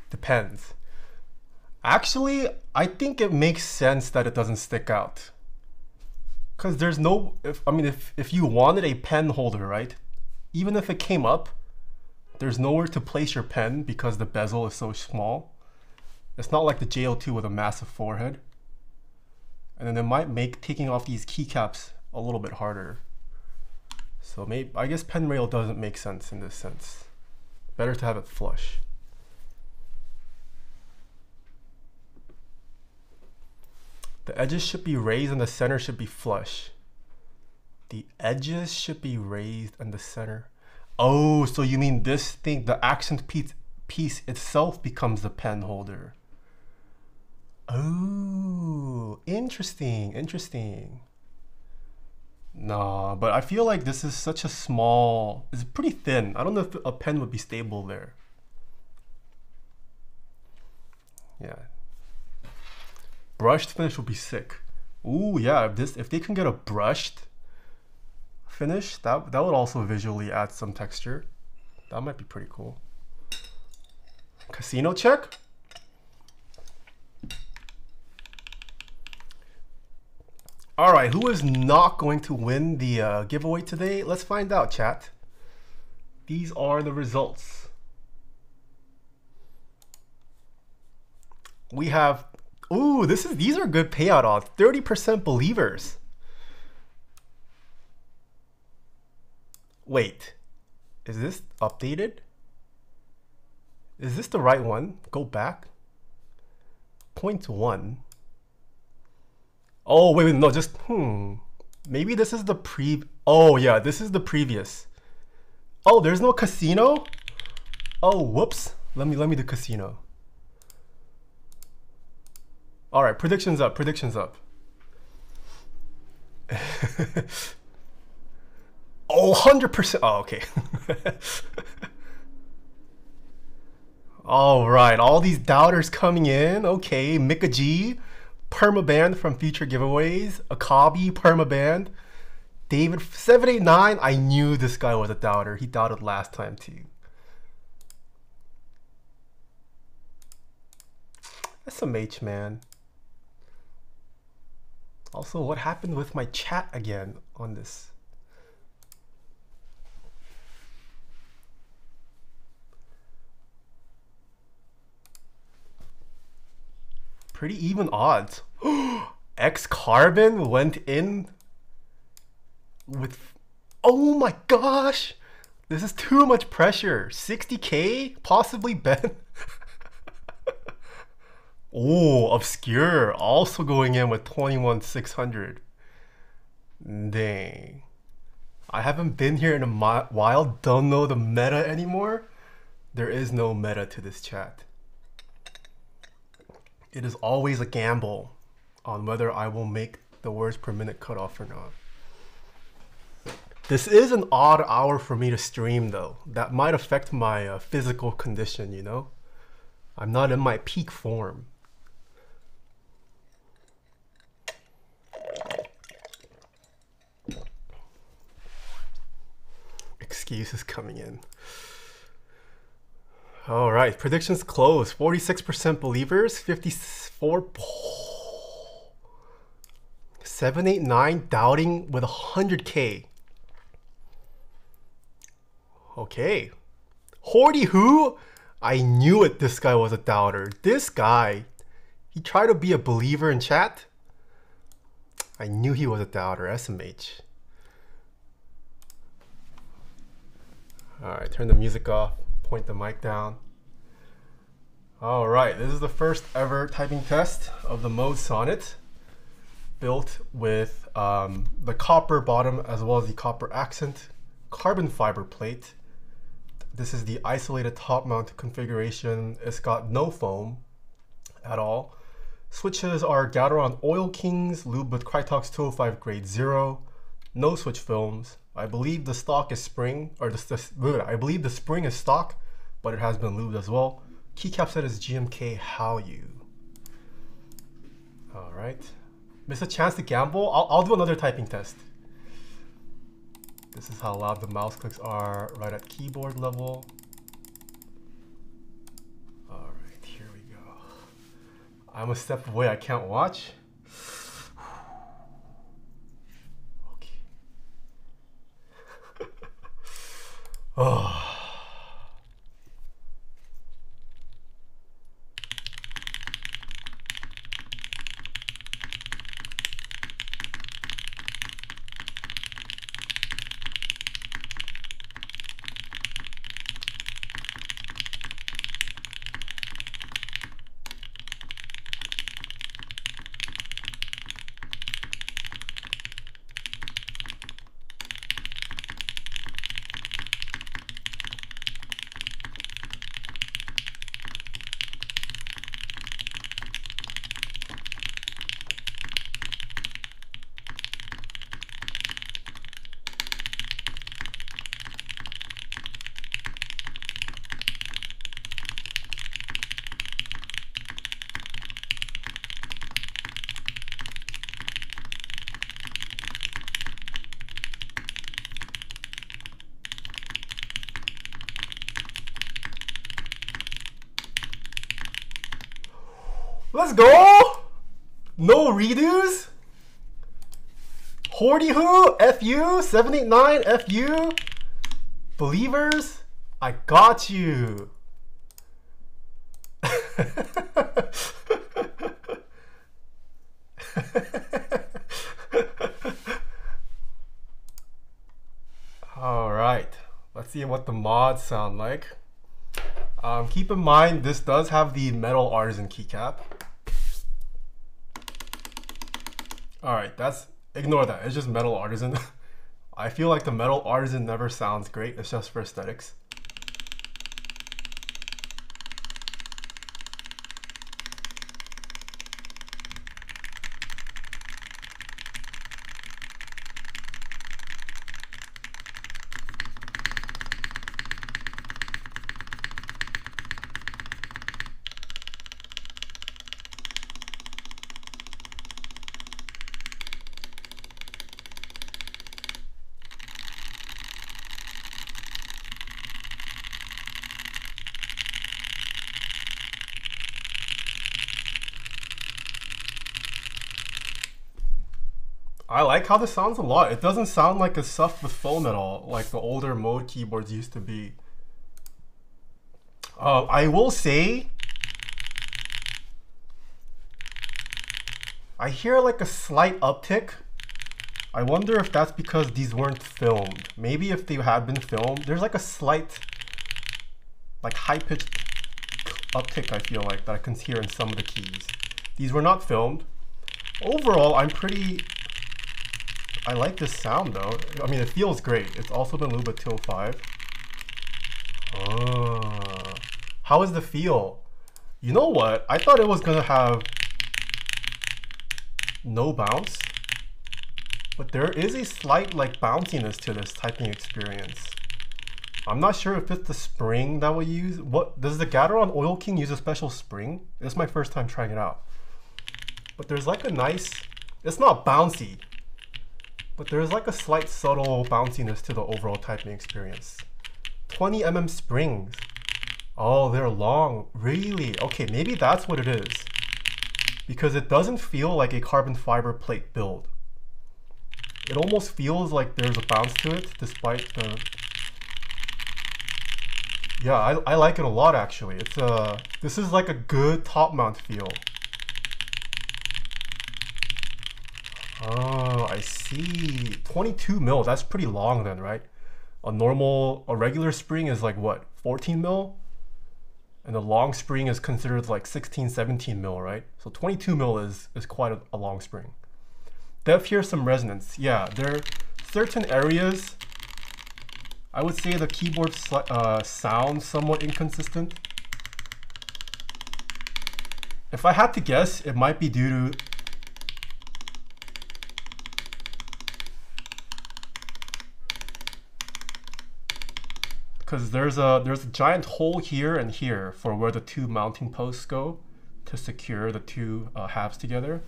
Depends. Actually, I think it makes sense that it doesn't stick out. Because there's no, if you wanted a pen holder, right? Even if it came up, there's nowhere to place your pen because the bezel is so small. It's not like the JO2 with a massive forehead. And then it might make taking off these keycaps a little bit harder. So maybe, I guess pen rail doesn't make sense in this sense. Better to have it flush. The edges should be raised and the center should be flush. The edges should be raised and the center. Oh, so you mean this thing, the accent piece itself becomes the pen holder. Oh, interesting, interesting. Nah, but I feel like this is such a small, it's pretty thin. I don't know if a pen would be stable there. Yeah. Brushed finish would be sick. Ooh, yeah, if they can get a brushed finish, that would also visually add some texture. That might be pretty cool. Casino check? All right, who is not going to win the giveaway today? Let's find out, chat. These are the results. We have Ooh, these are good payout odds. 30% believers. Wait, is this updated? Is this the right one? Go back. 0.1. Oh, wait, no, just, maybe this is the oh yeah, this is the previous. Oh, there's no casino? Oh, whoops. Let me do casino. All right, predictions up, predictions up. Oh, 100%. Oh, okay. All right, all these doubters coming in. Okay, Mika G, permaband from future giveaways. Akabi, permaband. David 789. I knew this guy was a doubter. He doubted last time too. SMH, man. Also, what happened with my chat again on this? Pretty even odds. X Carbon went in with, oh my gosh, this is too much pressure. 60K, possibly Ben. Oh, Obscure also going in with 21,600. Dang. I haven't been here in a while, don't know the meta anymore. There is no meta to this chat. It is always a gamble on whether I will make the words per minute cutoff or not. This is an odd hour for me to stream though. That might affect my physical condition, you know? I'm not in my peak form. Excuses coming in. All right, predictions closed. 46% believers, 54. 789 doubting with 100K. Okay. Horty who? I knew it, this guy was a doubter. This guy, he tried to be a believer in chat. I knew he was a doubter, SMH. All right, turn the music off, point the mic down. All right, this is the first ever typing test of the mode Sonnet, built with the copper bottom as well as the copper accent, carbon fiber plate. This is the isolated top mount configuration. It's got no foam at all. Switches are Gateron Oil Kings, Lube with Krytox 205 grade 0, no switch films. I believe the stock is spring, or I believe the spring is stock, but it has been lubed as well. Keycap set is GMK Hallyu. All right, miss a chance to gamble. I'll do another typing test. This is how loud the mouse clicks are right at keyboard level. All right, here we go. I'm a step away, I can't watch. Okay. Oh. Let's go! No redos? Horty who? FU? 789 FU? Believers? I got you. All right, let's see what the mods sound like. Keep in mind, this does have the metal artisan keycap. All right, ignore that. It's just metal artisan. I feel like the metal artisan never sounds great. It's just for aesthetics. I like how this sounds a lot. It doesn't sound like it's stuffed with foam at all, like the older mode keyboards used to be. I will say, I hear like a slight uptick. I wonder if that's because these weren't filmed. Maybe if they had been filmed, there's like a slight, like high-pitched uptick, I feel like, that I can hear in some of the keys. These were not filmed. Overall, I like this sound though. I mean, it feels great. It's also been lubed at 205. How is the feel? You know what? I thought it was gonna have no bounce, but there is a slight like bounciness to this typing experience. I'm not sure if it's the spring that we use. What does the Gateron Oil King use a special spring? This is my first time trying it out. But there's like a nice, it's not bouncy, but there's like a slight subtle bounciness to the overall typing experience. 20 mm springs. Oh, they're long. Really? Okay, maybe that's what it is. Because it doesn't feel like a carbon fiber plate build. It almost feels like there's a bounce to it, despite the... Yeah, I like it a lot actually. This is like a good top mount feel. Oh, I see. 22 mil, that's pretty long then, right? A regular spring is like what, 14 mil? And the long spring is considered like 16, 17 mil, right? So 22 mil is quite a long spring. Def hears some resonance. Yeah, there are certain areas, I would say the keyboard sounds somewhat inconsistent. If I had to guess, it might be due to because there's a giant hole here and here for where the two mounting posts go to secure the two halves together.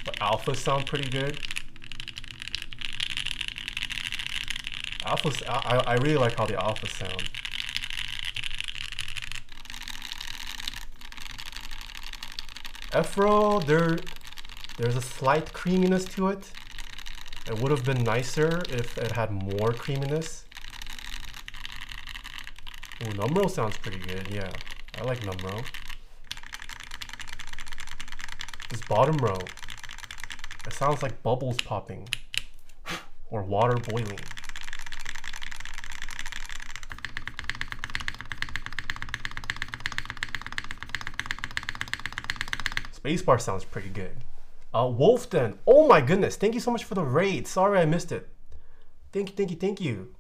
But alphas sound pretty good. Alphas, I really like how the alphas sound. Ephro, there's a slight creaminess to it. It would have been nicer if it had more creaminess. Ooh, Numro sounds pretty good, yeah. I like Numro. This bottom row, it sounds like bubbles popping or water boiling. Spacebar sounds pretty good. Wolfden, oh my goodness, thank you so much for the raid. Sorry I missed it. Thank you.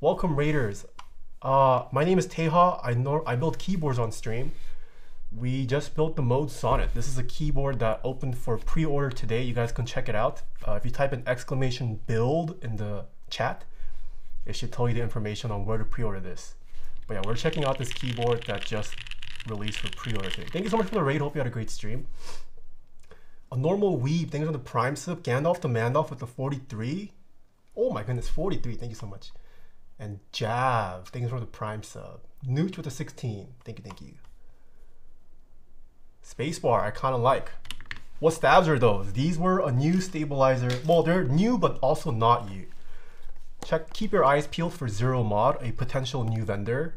Welcome raiders. My name is Taeha. I build keyboards on stream. We just built the mode Sonnet. This is a keyboard that opened for pre-order today. You guys can check it out. If you type in !build in the chat, it should tell you the information on where to pre-order this. But yeah, we're checking out this keyboard that just released for pre-order today. Thank you so much for the raid. Hope you had a great stream. A normal weeb. Thanks for the prime sub. Gandalf the Mandalf with the 43. Oh my goodness, 43. Thank you so much. And Jav, thanks for the prime sub. Nooch with the 16, thank you. Spacebar, I kind of like. What stabs are those? These were a new stabilizer. Well, they're new, but also not new. Keep your eyes peeled for Zero Mod, a potential new vendor.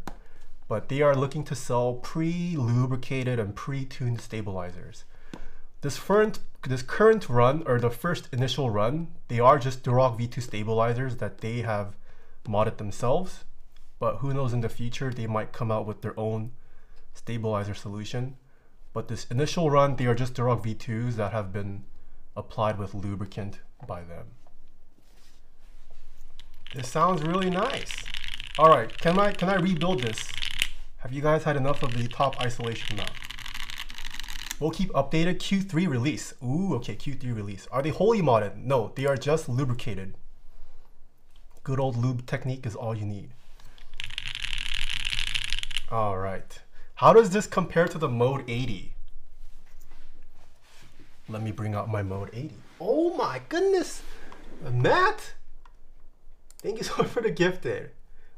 But they are looking to sell pre-lubricated and pre-tuned stabilizers. This current run, or the first initial run, they are just Durock V2 stabilizers that they have modded themselves. But who knows, in the future they might come out with their own stabilizer solution. But this initial run, they are just Durock V2s that have been applied with lubricant by them. This sounds really nice. All right, can I rebuild this? Have you guys had enough of the top isolation mount? We'll keep updated. Q3 release. Ooh, okay, Q3 release. Are they wholly modded? No, they are just lubricated. Good old lube technique is all you need. All right. How does this compare to the Mode 80? Let me bring out my Mode 80. Oh my goodness. Matt, thank you so much for the gift there.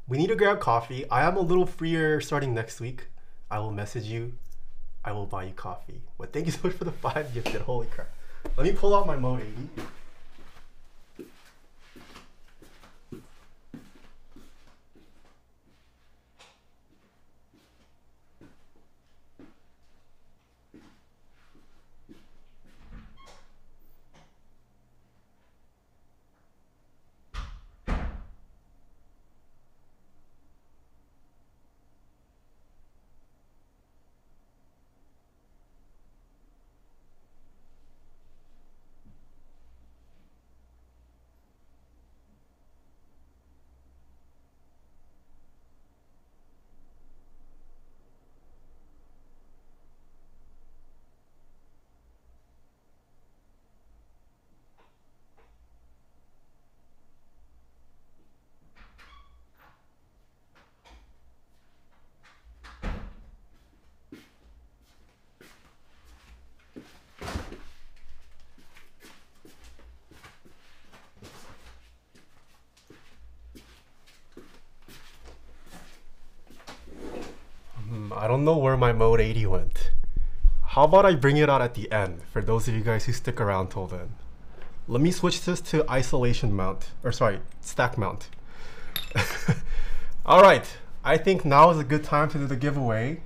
We need to grab coffee. I am a little freer starting next week. I will message you. I will buy you coffee. But thank you so much for the 5 gifted. Holy crap. Let me pull out my Mode 80. I don't know where my Mode 80 went. How about I bring it out at the end for those of you guys who stick around till then. Let me switch this to isolation mount, or sorry, stack mount. All right, I think now is a good time to do the giveaway.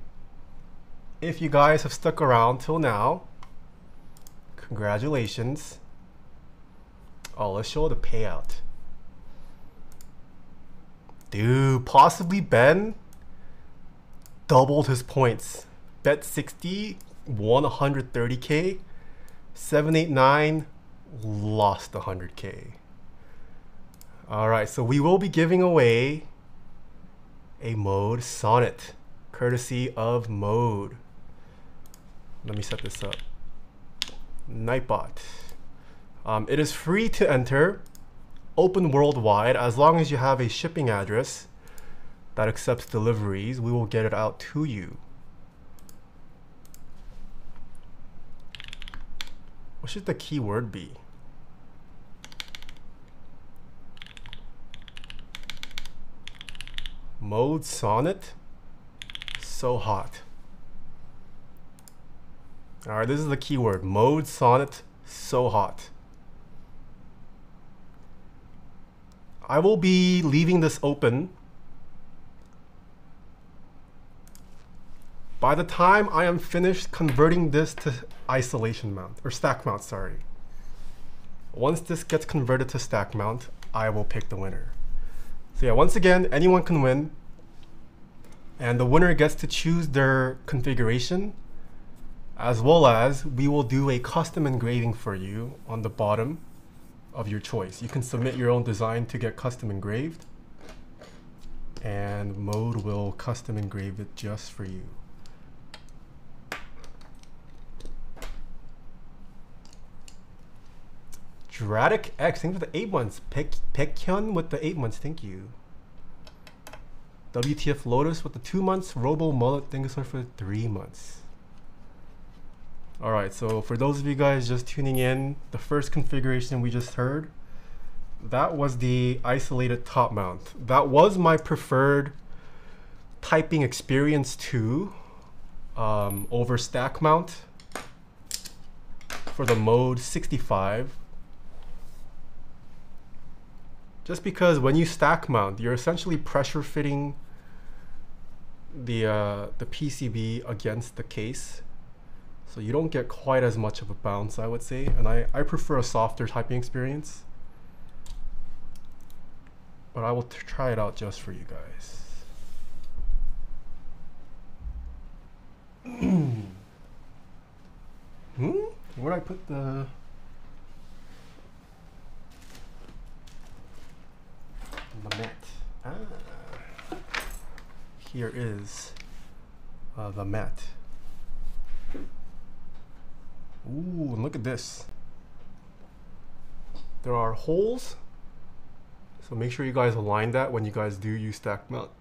If you guys have stuck around till now, congratulations. Oh, let's show the payout. Dude, possibly Ben doubled his points. Bet 60 won 130k. 789 lost 100k. All right, so we will be giving away a Mode Sonnet, courtesy of Mode. Let me set this up. Nightbot. It is free to enter, open worldwide, as long as you have a shipping address that accepts deliveries. We will get it out to you. What should the keyword be? Mode Sonnet. So hot. All right, this is the keyword. Mode Sonnet. So hot. I will be leaving this open. By the time I am finished converting this to isolation mount, or stack mount, sorry. Once this gets converted to stack mount, I will pick the winner. So yeah, once again, anyone can win. And the winner gets to choose their configuration, as well as we will do a custom engraving for you on the bottom of your choice. You can submit your own design to get custom engraved, and Mode will custom engrave it just for you. Dradic X, thank you for the 8 months. Pekhyun with the 8 months, thank you. WTF Lotus with the 2 months. Robo Mullet, thank you so much for the 3 months. Alright, so for those of you guys just tuning in, the first configuration we just heard, that was the isolated top mount. That was my preferred typing experience too, over stack mount for the Mode 65. Just because when you stack mount, you're essentially pressure fitting the PCB against the case. So you don't get quite as much of a bounce, I would say. And I prefer a softer typing experience. But I will try it out just for you guys. Where'd I put the mat? Here is the mat. Ooh, and look at this. There are holes, so make sure you guys align that when you guys do use stack mount.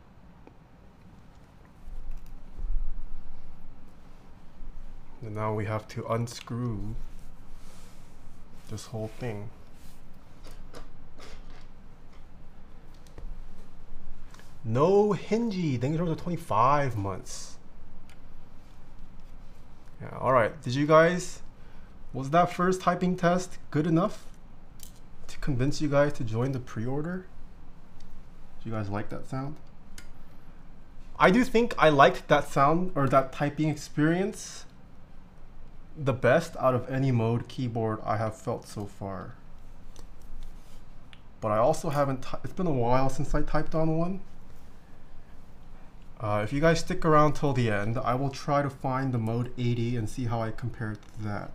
And now we have to unscrew this whole thing. No Hingy, thank you for the 25 months. Yeah, alright. Did you guys, was that first typing test good enough to convince you guys to join the pre-order? Do you guys like that sound? I do think I liked that sound, or that typing experience, the best out of any mode keyboard I have felt so far. But I also haven't, it's been a while since I typed on one. If you guys stick around till the end, I will try to find the mode 80 and see how I compare it to that.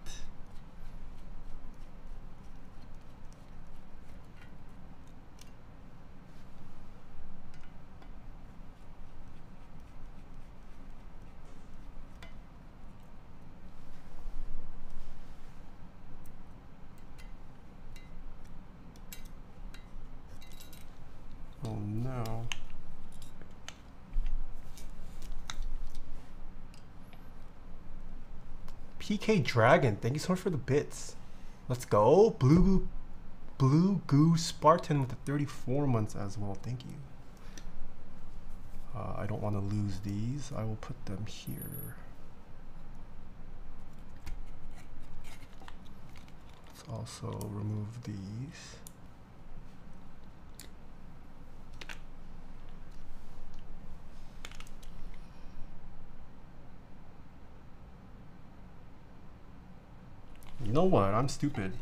Oh no. PK Dragon, thank you so much for the bits. Let's go. Blue Goo Spartan with the 34 months as well. Thank you. I don't want to lose these. I will put them here. Let's also remove these. You know what? I'm stupid.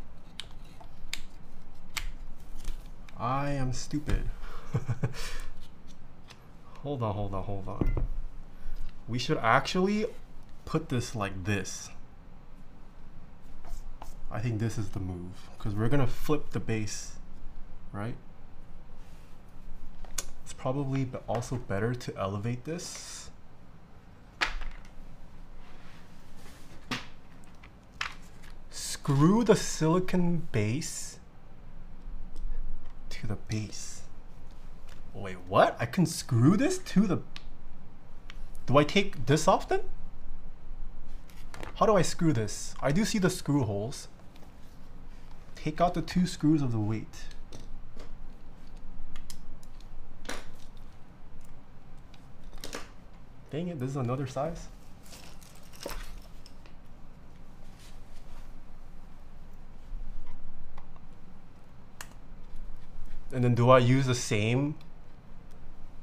I am stupid. Hold on. We should actually put this like this. I think this is the move, because we're gonna flip the base, right? It's probably also better to elevate this. Screw the silicon base to the base. Wait, what? I can screw this to the... Do I take this off then? How do I screw this? I do see the screw holes. Take out the 2 screws of the weight. Dang it, this is another size. And then do I use the same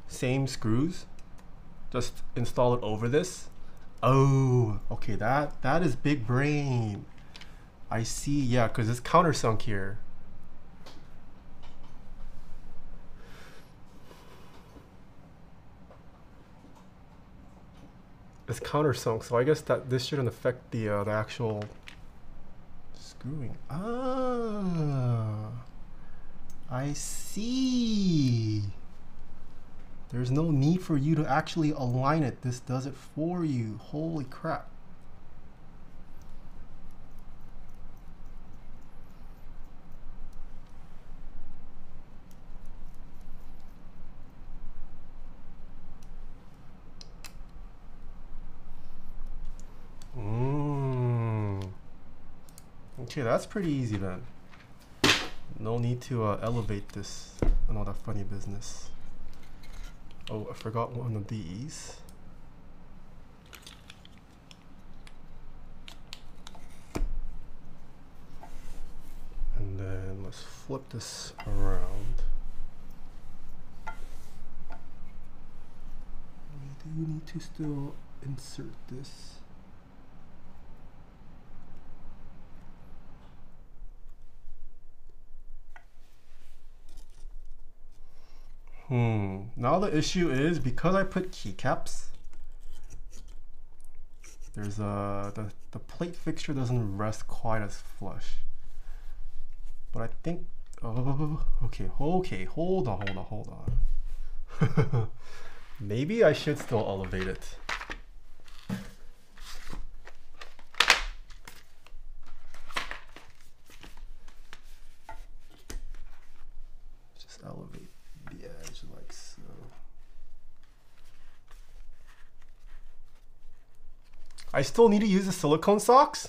screws? Just install it over this? Oh, okay, that is big brain. I see, yeah, because it's countersunk here. It's countersunk, so I guess that this shouldn't affect the actual screwing. Ah, I see. There's no need for you to actually align it. This does it for you. Holy crap. Okay, that's pretty easy then. No need to elevate this and all that funny business. Oh, I forgot one of these. And then let's flip this around. We do need to still insert this. Now the issue is, because I put keycaps, there's the plate fixture doesn't rest quite as flush. But I think, okay, hold on. Maybe I should still elevate it. Just elevate the edge like so. I still need to use the silicone socks?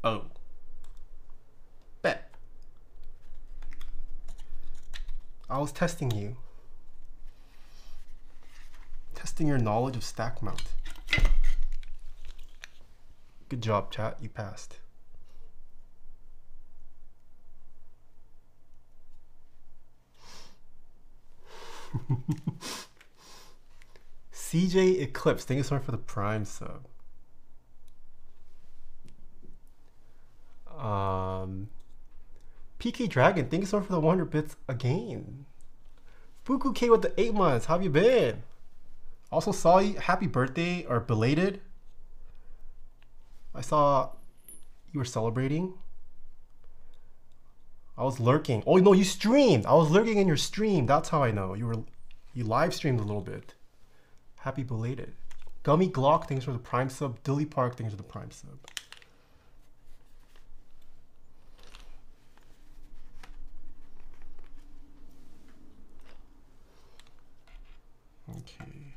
Oh. Bet. I was testing you. Testing your knowledge of stack mount. Good job, chat. You passed. CJ Eclipse, thank you so much for the Prime sub. PK Dragon, thank you so much for the 100 bits again. Fuku K with the 8 months, how have you been? Also saw you, happy birthday, or belated. I saw you were celebrating. I was lurking. Oh no, you streamed. I was lurking in your stream. That's how I know. You live streamed a little bit. Happy belated. Gummy Glock, thanks for the Prime sub. Dilly Park, thanks for the Prime sub. Okay.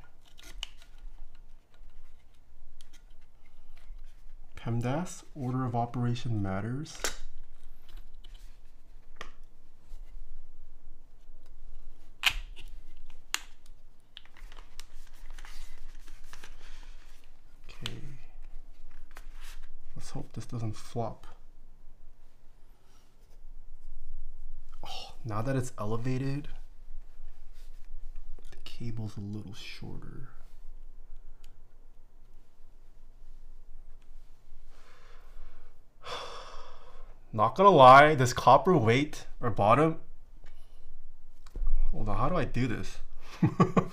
PEMDAS, order of operation matters. Okay. Let's hope this doesn't flop. Oh, now that it's elevated, the cable's a little shorter. Not gonna lie, this copper weight or bottom. Hold on, how do I do this? Do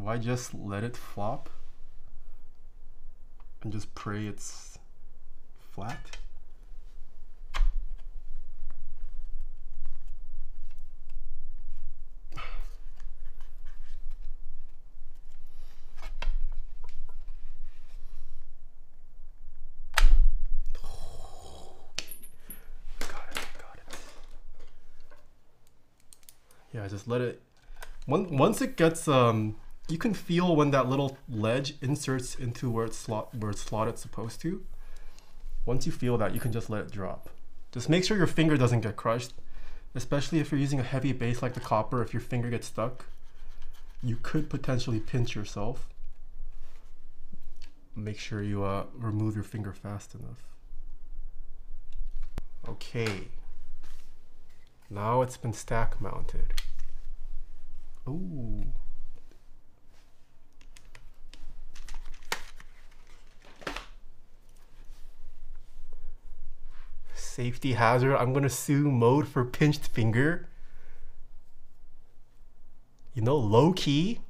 I just let it flop and just pray it's flat? Yeah, just let it. Once it gets, you can feel when that little ledge inserts into where it's slotted supposed to. Once you feel that, you can just let it drop. Just make sure your finger doesn't get crushed, especially if you're using a heavy base like the copper. If your finger gets stuck, you could potentially pinch yourself. Make sure you remove your finger fast enough. Okay. Now it's been stack mounted. Ooh. Safety hazard. I'm gonna sue Mode for pinched finger. You know, low key,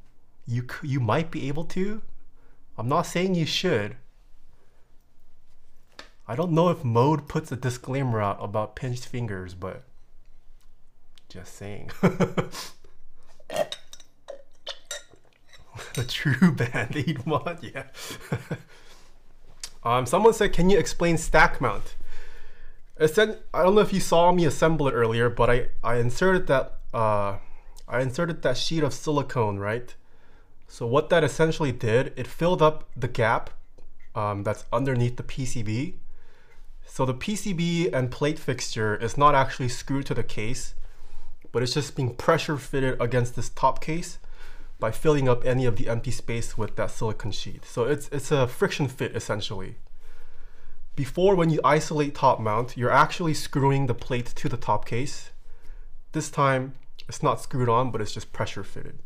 you might be able to. I'm not saying you should. I don't know if Mode puts a disclaimer out about pinched fingers, but just saying. The true Band-Aid mod, yeah. Someone said, can you explain stack mount? I don't know if you saw me assemble it earlier, but I inserted that sheet of silicone, right? So what that essentially did, it filled up the gap that's underneath the PCB. So the PCB and plate fixture is not actually screwed to the case, but it's just being pressure fitted against this top case by filling up any of the empty space with that silicone sheet. So it's a friction fit essentially. Before, when you isolate top mount, you're actually screwing the plate to the top case. This time it's not screwed on, but it's just pressure fitted.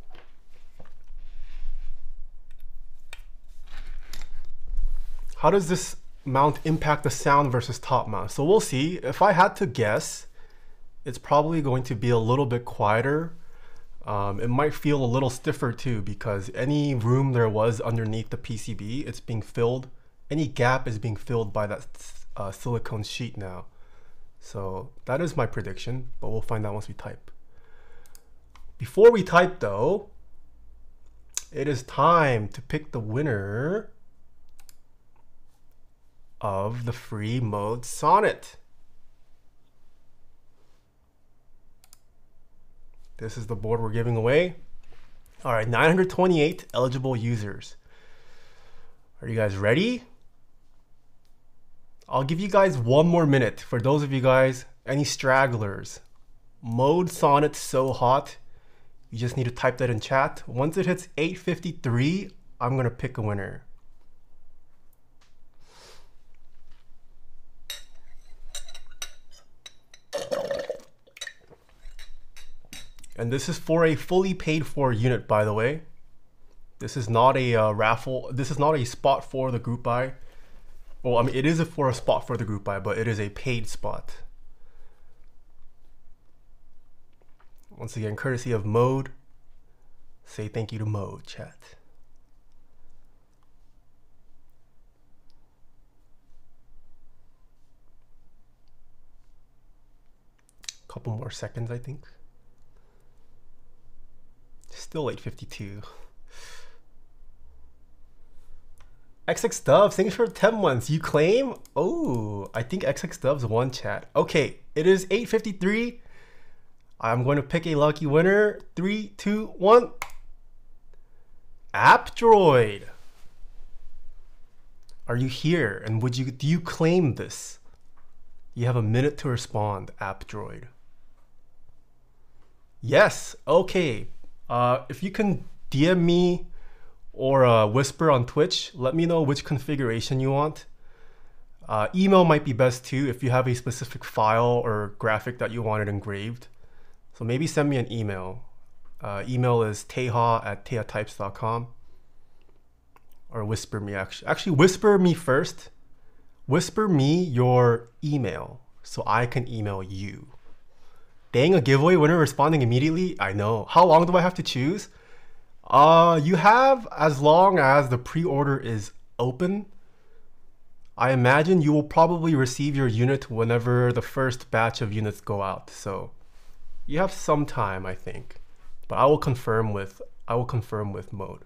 How does this mount impact the sound versus top mount? So we'll see. If I had to guess, it's probably going to be a little bit quieter. It might feel a little stiffer too, because any room there was underneath the PCB, it's being filled. Any gap is being filled by that silicone sheet now. So that is my prediction, but we'll find out once we type. Before we type though, it is time to pick the winner of the free mode Sonnet. This is the board we're giving away. All right, 928 eligible users. Are you guys ready? I'll give you guys 1 more minute. For those of you guys, any stragglers, mode Sonnet so hot, you just need to type that in chat. Once it hits 8:53, I'm gonna pick a winner. And this is for a fully paid for unit, by the way. This is not a raffle. This is not a spot for the group buy. Well, I mean, it is for a spot for the group buy, but it is a paid spot. Once again, courtesy of Mode. Say thank you to Mode, chat. Couple more seconds, I think. Still 8:52. XX Dubs, thanks for 10 months. You claim? Oh, I think XX Dubs won, chat. Okay, it is 8:53. I'm going to pick a lucky winner. 3, 2, 1. AppDroid. Are you here? And do you claim this? You have a minute to respond, AppDroid. Yes. Okay. If you can DM me or whisper on Twitch, let me know which configuration you want. Email might be best too if you have a specific file or graphic that you want it engraved. So maybe send me an email. Email is taeha@taehatypes.com. Or whisper me actually whisper me first. Whisper me your email so I can email you. Dang, a giveaway winner responding immediately? I know. How long do I have to choose? You have as long as the pre-order is open. I imagine you will probably receive your unit whenever the first batch of units go out. So you have some time, I think. But I will confirm with Mode.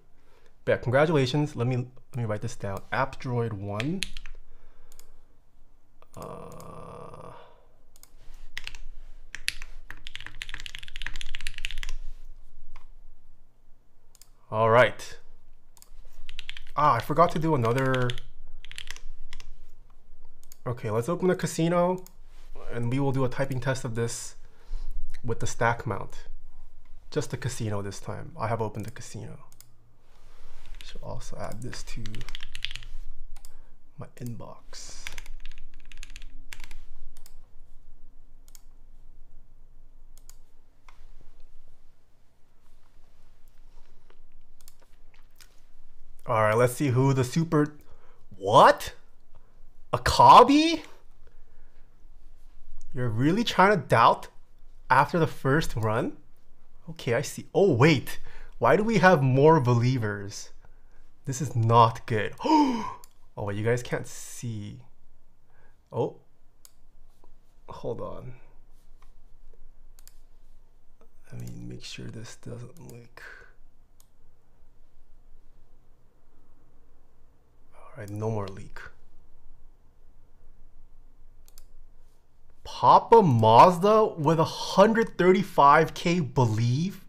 But yeah, congratulations. Let me write this down. AppDroid 1. All right. I forgot to do another. Okay, let's open the casino and we will do a typing test of this with the stack mount. Just the casino this time. I have opened the casino. Should also add this to my inbox. All right, let's see who the super. What? A Kabi? You're really trying to doubt after the first run? Okay, I see. Oh, wait. Why do we have more believers? This is not good. Oh, wait, you guys can't see. Oh, hold on. Let me make sure this doesn't leak. All right, no more leak. Papa Mazda with 135K believe?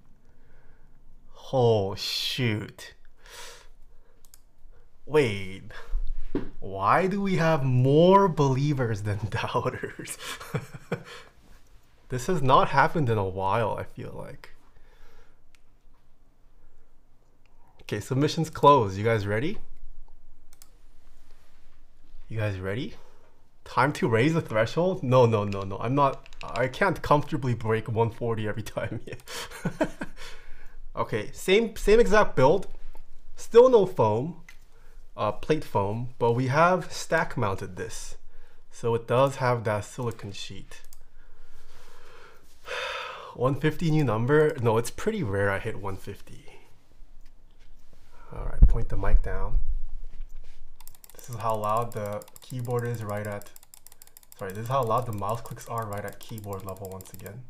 Oh, shoot. Wait, why do we have more believers than doubters? This has not happened in a while, I feel like. Okay, submissions closed. You guys ready? You guys ready? Time to raise the threshold? No. I'm not. I can't comfortably break 140 every time. Okay, same exact build. Still no foam, plate foam, but we have stack mounted this. So it does have that silicone sheet. 150 new number? No, it's pretty rare I hit 150. All right, point the mic down. This is how loud the keyboard is right at, sorry, this is how loud the mouse clicks are right at keyboard level once again.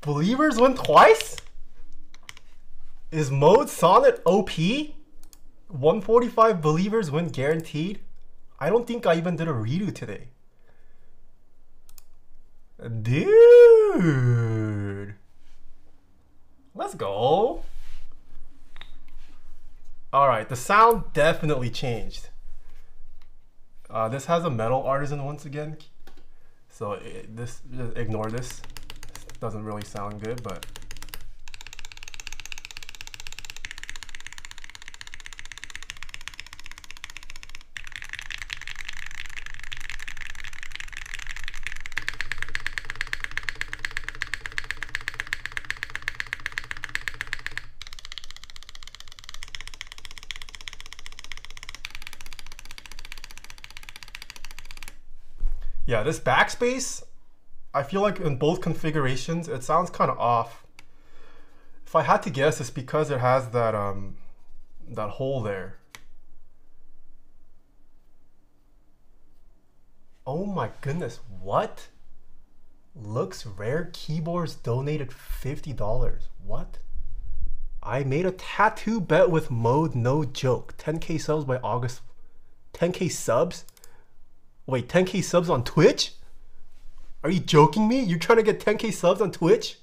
Believers win twice? Is mode Sonnet OP? 145 believers win guaranteed? I don't think I even did a redo today. Dude. Let's go. Alright, the sound definitely changed. This has a metal artisan once again. So just ignore this. Doesn't really sound good, but yeah, this backspace, I feel like in both configurations, it sounds kind of off. If I had to guess, it's because it has that that hole there. Oh my goodness, what? Looks Rare Keyboards donated $50. What? I made a tattoo bet with Mode, no joke. 10K subs by August. 10K subs? Wait, 10K subs on Twitch? Are you joking me? You're trying to get 10K subs on Twitch?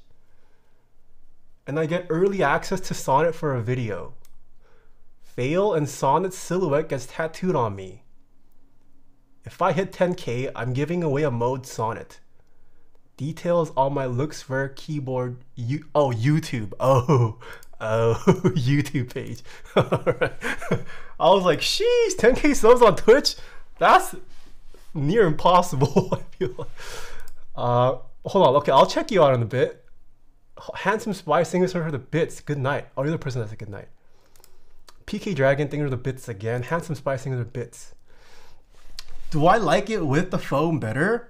And I get early access to Sonnet for a video. Fail and Sonnet's silhouette gets tattooed on me. If I hit 10K, I'm giving away a Mode Sonnet. Details on my Looks Rare keyboard. YouTube. Oh, YouTube page. Alright. I was like, sheesh, 10K subs on Twitch? That's near impossible, I feel like. Hold on, okay, I'll check you out in a bit. Handsome Spy singers for the bits. Good night. Oh, you're the person that's a good night. PK Dragon, thank you for the bits again. Handsome Spy singers for bits. Do I like it with the foam better?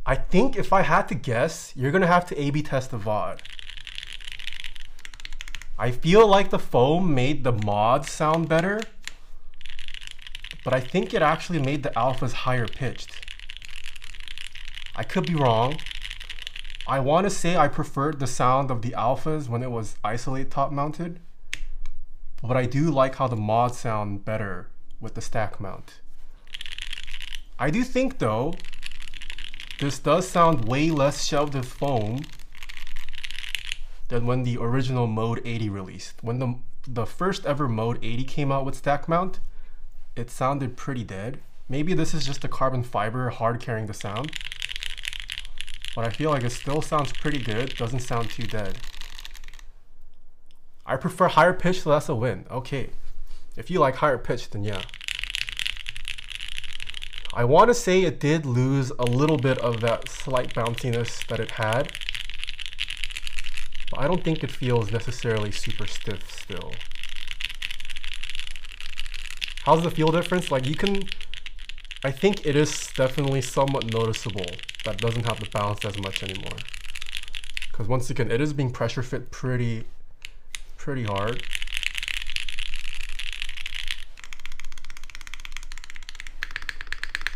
I think if I had to guess, you're gonna have to A/B test the VOD. I feel like the foam made the mods sound better, but I think it actually made the alphas higher pitched. I could be wrong. I want to say I preferred the sound of the alphas when it was isolate top mounted, but I do like how the mods sound better with the stack mount. I do think though, this does sound way less shelved with foam than when the original Mode 80 released. When the first ever Mode 80 came out with stack mount, it sounded pretty dead. Maybe this is just the carbon fiber hard carrying the sound, but I feel like it still sounds pretty good, doesn't sound too dead. I prefer higher pitch, so that's a win. Okay, if you like higher pitch, then yeah. I want to say it did lose a little bit of that slight bounciness that it had, but I don't think it feels necessarily super stiff still. How's the feel difference? Like you can, I think it is definitely somewhat noticeable that it doesn't have the bounce as much anymore. Because once again, it is being pressure fit pretty hard.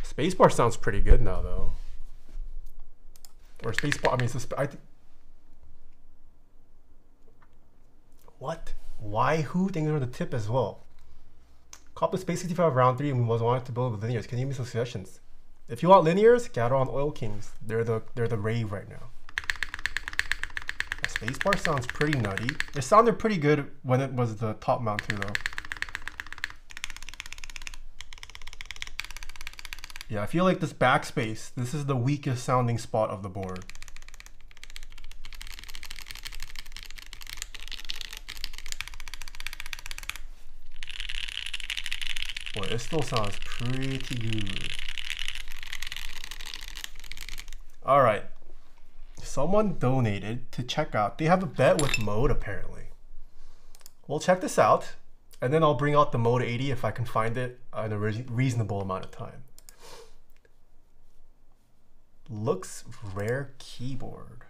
Spacebar sounds pretty good now, though. Or spacebar, I mean, what? Why? Who? Thank you for the tip as well. Cop the Space 65 round 3 and we was wanting to build with linears. Can you give me some suggestions? If you want linears, Gateron Oil Kings. They're the rave right now. The spacebar sounds pretty nutty. It sounded pretty good when it was the top mount too, though. Yeah, I feel like this backspace, this is the weakest sounding spot of the board. Boy, it still sounds pretty good. All right, someone donated to check out. They have a bet with mode apparently. We'll check this out, and then I'll bring out the mode 80 if I can find it in a reasonable amount of time. Looks rare keyboard.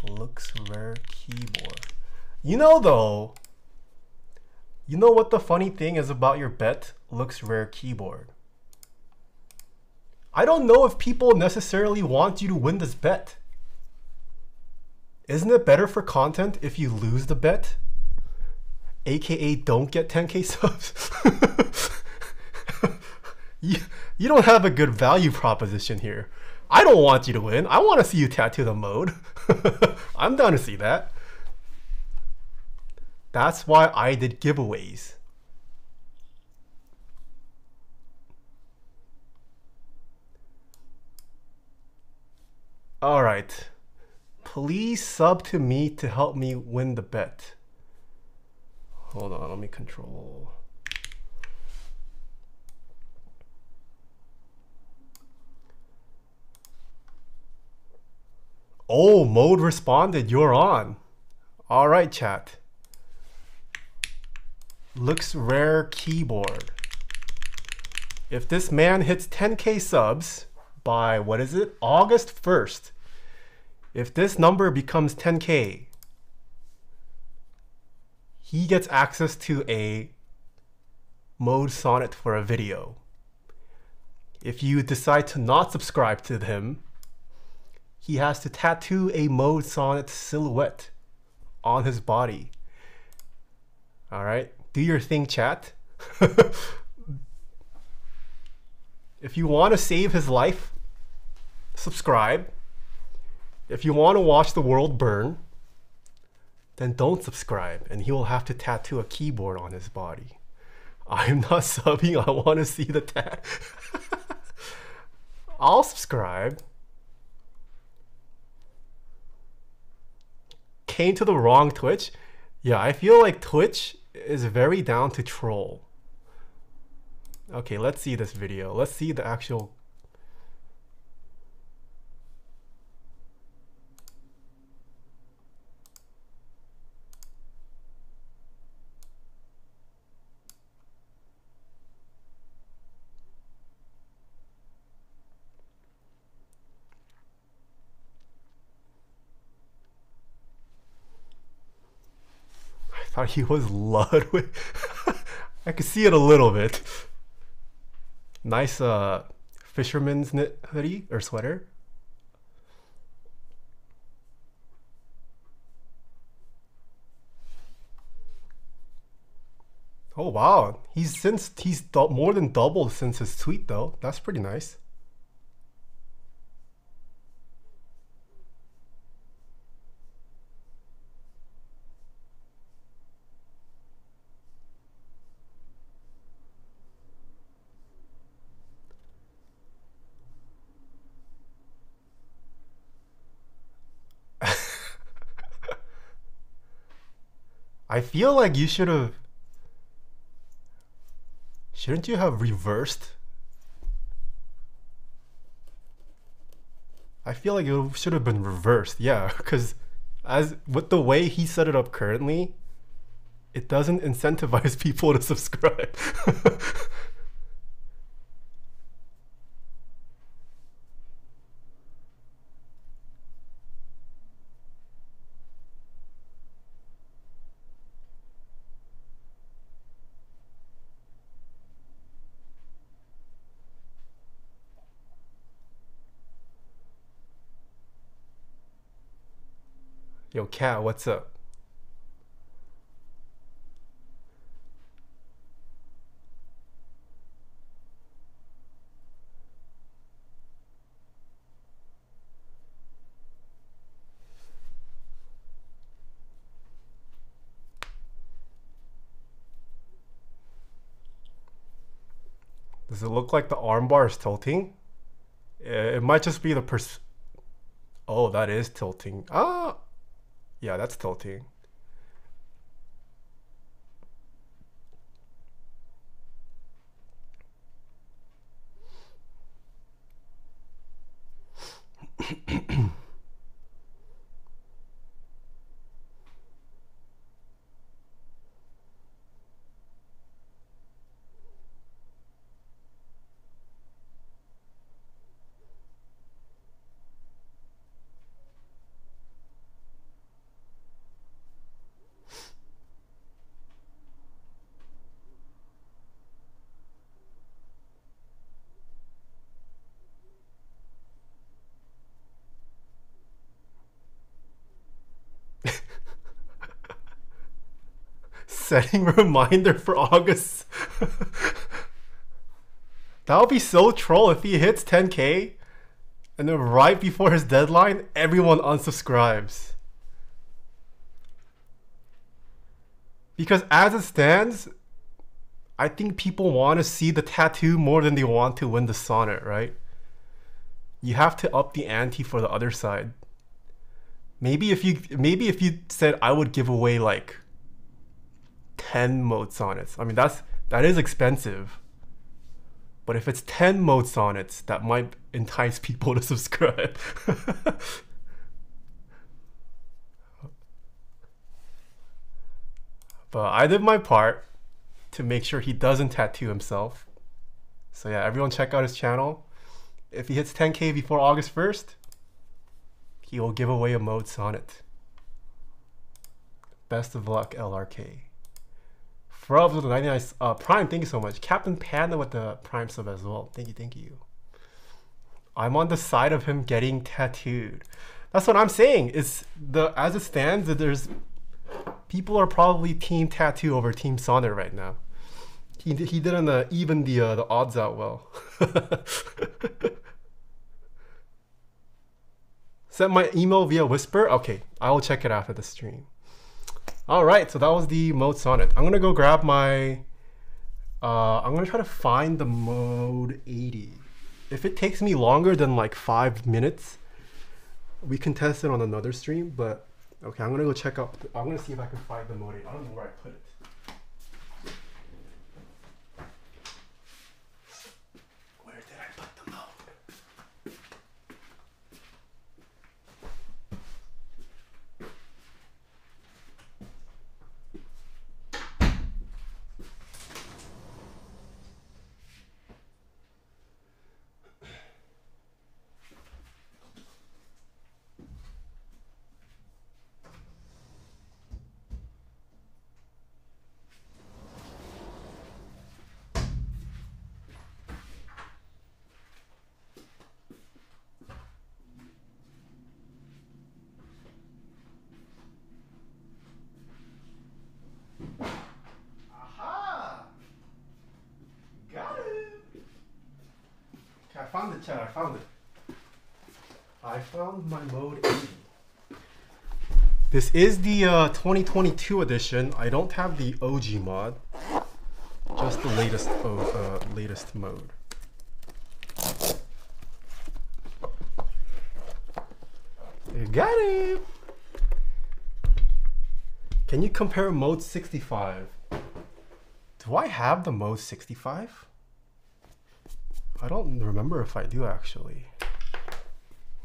Looks rare keyboard. You know though, you know what the funny thing is about your bet, looks rare keyboard? I don't know if people necessarily want you to win this bet. Isn't it better for content if you lose the bet? AKA don't get 10K subs. you don't have a good value proposition here. I don't want you to win. I want to see you tattoo the mode. I'm down to see that. That's why I did giveaways. All right. Please sub to me to help me win the bet. Hold on, let me control. Oh, mode responded, you're on. All right, chat. Looks rare keyboard. If this man hits 10K subs by, what is it, August 1st, if this number becomes 10K, he gets access to a mode sonnet for a video. If you decide to not subscribe to him, he has to tattoo a mode sonnet silhouette on his body. All right, do your thing, chat. If you want to save his life, subscribe. If you want to watch the world burn, then don't subscribe, and he will have to tattoo a keyboard on his body. I'm not subbing, I want to see the tat. I'll subscribe. Came to the wrong Twitch? Yeah, I feel like Twitch is very down to troll. Okay, let's see this video. Let's see the actual... I thought he was Ludwig. I could see it a little bit. Nice fisherman's knit hoodie or sweater. Oh wow, he's more than doubled since his tweet though. That's pretty nice. I feel like you should have... Shouldn't you have reversed? I feel like it should have been reversed, yeah, because as with the way he set it up currently, it doesn't incentivize people to subscribe. Yo, Cat, what's up? Does it look like the armbar is tilting? It might just be the Oh, that is tilting. Ah, yeah, that's tilting. Setting reminder for August. That would be so troll if he hits 10K and then right before his deadline, everyone unsubscribes. Because as it stands, I think people want to see the tattoo more than they want to win the Sonnet, right? You have to up the ante for the other side. Maybe if you said I would give away like 10 mode sonnets. I mean that is expensive. But if it's 10 mode sonnets, that might entice people to subscribe. But I did my part to make sure he doesn't tattoo himself. So yeah, everyone check out his channel. If he hits 10K before August 1st, he will give away a mode sonnet. Best of luck, LRK. Frubs with the 99 Prime, thank you so much. Captain Panda with the Prime sub as well. Thank you. I'm on the side of him getting tattooed. That's what I'm saying. It's as it stands, there's people are probably team tattoo over team sonnet right now. He didn't even the odds out well. Send my email via Whisper. Okay, I will check it after the stream. All right, so that was the mode sonnet. I'm gonna go grab my. I'm gonna try to find the mode 80. If it takes me longer than like 5 minutes, we can test it on another stream. But okay, I'm gonna go check out. I'm gonna see if I can find the mode 80. I don't know where I put it. Where did I put the mode? I found it, chat. I found it. I found my mode 80. This is the 2022 edition. I don't have the OG mod, just the latest mode. You got it. Can you compare mode 65? Do I have the mode 65? I don't remember if I do actually.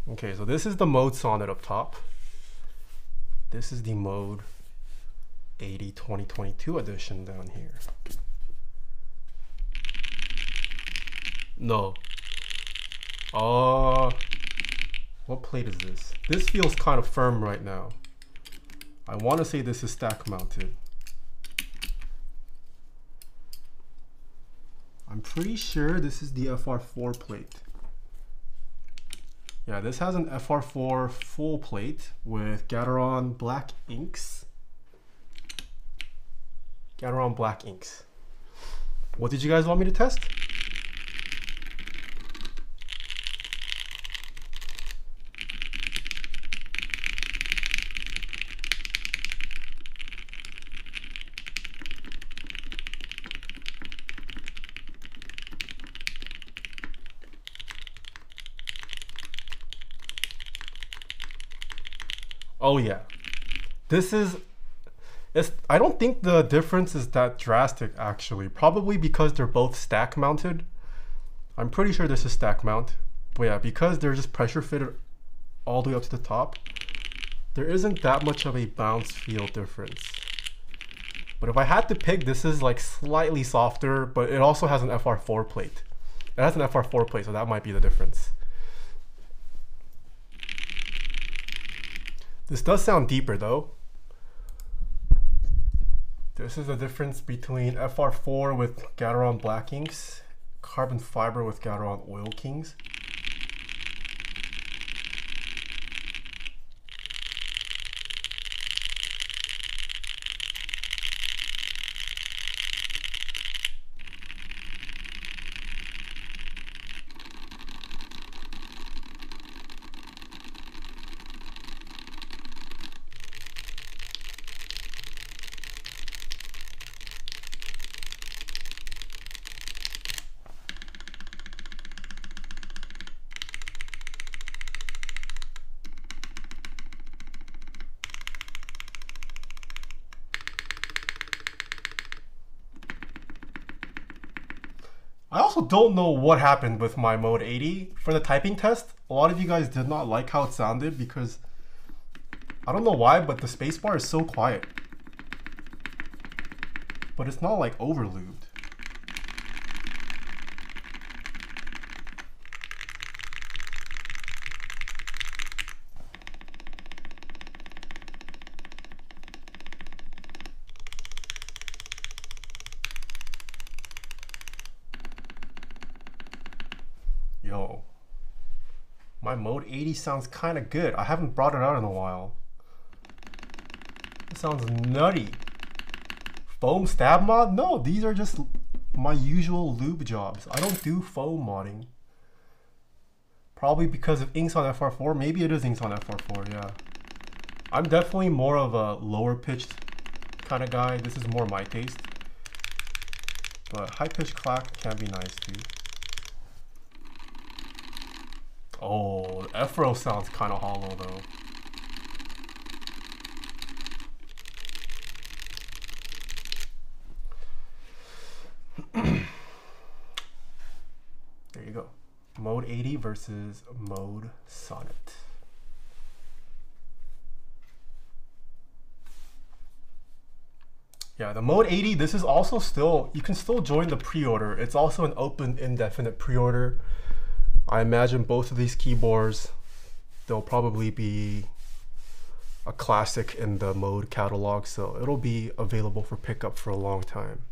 Okay, so this is the mode sonnet up top. This is the mode 80 2022 edition down here. No. What plate is this? This feels kind of firm right now. I want to say this is stack mounted. I'm pretty sure this is the FR4 plate. Yeah, this has an FR4 full plate with Gateron black inks. Gateron black inks. What did you guys want me to test? Oh yeah, this is, I don't think the difference is that drastic actually. Probably because they're both stack mounted. I'm pretty sure this is stack mount. But yeah, because they're just pressure fitted all the way up to the top, there isn't that much of a bounce feel difference. But if I had to pick, this is like slightly softer, but it also has an FR4 plate. It has an FR4 plate, so that might be the difference. This does sound deeper though. This is the difference between FR4 with Gateron black inks, carbon fiber with Gateron oil kings. I also don't know what happened with my mode 80 for the typing test. A lot of you guys did not like how it sounded because I don't know why, but the spacebar is so quiet. But it's not like over lubed. Yo, my mode 80 sounds kind of good. I haven't brought it out in a while. It sounds nutty. Foam stab mod? No, these are just my usual lube jobs. I don't do foam modding. Probably because of inks on FR4. Maybe it is inks on FR4, yeah. I'm definitely more of a lower pitched kind of guy. This is more my taste. But high pitched clack can be nice too. Oh, the F-row sounds kind of hollow though. There you go. Mode 80 versus mode Sonnet. Yeah, the mode 80, this is also still, you can still join the pre-order. It's also an open indefinite pre-order. I imagine both of these keyboards, they'll probably be a classic in the mode catalog, so it'll be available for pickup for a long time.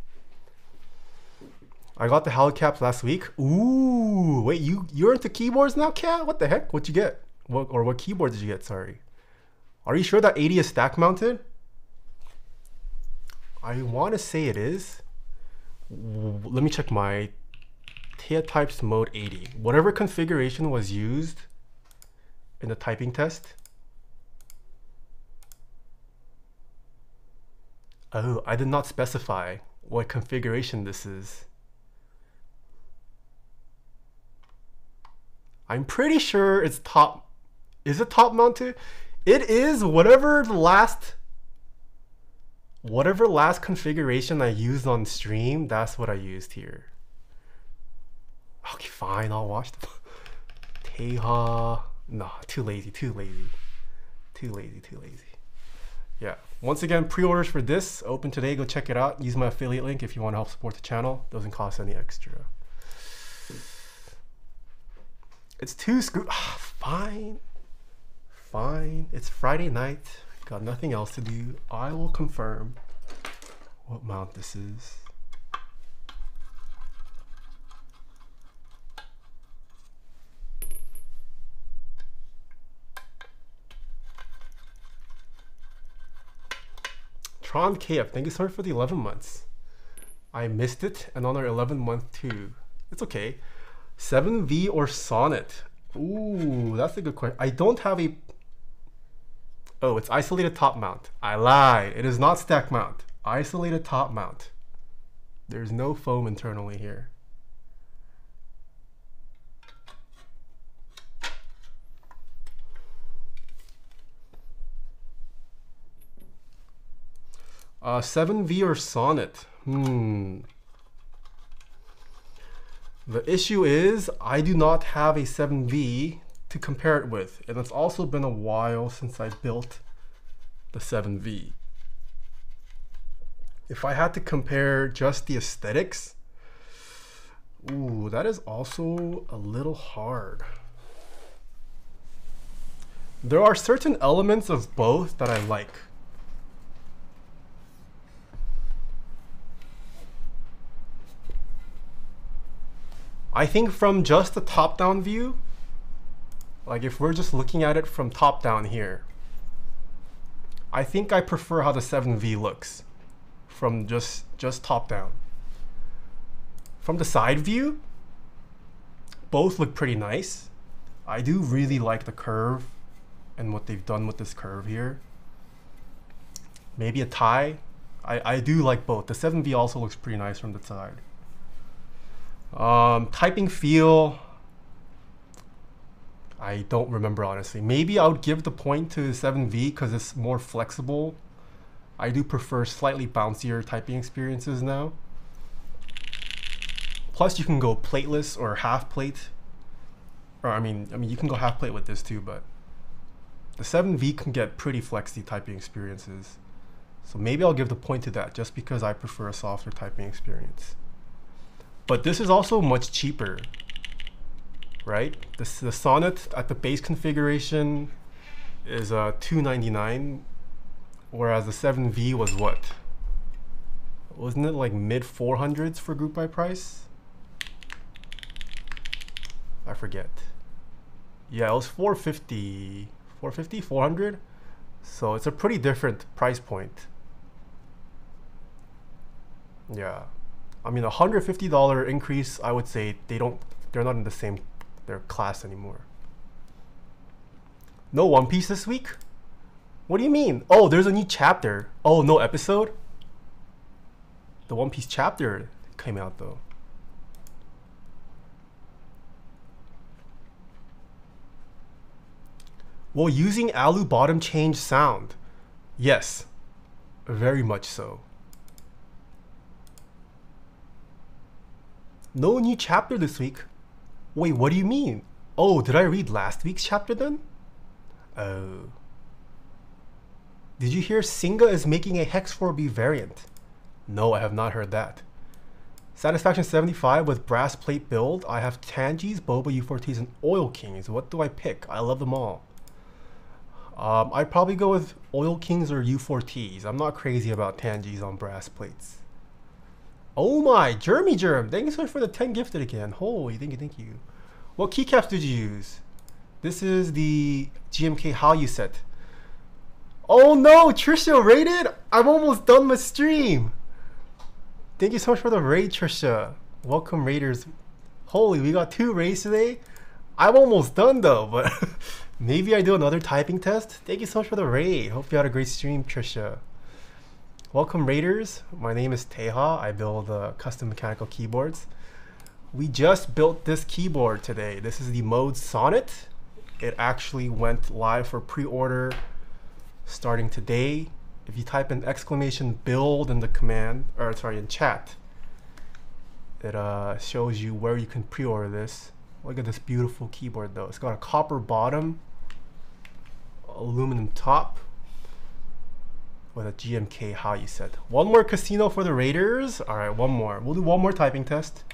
I got the Keycaps last week. Ooh, wait, you're into keyboards now, Kat? What the heck? What'd you get? What keyboard did you get? Sorry. Are you sure that 80 is stack mounted? I want to say it is. Let me check my Taeha types mode 80. Whatever configuration was used in the typing test. Oh, I did not specify what configuration this is. I'm pretty sure it's top. Is it top mounted? It is. Whatever last configuration I used on stream, that's what I used here. Okay, fine, I'll watch the Taeha. Nah, too lazy. Yeah, once again, pre-orders for this open today. Go check it out. Use my affiliate link if you want to help support the channel. Doesn't cost any extra. It's too fine. It's Friday night. Got nothing else to do. I will confirm what mount this is. Tron KF, thank you so much for the 11 months. I missed it, and on our 11th month too. It's okay. 7V or Sonnet? Ooh, that's a good question. I don't have a... Oh, it's isolated top mount. I lied. It is not stack mount. Isolated top mount. There's no foam internally here. Uh, 7V or Sonnet? The issue is I do not have a 7V to compare it with, and it's also been a while since I built the 7V. If I had to compare just the aesthetics, ooh, that is also a little hard. There are certain elements of both that I like. I think from just the top-down view, like if we're just looking at it from top-down here, I think I prefer how the 7V looks from just top-down. From the side view, both look pretty nice. I do really like the curve and what they've done with this curve here. Maybe a tie. I do like both. The 7V also looks pretty nice from the side. Typing feel, I don't remember honestly. Maybe I would give the point to 7V because it's more flexible. I do prefer slightly bouncier typing experiences now. Plus you can go plateless or half plate. Or I mean you can go half plate with this too, but the 7V can get pretty flexy typing experiences. So maybe I'll give the point to that just because I prefer a softer typing experience. But this is also much cheaper, right? The Sonnet at the base configuration is $299, whereas the 7V was what? Wasn't it like mid 400s for group buy price? I forget. Yeah, it was 450, 400. So it's a pretty different price point. Yeah. I mean, a $150 increase, I would say they're not in the same their class anymore. No One Piece this week? What do you mean? Oh, there's a new chapter. Oh, no episode? The One Piece chapter came out though. Will using alu bottom change sound? Yes, very much so. No new chapter this week. Wait, what do you mean? Oh, did I read last week's chapter then? Oh. Did you hear Singa is making a Hex 4B variant? No, I have not heard that. Satisfaction 75 with brass plate build. I have Tangies, Boba U4Ts, and Oil Kings. What do I pick? I love them all. I'd probably go with Oil Kings or U4Ts. I'm not crazy about Tangies on brass plates. Oh my, Jeremy Germ, thank you so much for the 10 gifted again. Holy, thank you. What keycaps did you use? This is the GMK Hallyu set. Oh no, Trisha raided? I'm almost done my stream. Thank you so much for the raid, Trisha. Welcome, raiders. Holy, we got 2 raids today. I'm almost done though, but maybe I do another typing test. Thank you so much for the raid. Hope you had a great stream, Trisha. Welcome, raiders. My name is Taeha. I build custom mechanical keyboards. We just built this keyboard today. This is the Mode Sonnet. It actually went live for pre-order starting today. If you type in !build in the command, or sorry, in chat, it shows you where you can pre-order this. Look at this beautiful keyboard though. It's got a copper bottom, aluminum top, with a GMK Hallyu set. One more casino for the raiders. All right, one more. We'll do one more typing test,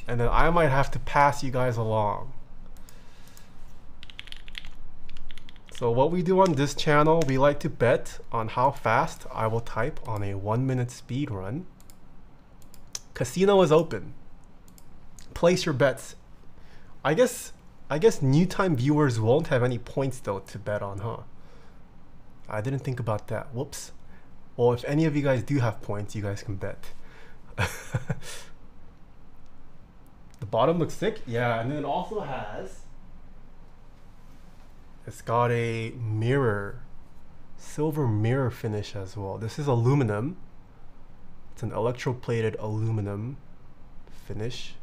and then I might have to pass you guys along. So what we do on this channel, we like to bet on how fast I will type on a 1-minute speed run. Casino is open. Place your bets. I guess new time viewers won't have any points though to bet on, huh? I didn't think about that. Whoops. Well, if any of you guys do have points, you guys can bet. The bottom looks sick. Yeah, and then it also has, it's got a mirror, silver mirror finish as well. This is aluminum. It's an electroplated aluminum finish,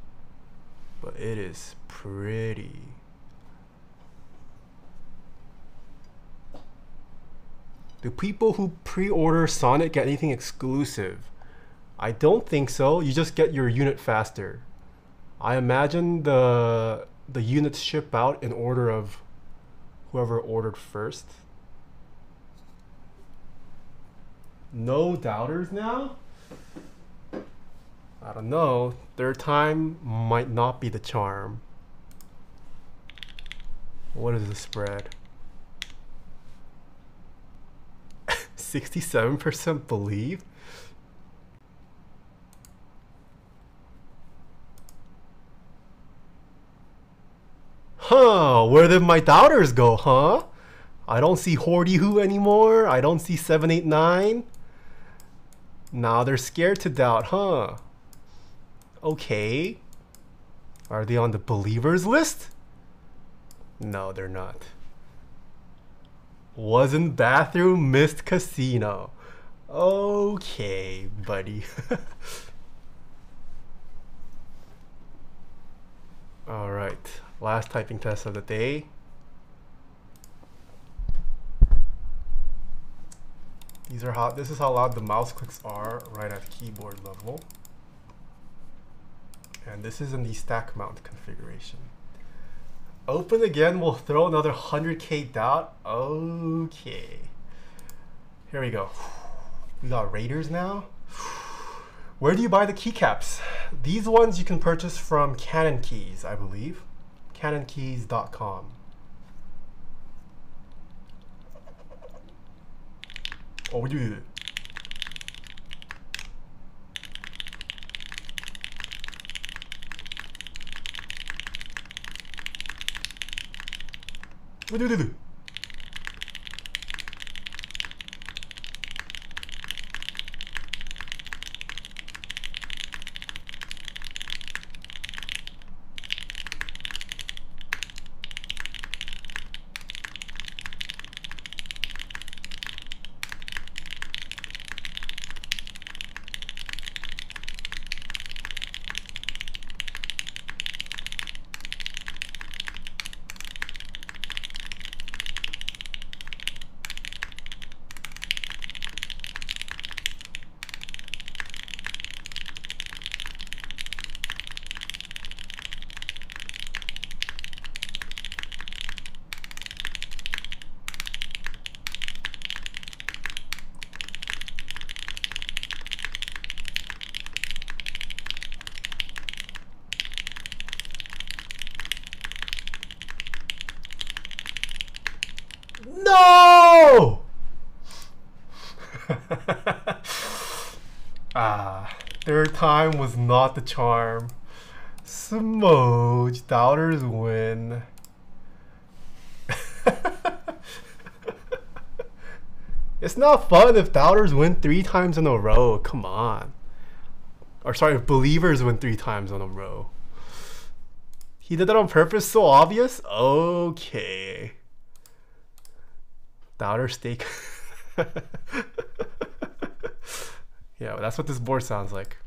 but it is pretty. Do people who pre-order Sonnet get anything exclusive? I don't think so. You just get your unit faster. I imagine the units ship out in order of whoever ordered first. No doubters now? I don't know. Third time might not be the charm. What is the spread? 67% believe? Huh, where did my doubters go, huh? I don't see Hordy Who anymore. I don't see 789. Now they're scared to doubt, huh? Okay. Are they on the believers list? No, they're not. Wasn't bathroom, missed casino. Okay, buddy. All right, last typing test of the day. This is how loud the mouse clicks are right at keyboard level. And this is in the stack mount configuration. Open again, we'll throw another 100k doubt. Okay. Here we go. We got Raiders now. Where do you buy the keycaps? These ones you can purchase from Canon Keys, I believe. CanonKeys.com. Oh, what do you do? What do you do? No! Third time was not the charm. Smooch, doubters win. It's not fun if doubters win 3 times in a row. Come on. Or sorry, if believers win 3 times in a row. He did that on purpose? So obvious? Okay. Doubter stake. Yeah, that's what this board sounds like.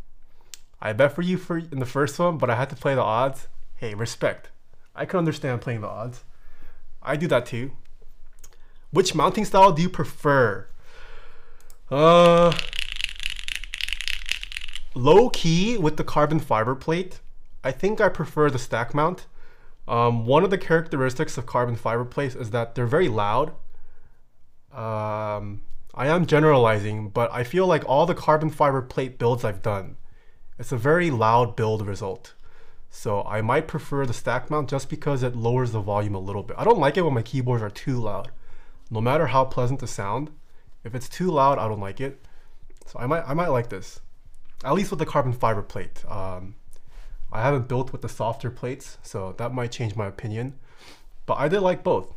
I bet for you in the first one, but I had to play the odds. Hey, respect. I can understand playing the odds. I do that too. Which mounting style do you prefer? Low key with the carbon fiber plate. I think I prefer the stack mount. One of the characteristics of carbon fiber plates is that they're very loud. I am generalizing, but I feel like all the carbon fiber plate builds I've done, it's a very loud build result. So I might prefer the stack mount just because it lowers the volume a little bit. I don't like it when my keyboards are too loud. No matter how pleasant the sound, if it's too loud, I don't like it. So I might like this, at least with the carbon fiber plate. I haven't built with the softer plates, so that might change my opinion. But I did like both.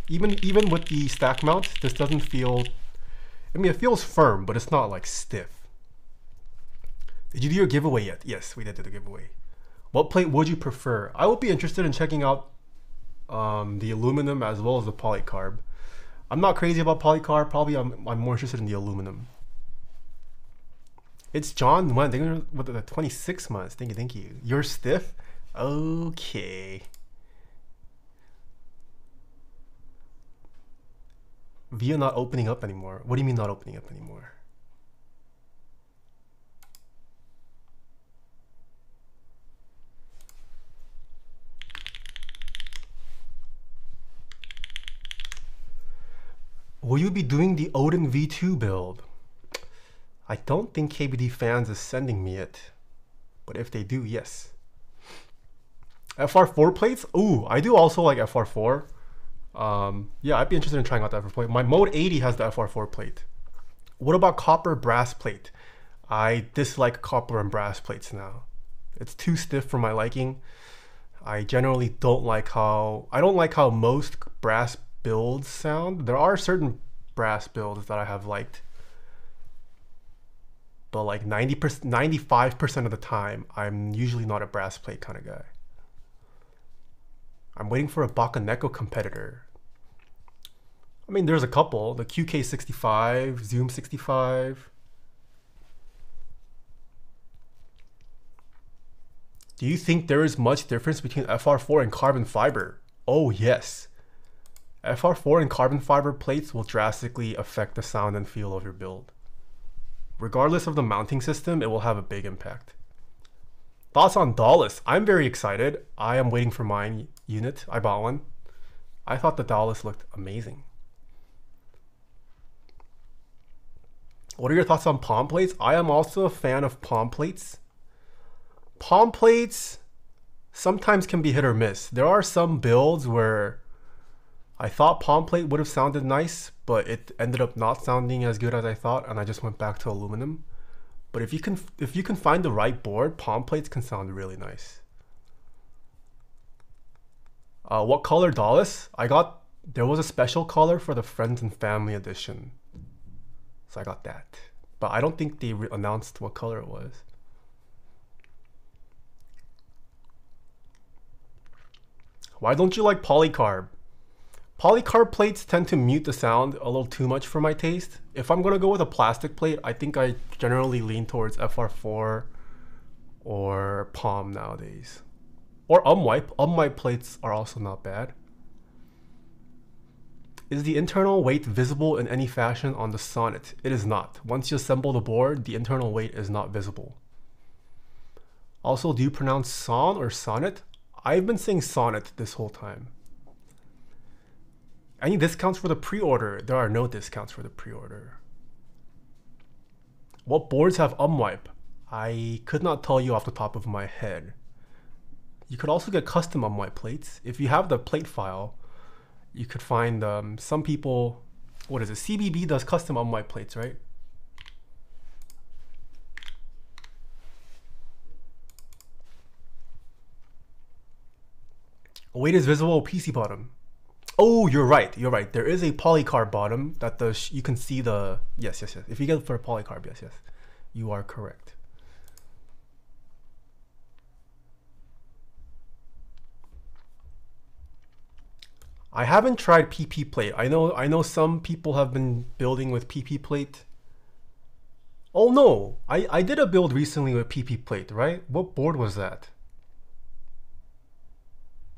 Even with the stack mount, this doesn't feel, I mean, it feels firm, but it's not like stiff. Did you do your giveaway yet? Yes, we did do the giveaway. What plate would you prefer? I would be interested in checking out the aluminum as well as the polycarb. I'm not crazy about polycarb. Probably I'm more interested in the aluminum. It's John Wen. Thank you for the 26 months. Thank you, thank you. You're stiff? Okay. Via not opening up anymore. What do you mean not opening up anymore? Will you be doing the Odin V2 build? I don't think KBD Fans is sending me it. But if they do, yes. FR4 plates? Ooh, I do also like FR4. Yeah, I'd be interested in trying out the FR4 plate. My Mode 80 has the FR4 plate. What about copper brass plate? I dislike copper and brass plates now. It's too stiff for my liking. I generally don't like how most brass builds sound. There are certain brass builds that I have liked, but like 95% of the time, I'm usually not a brass plate kind of guy. I'm waiting for a Bakaneko competitor. I mean, there's a couple. The QK65, Zoom 65. Do you think there is much difference between FR4 and carbon fiber? Oh, yes. FR4 and carbon fiber plates will drastically affect the sound and feel of your build. Regardless of the mounting system, it will have a big impact. Thoughts on Dallas? I'm very excited. I am waiting for mine unit. I bought one. I thought the Dallas looked amazing. What are your thoughts on palm plates? I am also a fan of palm plates. Palm plates sometimes can be hit or miss. There are some builds where I thought palm plate would have sounded nice, but it ended up not sounding as good as I thought, and I just went back to aluminum. But if you can find the right board, palm plates can sound really nice. What color Dallas? There was a special color for the Friends and Family edition, so I got that. But I don't think they announced what color it was. Why don't you like polycarb? Polycarb plates tend to mute the sound a little too much for my taste. If I'm going to go with a plastic plate, I think I generally lean towards FR4 or palm nowadays. Or umwipe. Umwipe plates are also not bad. Is the internal weight visible in any fashion on the Sonnet? It is not. Once you assemble the board, the internal weight is not visible. Also, do you pronounce son or sonnet? I've been saying sonnet this whole time. Any discounts for the pre-order? There are no discounts for the pre-order. What boards have umwipe? I could not tell you off the top of my head. You could also get custom umwipe plates. If you have the plate file, you could find some people, what is it? CBB does custom umwipe plates, right? Weight is visible PC bottom. Oh, you're right. You're right. There is a polycarb bottom that you can see the yes. If you get it for a polycarb, yes, you are correct. I haven't tried PP plate. I know some people have been building with PP plate. Oh no, I did a build recently with PP plate, right? What board was that?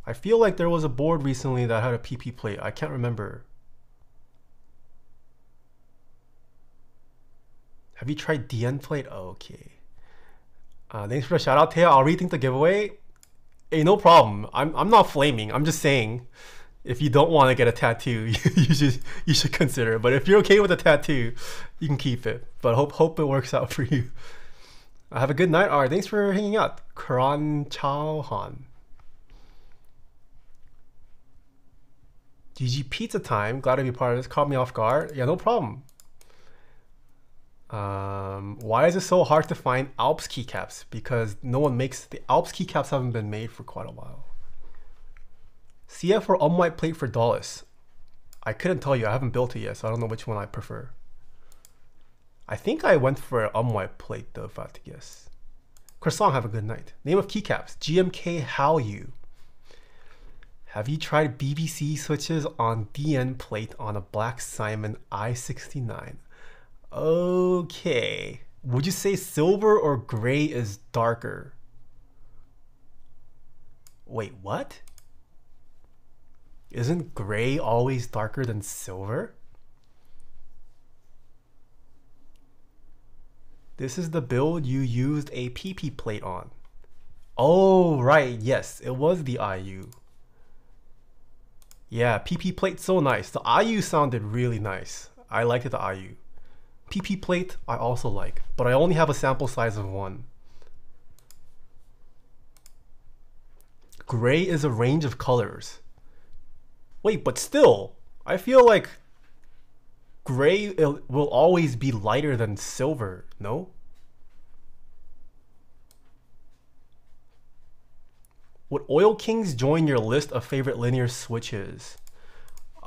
I feel like there was a board recently that had a PP plate. I can't remember. Have you tried DN plate? Oh, okay. Thanks for the shout out, Taeha. I'll rethink the giveaway. Hey, no problem. I'm not flaming. I'm just saying, if you don't want to get a tattoo, you should consider it. But if you're okay with a tattoo, you can keep it. But hope it works out for you. Have a good night. All right, thanks for hanging out. Karan Chao Han. GG pizza time. Glad to be part of this. Caught me off guard. Yeah, no problem. Why is it so hard to find Alps keycaps? Because no one makes the Alps keycaps haven't been made for quite a while. CF or umwipe plate for Dallas? I couldn't tell you. I haven't built it yet, so I don't know which one I prefer. I think I went for an unwiped plate though, if I had to guess. Croissant, have a good night. Name of keycaps, GMK Hallyu. Have you tried BBC switches on DN plate on a Black Simon i69? Okay. Would you say silver or gray is darker? Wait, what? Isn't gray always darker than silver? This is the build you used a PP plate on. Oh, right, yes, it was the IU. Yeah, PP plate so nice. The IU sounded really nice. I liked the IU. PP plate I also like, but I only have a sample size of 1. Gray is a range of colors. Wait, but still, I feel like gray will always be lighter than silver, no? Would Oil Kings join your list of favorite linear switches?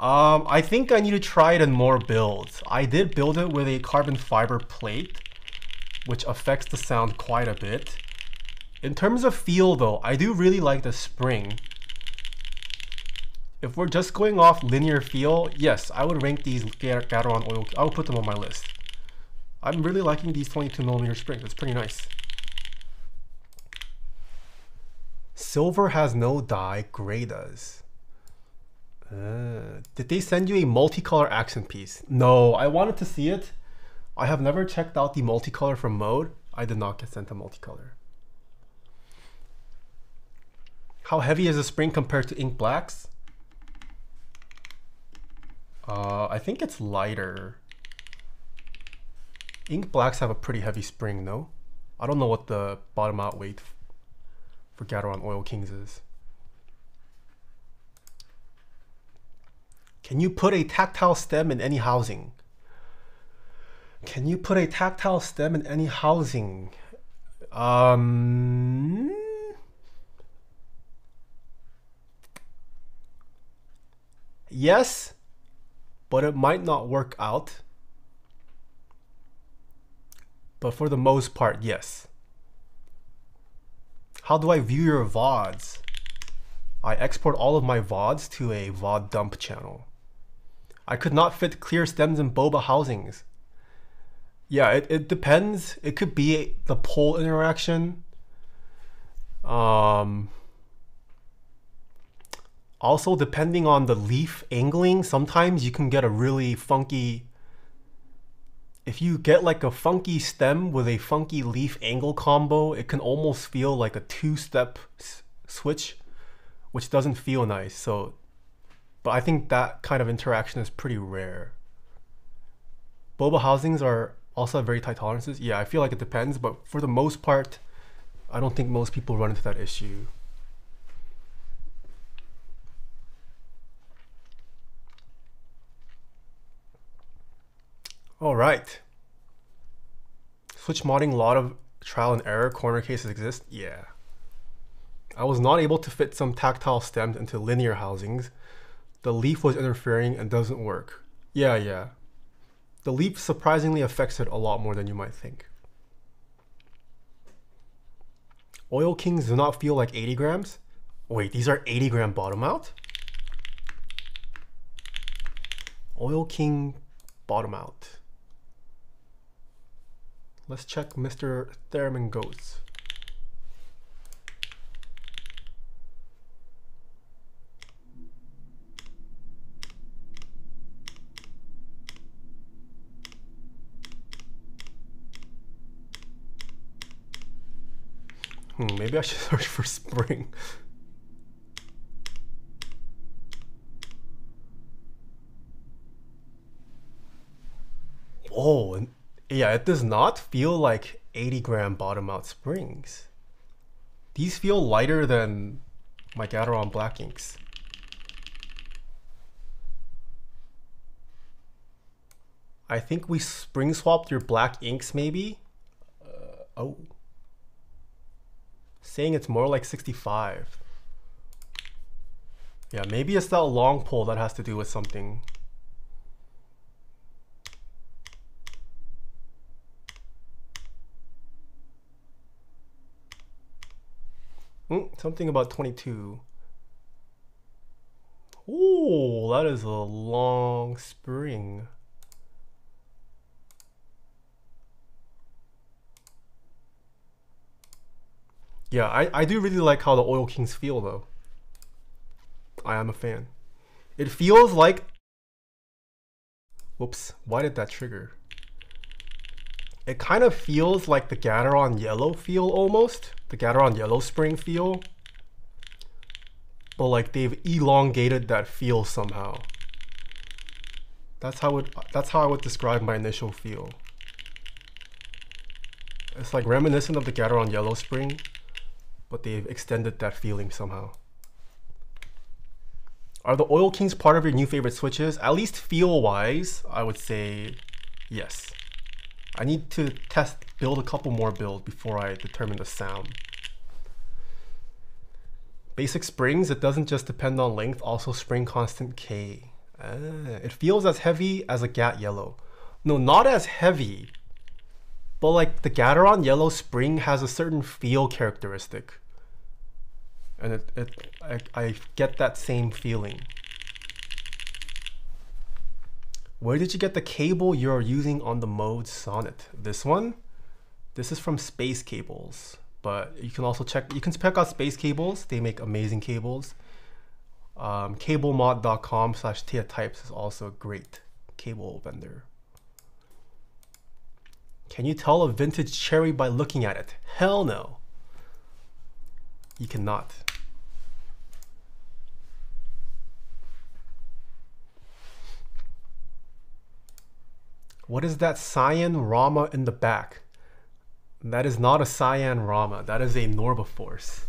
I think I need to try it in more builds. I did build it with a carbon fiber plate, which affects the sound quite a bit. In terms of feel though, I do really like the spring. If we're just going off linear feel, yes, I would rank these Gateron oil. I would put them on my list. I'm really liking these 22mm springs. It's pretty nice. Silver has no dye, gray does. Did they send you a multicolor accent piece? No, I wanted to see it. I have never checked out the multicolor from Mode. I did not get sent a multicolor. How heavy is the spring compared to ink blacks? I think it's lighter. Ink blacks have a pretty heavy spring, no? I don't know what the bottom out weight for Gateron Oil Kings is. Can you put a tactile stem in any housing? Can you put a tactile stem in any housing? Yes, but it might not work out. But for the most part, yes. How do I view your VODs? I export all of my VODs to a VOD dump channel. I could not fit clear stems in boba housings. Yeah, it depends. It could be the pole interaction. Also, depending on the leaf angling, sometimes you can get a really funky... If you get like a funky stem with a funky leaf angle combo, it can almost feel like a two-step switch, which doesn't feel nice. So, but I think that kind of interaction is pretty rare. Boba housings are also very tight tolerances. Yeah, I feel like it depends, but for the most part, I don't think most people run into that issue. All right. Switch modding, a lot of trial and error corner cases exist. Yeah. I was not able to fit some tactile stems into linear housings. The leaf was interfering and doesn't work. Yeah. The leaf surprisingly affects it a lot more than you might think. Oil Kings do not feel like 80 grams. Wait, these are 80 gram bottom out? Oil King bottom out. Let's check Mr. Theremin Goats. Maybe I should search for spring. Oh, and yeah, it does not feel like 80 gram bottom out springs. These feel lighter than my Gateron black inks. I think we spring swapped your black inks maybe. Oh. Saying it's more like 65. Yeah, maybe it's that long pull that has to do with something. Something about 22. Oh, that is a long spring. Yeah, I do really like how the Oil Kings feel though. I am a fan. It feels like... Whoops, why did that trigger? It kind of feels like the Gateron Yellow feel almost. The Gateron Yellow spring feel. But like they've elongated that feel somehow. That's how I would describe my initial feel. It's like reminiscent of the Gateron Yellow spring, but they've extended that feeling somehow. Are the Oil Kings part of your new favorite switches? At least feel-wise, I would say yes. I need to build a couple more builds before I determine the sound. Basic springs, it doesn't just depend on length, also spring constant K. It feels as heavy as a Gat Yellow. No, not as heavy, but like the Gateron Yellow spring has a certain feel characteristic. And I get that same feeling. Where did you get the cable you're using on the Mode Sonnet? This one? This is from Space Cables, but you can also check out Space Cables. They make amazing cables. Cablemod.com/Taeha types is also a great cable vendor. Can you tell a vintage cherry by looking at it? Hell no. You cannot. What is that cyan Rama in the back? That is not a cyan Rama. That is a Norbaforce.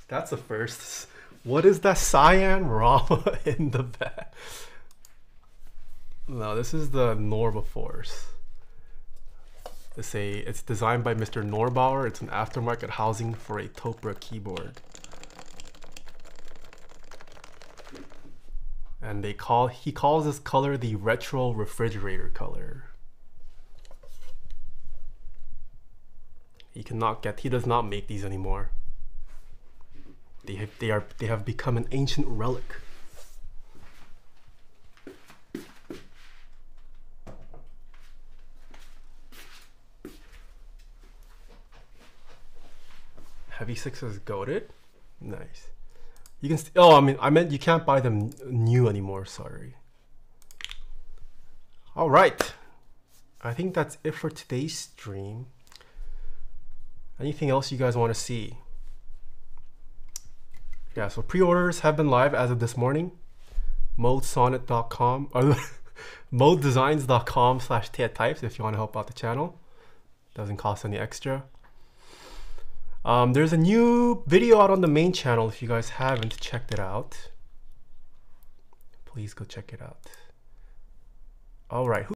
That's a first. What is that cyan Rama in the back? No, this is the Norbaforce. It's designed by Mr. Norbauer. It's an aftermarket housing for a Topra keyboard. And he calls this color the retro refrigerator color. He does not make these anymore. They have become an ancient relic. Heavy 6 is goated? Nice. You can I meant you can't buy them new anymore, sorry. All right. I think that's it for today's stream. Anything else you guys want to see? Yeah, so pre-orders have been live as of this morning. Modesonnet.com or modedesigns.com/Taeha types if you want to help out the channel. Doesn't cost any extra. There's a new video out on the main channel if you guys haven't checked it out. Please go check it out. All right.